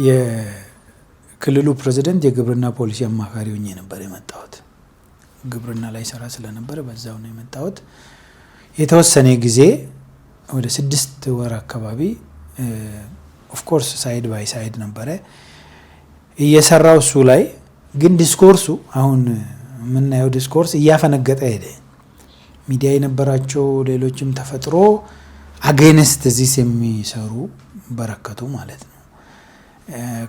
የክልሉ ፕሬዝዳንት የግብርና ፖሊሲ አማካሪ ሆኜ ነበር የመጣሁት። ግብርና ላይ ሰራ ስለነበር በዛው ነው የመጣሁት። የተወሰነ ጊዜ ወደ 6 ወር አካባቢ ኦፍ ኮርስ ሳይድ ባይ ሳይድ ነበር እየሰራው እሱ ላይ። ግን ዲስኮርሱ አሁን የምናየው ዲስኮርስ እያፈነገጠ ሄደ። ሚዲያ የነበራቸው ሌሎችም ተፈጥሮ አጌንስት ዚስ የሚሰሩ በረከቱ ማለት ነው።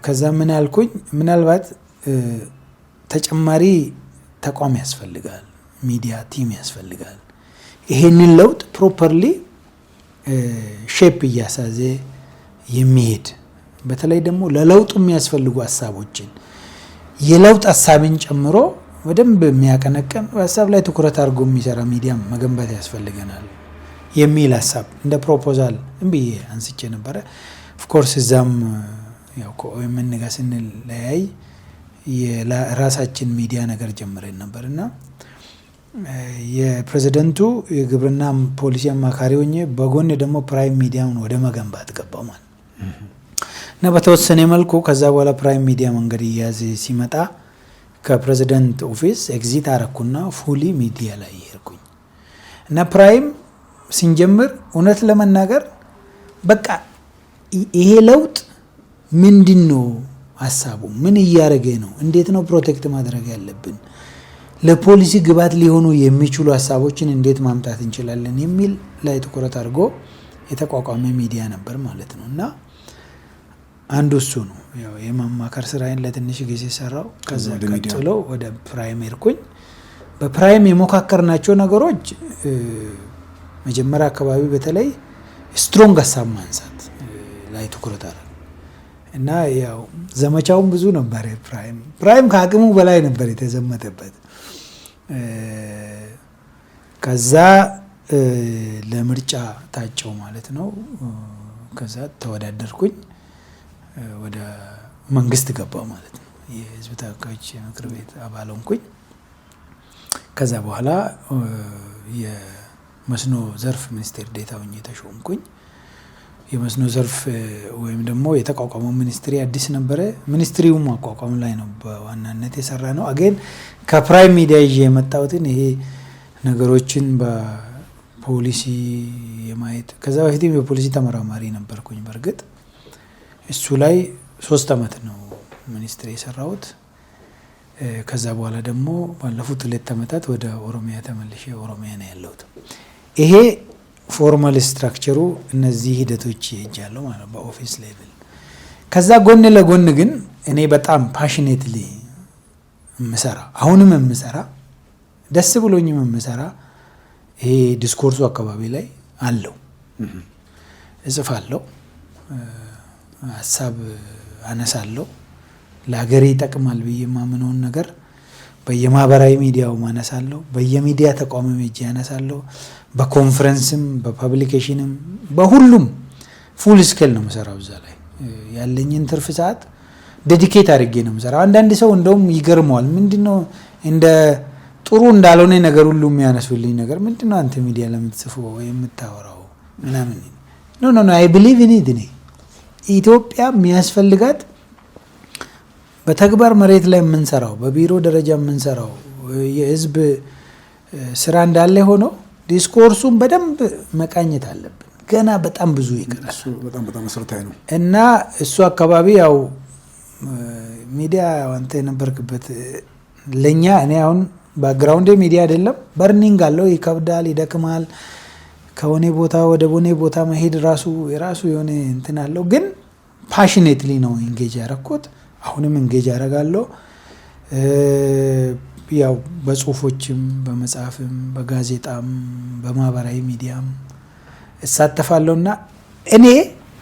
ከዛ ምን አልኩኝ፣ ምናልባት ተጨማሪ ተቋም ያስፈልጋል፣ ሚዲያ ቲም ያስፈልጋል። ይሄንን ለውጥ ፕሮፐርሊ ሼፕ እያሳዘ የሚሄድ በተለይ ደግሞ ለለውጡ የሚያስፈልጉ ሀሳቦችን የለውጥ ሀሳብን ጨምሮ በደንብ የሚያቀነቀን በሀሳብ ላይ ትኩረት አድርጎ የሚሰራ ሚዲያ መገንባት ያስፈልገናል የሚል ሀሳብ እንደ ፕሮፖዛል እንብዬ አንስቼ ነበረ። ኦፍ ኮርስ እዛም ያው ከኦኤምን ጋር ስንለያይ የራሳችን ሚዲያ ነገር ጀምረን ነበርና የፕሬዝዳንቱ የግብርና ፖሊሲ አማካሪ ሆኜ በጎን ደግሞ ፕራይም ሚዲያውን ወደ መገንባት ገባው ማለት እና በተወሰነ መልኩ ከዛ በኋላ ፕራይም ሚዲያ መንገድ እያዘ ሲመጣ ከፕሬዝዳንት ኦፊስ ኤግዚት አረኩና ፉሊ ሚዲያ ላይ ሄድኩኝ እና ፕራይም ሲንጀምር እውነት ለመናገር በቃ ይሄ ለውጥ ምንድነው ሐሳቡ፣ ምን እያረገ ነው፣ እንዴት ነው ፕሮቴክት ማድረግ ያለብን፣ ለፖሊሲ ግባት ሊሆኑ የሚችሉ ሐሳቦችን እንዴት ማምጣት እንችላለን የሚል ላይ ትኩረት አድርጎ የተቋቋመ ሚዲያ ነበር ማለት ነው። እና አንዱ እሱ ነው ያው የማማከር ስራዬን ለትንሽ ጊዜ ሰራው። ከዛ ቀጥሎ ወደ ፕራይም ሄድኩኝ። በፕራይም የሞካከርናቸው ነገሮች መጀመሪያ አካባቢ በተለይ ስትሮንግ ሀሳብ ማንሳት ላይ ትኩረት አደረግን እና ያው ዘመቻውን ብዙ ነበር። ፕራይም ከአቅሙ በላይ ነበር የተዘመተበት። ከዛ ለምርጫ ታጨው ማለት ነው። ከዛ ተወዳደርኩኝ፣ ወደ መንግስት ገባው ማለት ነው። የህዝብ ተወካዮች ምክር ቤት አባል ሆንኩኝ። ከዛ በኋላ የመስኖ ዘርፍ ሚኒስቴር ዴኤታ ሆኜ ተሾምኩኝ። የመስኖ ዘርፍ ወይም ደግሞ የተቋቋመው ሚኒስትሪ አዲስ ነበረ። ሚኒስትሪውም ማቋቋም ላይ ነው በዋናነት የሰራ ነው። አገን ከፕራይም ሚዲያ ይዤ የመጣሁትን ይሄ ነገሮችን በፖሊሲ የማየት ከዛ በፊትም የፖሊሲ ተመራማሪ ነበርኩኝ። በእርግጥ እሱ ላይ 3 አመት ነው ሚኒስትሪ የሰራሁት። ከዛ በኋላ ደግሞ ባለፉት 2 አመታት ወደ ኦሮሚያ ተመልሼ ኦሮሚያ ነው ያለሁት። ይሄ ፎርማል ስትራክቸሩ እነዚህ ሂደቶች ይሄጃለሁ ማለት በኦፊስ ሌቭል። ከዛ ጎን ለጎን ግን እኔ በጣም ፓሽኔትሊ የምሰራ አሁንም የምሰራ ደስ ብሎኝም የምሰራ ይሄ ዲስኮርሱ አካባቢ ላይ አለው። እጽፋለሁ፣ ሀሳብ አነሳለሁ፣ ለሀገሬ ይጠቅማል ብዬ የማምነውን ነገር በየማህበራዊ ሚዲያው ማነሳለሁ፣ በየሚዲያ ተቋምም ሄጄ ያነሳለሁ፣ በኮንፈረንስም በፐብሊኬሽንም በሁሉም ፉል ስኬል ነው የምሰራው። እዛ ላይ ያለኝን ትርፍ ሰዓት ዴዲኬት አድርጌ ነው የምሰራው። አንዳንድ ሰው እንደውም ይገርመዋል፣ ምንድነው እንደ ጥሩ እንዳልሆነ ነገር ሁሉ የሚያነሱልኝ ነገር ምንድነው አንተ ሚዲያ ለምትጽፈው ወይ የምታወራው ምናምን ኖ አይ ቢሊቭ ኢን ኢት ኢትዮጵያ የሚያስፈልጋት በተግባር መሬት ላይ የምንሰራው በቢሮ ደረጃ የምንሰራው የህዝብ ስራ እንዳለ ሆኖ ዲስኮርሱን በደንብ መቃኘት አለብን። ገና በጣም ብዙ ይቀራል። እሱ በጣም መሰረታዊ ነው እና እሱ አካባቢ ያው ሚዲያ አንተ የነበርክበት ለኛ እኔ አሁን ባክግራውንድ ሚዲያ አይደለም በርኒንግ አለው ይከብዳል ይደክማል ከሆነ ቦታ ወደ ሆነ ቦታ መሄድ ራሱ የራሱ የሆነ እንትን አለው ግን ፓሽኔትሊ ነው ኢንጌጅ ያረኩት አሁንም ኢንጌጅ ያረጋለሁ ያው በጽሁፎችም በመጽሐፍም በጋዜጣም በማህበራዊ ሚዲያም እሳተፋለሁና እኔ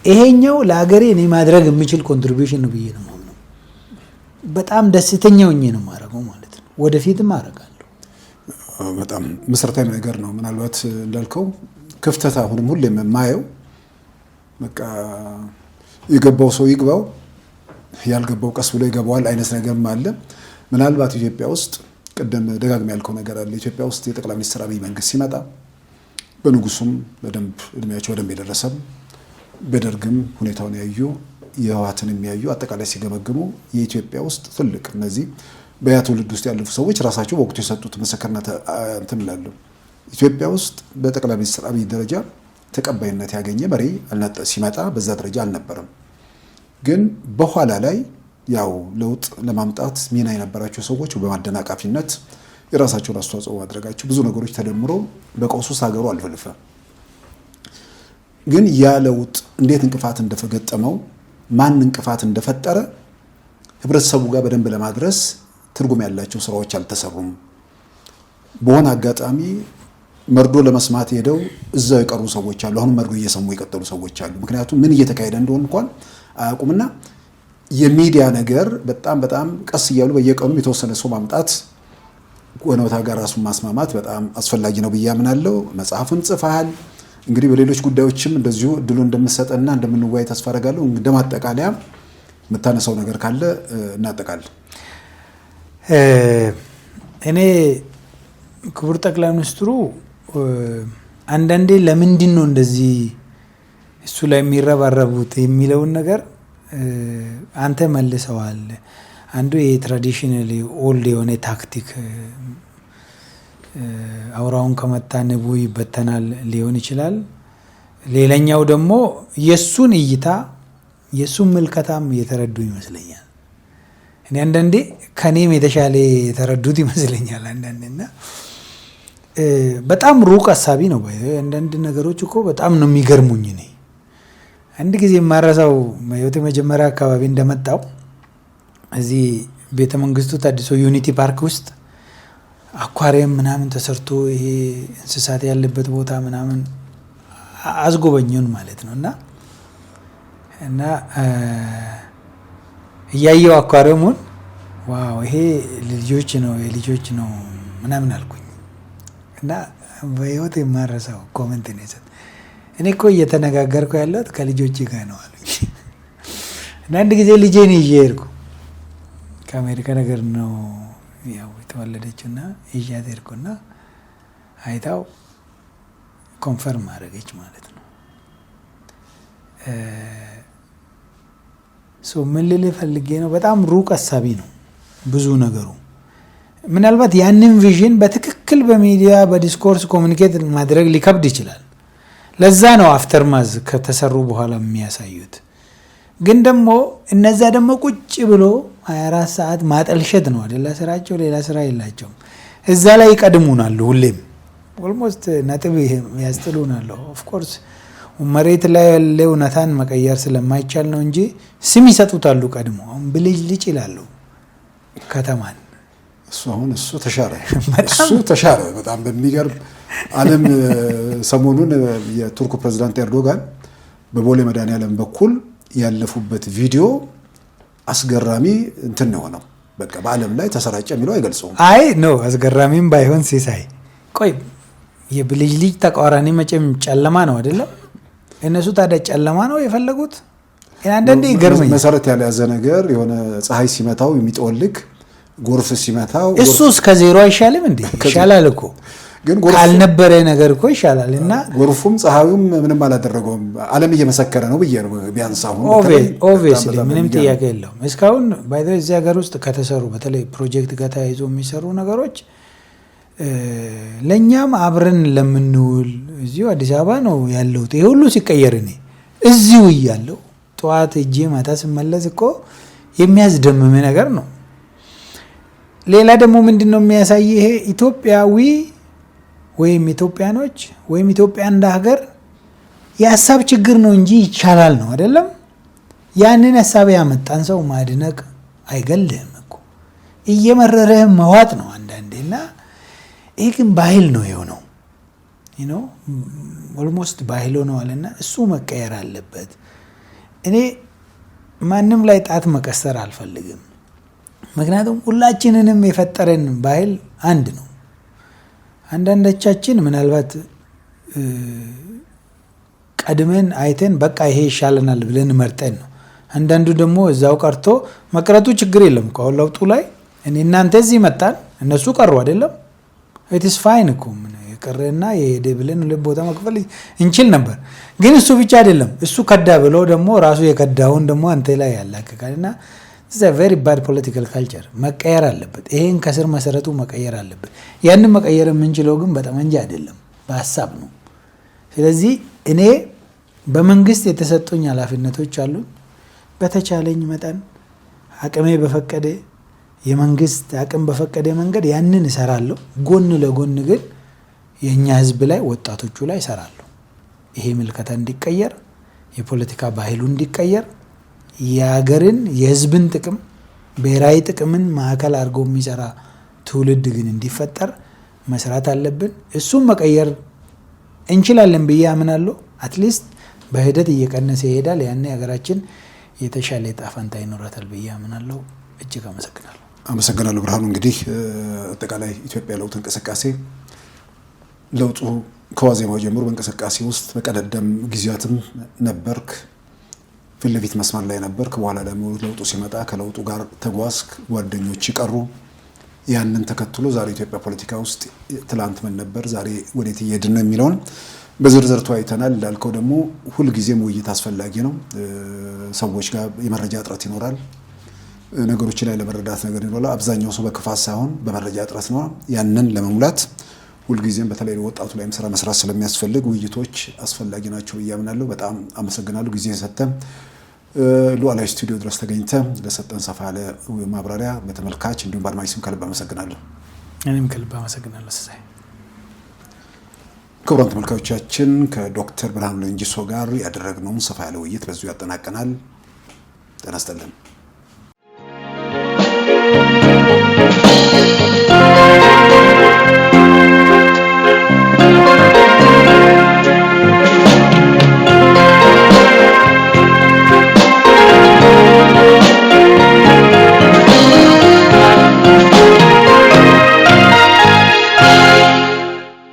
ይሄኛው ለሀገሬ እኔ ማድረግ የምችል ኮንትሪቢዩሽን ነው ብዬ ነው ማለት በጣም ደስተኛ ሆኜ ነው ማረገው ማለት ነው ወደፊትም አረጋለሁ በጣም መሰረታዊ ነገር ነው ምናልባት እንዳልከው ክፍተት አሁንም ሁሌም የማየው በቃ የገባው ሰው ይግባው ያልገባው ቀስ ብሎ ይገባዋል አይነት ነገርም አለ ምናልባት ኢትዮጵያ ውስጥ ቀደም ደጋግም ያልከው ነገር አለ ኢትዮጵያ ውስጥ የጠቅላይ ሚኒስትር አብይ መንግስት ሲመጣ በንጉሱም በደንብ እድሜያቸው ደም የደረሰም በደርግም ሁኔታውን ያዩ የህወሓትን የሚያዩ አጠቃላይ ሲገመግሙ የኢትዮጵያ ውስጥ ትልቅ እነዚህ በያ ትውልድ ውስጥ ያለፉ ሰዎች ራሳቸው ወቅቱ የሰጡት ምስክርነት እንትን ይላሉ ኢትዮጵያ ውስጥ በጠቅላይ ሚኒስትር አብይ ደረጃ ተቀባይነት ያገኘ መሪ ሲመጣ በዛ ደረጃ አልነበረም ግን በኋላ ላይ ያው ለውጥ ለማምጣት ሚና የነበራቸው ሰዎች በማደናቃፊነት የራሳቸውን አስተዋጽኦ ማድረጋቸው ብዙ ነገሮች ተደምሮ በቀውሱ ሀገሩ አልፈለፈ ግን ያ ለውጥ እንዴት እንቅፋት እንደፈገጠመው ማን እንቅፋት እንደፈጠረ ህብረተሰቡ ጋር በደንብ ለማድረስ ትርጉም ያላቸው ስራዎች አልተሰሩም በሆነ አጋጣሚ መርዶ ለመስማት ሄደው እዛው የቀሩ ሰዎች አሉ አሁን መርዶ እየሰሙ የቀጠሉ ሰዎች አሉ ምክንያቱም ምን እየተካሄደ እንደሆነ እንኳን አያውቁምና የሚዲያ ነገር በጣም ቀስ እያሉ በየቀኑ የተወሰነ ሰው ማምጣት ወነውታ ጋር ራሱን ማስማማት በጣም አስፈላጊ ነው ብያምናለሁ መጽሐፍን ጽፈሃል እንግዲህ በሌሎች ጉዳዮችም እንደዚሁ ድሉ እንደምሰጠና እንደምንወያይ ተስፋ አደርጋለሁ እንደማጠቃለያ መታነሳው ነገር ካለ እናጠቃለን እኔ ክቡር ጠቅላይ ሚኒስትሩ አንዳንዴ ለምንድን ነው እንደዚህ እሱ ላይ የሚረባረቡት የሚለውን ነገር አንተ መልሰዋል አንዱ የትራዲሽናሊ ኦልድ የሆነ ታክቲክ አውራውን ከመታ ንቡ ይበተናል ሊሆን ይችላል ሌላኛው ደግሞ የሱን እይታ የሱን መልከታም የተረዱ ይመስለኛል እኔ አንዳንዴ ከኔም የተሻለ የተረዱት ይመስለኛል አንዳንዴና በጣም ሩቅ ሐሳቢ ነው አንዳንድ ነገሮች እኮ በጣም ነው የሚገርሙኝ እኔ አንድ ጊዜ ማራሳው የወተ መጀመሪያ አካባቢ እንደመጣው እዚህ ቤተ መንግስቱ ታድሶ ዩኒቲ ፓርክ ውስጥ አኳሪየም ምናምን ተሰርቶ ይሄ እንስሳት ያለበት ቦታ ምናምን አዝጎበኙን ማለት ነውና እና ያየው አኳሪየሙን ዋው ይሄ ልጆች ነው ምናምን አልኩኝ እና በህይወት የማረሳው ኮሜንት ነው የሰጠ እኔ እኮ እየተነጋገርኩ ያለሁት ከልጆቼ ጋር ነው አሉኝ እና አንድ ጊዜ ልጄን ይዤ ሄድኩ ከአሜሪካ ነገር ነው ያው የተወለደችውና ይዣት ሄድኩና አይታው ኮንፈርም አደረገች ማለት ነው ምን ልል ፈልጌ ነው በጣም ሩቅ ሐሳቢ ነው ብዙ ነገሩ ምናልባት ያንን ቪዥን በትክክል በሚዲያ በዲስኮርስ ኮሙኒኬት ማድረግ ሊከብድ ይችላል ለዛ ነው አፍተርማዝ ከተሰሩ በኋላ የሚያሳዩት ግን ደግሞ እነዛ ደግሞ ቁጭ ብሎ 24 ሰዓት ማጠልሸት ነው አይደል ስራቸው ሌላ ስራ የላቸውም እዛ ላይ ይቀድሙናል ሁሌም ኦልሞስት ነጥብ ያስጥሉናል ኦፍ ኮርስ መሬት ላይ ያለው እውነታን መቀየር ስለማይቻል ነው እንጂ ስም ይሰጡታሉ ቀድሞ አሁን ብልጭልጭ ይላሉ ከተማን እሱ ተሻረ በጣም በሚገርም ዓለም ሰሞኑን የቱርክ ፕሬዝዳንት ኤርዶጋን በቦሌ መድኃኒዓለም በኩል ያለፉበት ቪዲዮ አስገራሚ እንትን ነው ነው በቃ በዓለም ላይ ተሰራጨ የሚለው አይገልጸውም አይ ነው አስገራሚም ባይሆን ሲሳይ ቆይ የብልጭልጭ ተቃራኒ መቼም ጨለማ ነው አይደለም እነሱ ታዲያ ጨለማ ነው የፈለጉት አንዳንዴ ይገርመኛል መሰረት ያልያዘ ነገር የሆነ ፀሐይ ሲመታው የሚጠወልክ ጎርፍ ሲመታው እሱስ ከዜሮ አይሻልም እንዴ? ይሻላል እኮ ግን ካልነበረ ነገር እኮ ይሻላል። እና ጎርፉም ፀሐዩም ምንም አላደረገውም። ዓለም እየመሰከረ ነው ብዬ ነው ቢያንስ አሁን ኦብቪየስሊ ምንም ጥያቄ የለውም። እስካሁን ባይ ዘ እዚህ ሀገር ውስጥ ከተሰሩ በተለይ ፕሮጀክት ጋር ተያይዞ የሚሰሩ ነገሮች ለኛም አብረን ለምንውል እዚሁ አዲስ አበባ ነው ያለሁት። ይሄ ሁሉ ሲቀየር እኔ እዚሁ እያለሁ ጠዋት እጄ ማታ ስመለስ እኮ የሚያስደምም ነገር ነው። ሌላ ደግሞ ምንድነው የሚያሳይ ይሄ ኢትዮጵያዊ ወይም ኢትዮጵያኖች ወይም ኢትዮጵያ እንደ ሀገር የሀሳብ ችግር ነው እንጂ ይቻላል ነው አይደለም። ያንን ሀሳብ ያመጣን ሰው ማድነቅ አይገልህም እኮ እየመረረህ መዋጥ ነው አንዳንዴና ይሄ ግን ባህል ነው የሆነው ኦልሞስት ባህል ሆነዋልና እሱ መቀየር አለበት። እኔ ማንም ላይ ጣት መቀሰር አልፈልግም። ምክንያቱም ሁላችንንም የፈጠረን ባህል አንድ ነው። አንዳንዶቻችን ምናልባት ቀድመን አይተን በቃ ይሄ ይሻለናል ብለን መርጠን ነው። አንዳንዱ ደግሞ እዛው ቀርቶ መቅረቱ ችግር የለም እኮ አሁን ለውጡ ላይ እኔ እናንተ እዚህ መጣን እነሱ ቀሩ አይደለም። ኢትስ ፋይን እኮ ምን የቀረና የሄደ ብለን ሁለት ቦታ መክፈል እንችል ነበር። ግን እሱ ብቻ አይደለም እሱ ከዳ ብሎ ደግሞ ራሱ የከዳውን ደግሞ አንተ ላይ ያላከካልና it's a very bad political culture መቀየር አለበት። ይሄን ከስር መሰረቱ መቀየር አለበት። ያንን መቀየር የምንችለው ግን በጠመንጃ አይደለም በሐሳብ ነው። ስለዚህ እኔ በመንግስት የተሰጡኝ ኃላፊነቶች አሉ። በተቻለኝ መጠን አቅሜ በፈቀደ የመንግስት አቅም በፈቀደ መንገድ ያንን እሰራለሁ። ጎን ለጎን ግን የኛ ህዝብ ላይ ወጣቶቹ ላይ እሰራለሁ። ይሄ ምልከታ እንዲቀየር የፖለቲካ ባህሉ እንዲቀየር የሀገርን የህዝብን ጥቅም ብሔራዊ ጥቅምን ማዕከል አድርጎ የሚሰራ ትውልድ ግን እንዲፈጠር መስራት አለብን። እሱም መቀየር እንችላለን ብዬ አምናለሁ። አትሊስት በሂደት እየቀነሰ ይሄዳል። ያኔ ሀገራችን የተሻለ ዕጣ ፈንታ ይኖራታል ብዬ አምናለሁ። እጅግ አመሰግናለሁ ብርሃኑ። እንግዲህ አጠቃላይ ኢትዮጵያ ለውጥ እንቅስቃሴ ለውጡ ከዋዜማው ጀምሮ በእንቅስቃሴ ውስጥ በቀደም ጊዜያትም ነበርክ፣ ፊት ለፊት መስመር ላይ ነበርክ። በኋላ ደግሞ ለውጡ ሲመጣ ከለውጡ ጋር ተጓዝክ፣ ጓደኞች ይቀሩ። ያንን ተከትሎ ዛሬ ኢትዮጵያ ፖለቲካ ውስጥ ትላንት ምን ነበር፣ ዛሬ ወዴት እየሄድን ነው የሚለውን በዝርዝር ተወያይተናል። እንዳልከው ደግሞ ሁልጊዜም ውይይት አስፈላጊ ነው። ሰዎች ጋር የመረጃ እጥረት ይኖራል። ነገሮች ላይ ለመረዳት ነገር ይኖራል። አብዛኛው ሰው በክፋት ሳይሆን በመረጃ እጥረት ነው። ያንን ለመሙላት ሁልጊዜም በተለይ ወጣቱ ላይ ስራ መስራት ስለሚያስፈልግ ውይይቶች አስፈላጊ ናቸው እያምናለሁ። በጣም አመሰግናለሁ። ጊዜ ሰጥተን ሉዓላዊ ስቱዲዮ ድረስ ተገኝተን ለሰጠን ሰፋ ያለ ማብራሪያ በተመልካች እንዲሁም በአድማጭ ስም ከልብ አመሰግናለሁ። እኔም ከልብ አመሰግናለሁ። ሰሳይ ክቡራን ተመልካቾቻችን ከዶክተር ብርሃኑ ሌንጂሶ ጋር ያደረግነውን ሰፋ ያለ ውይይት በዚሁ ያጠናቀናል። ጤና ይስጥልን።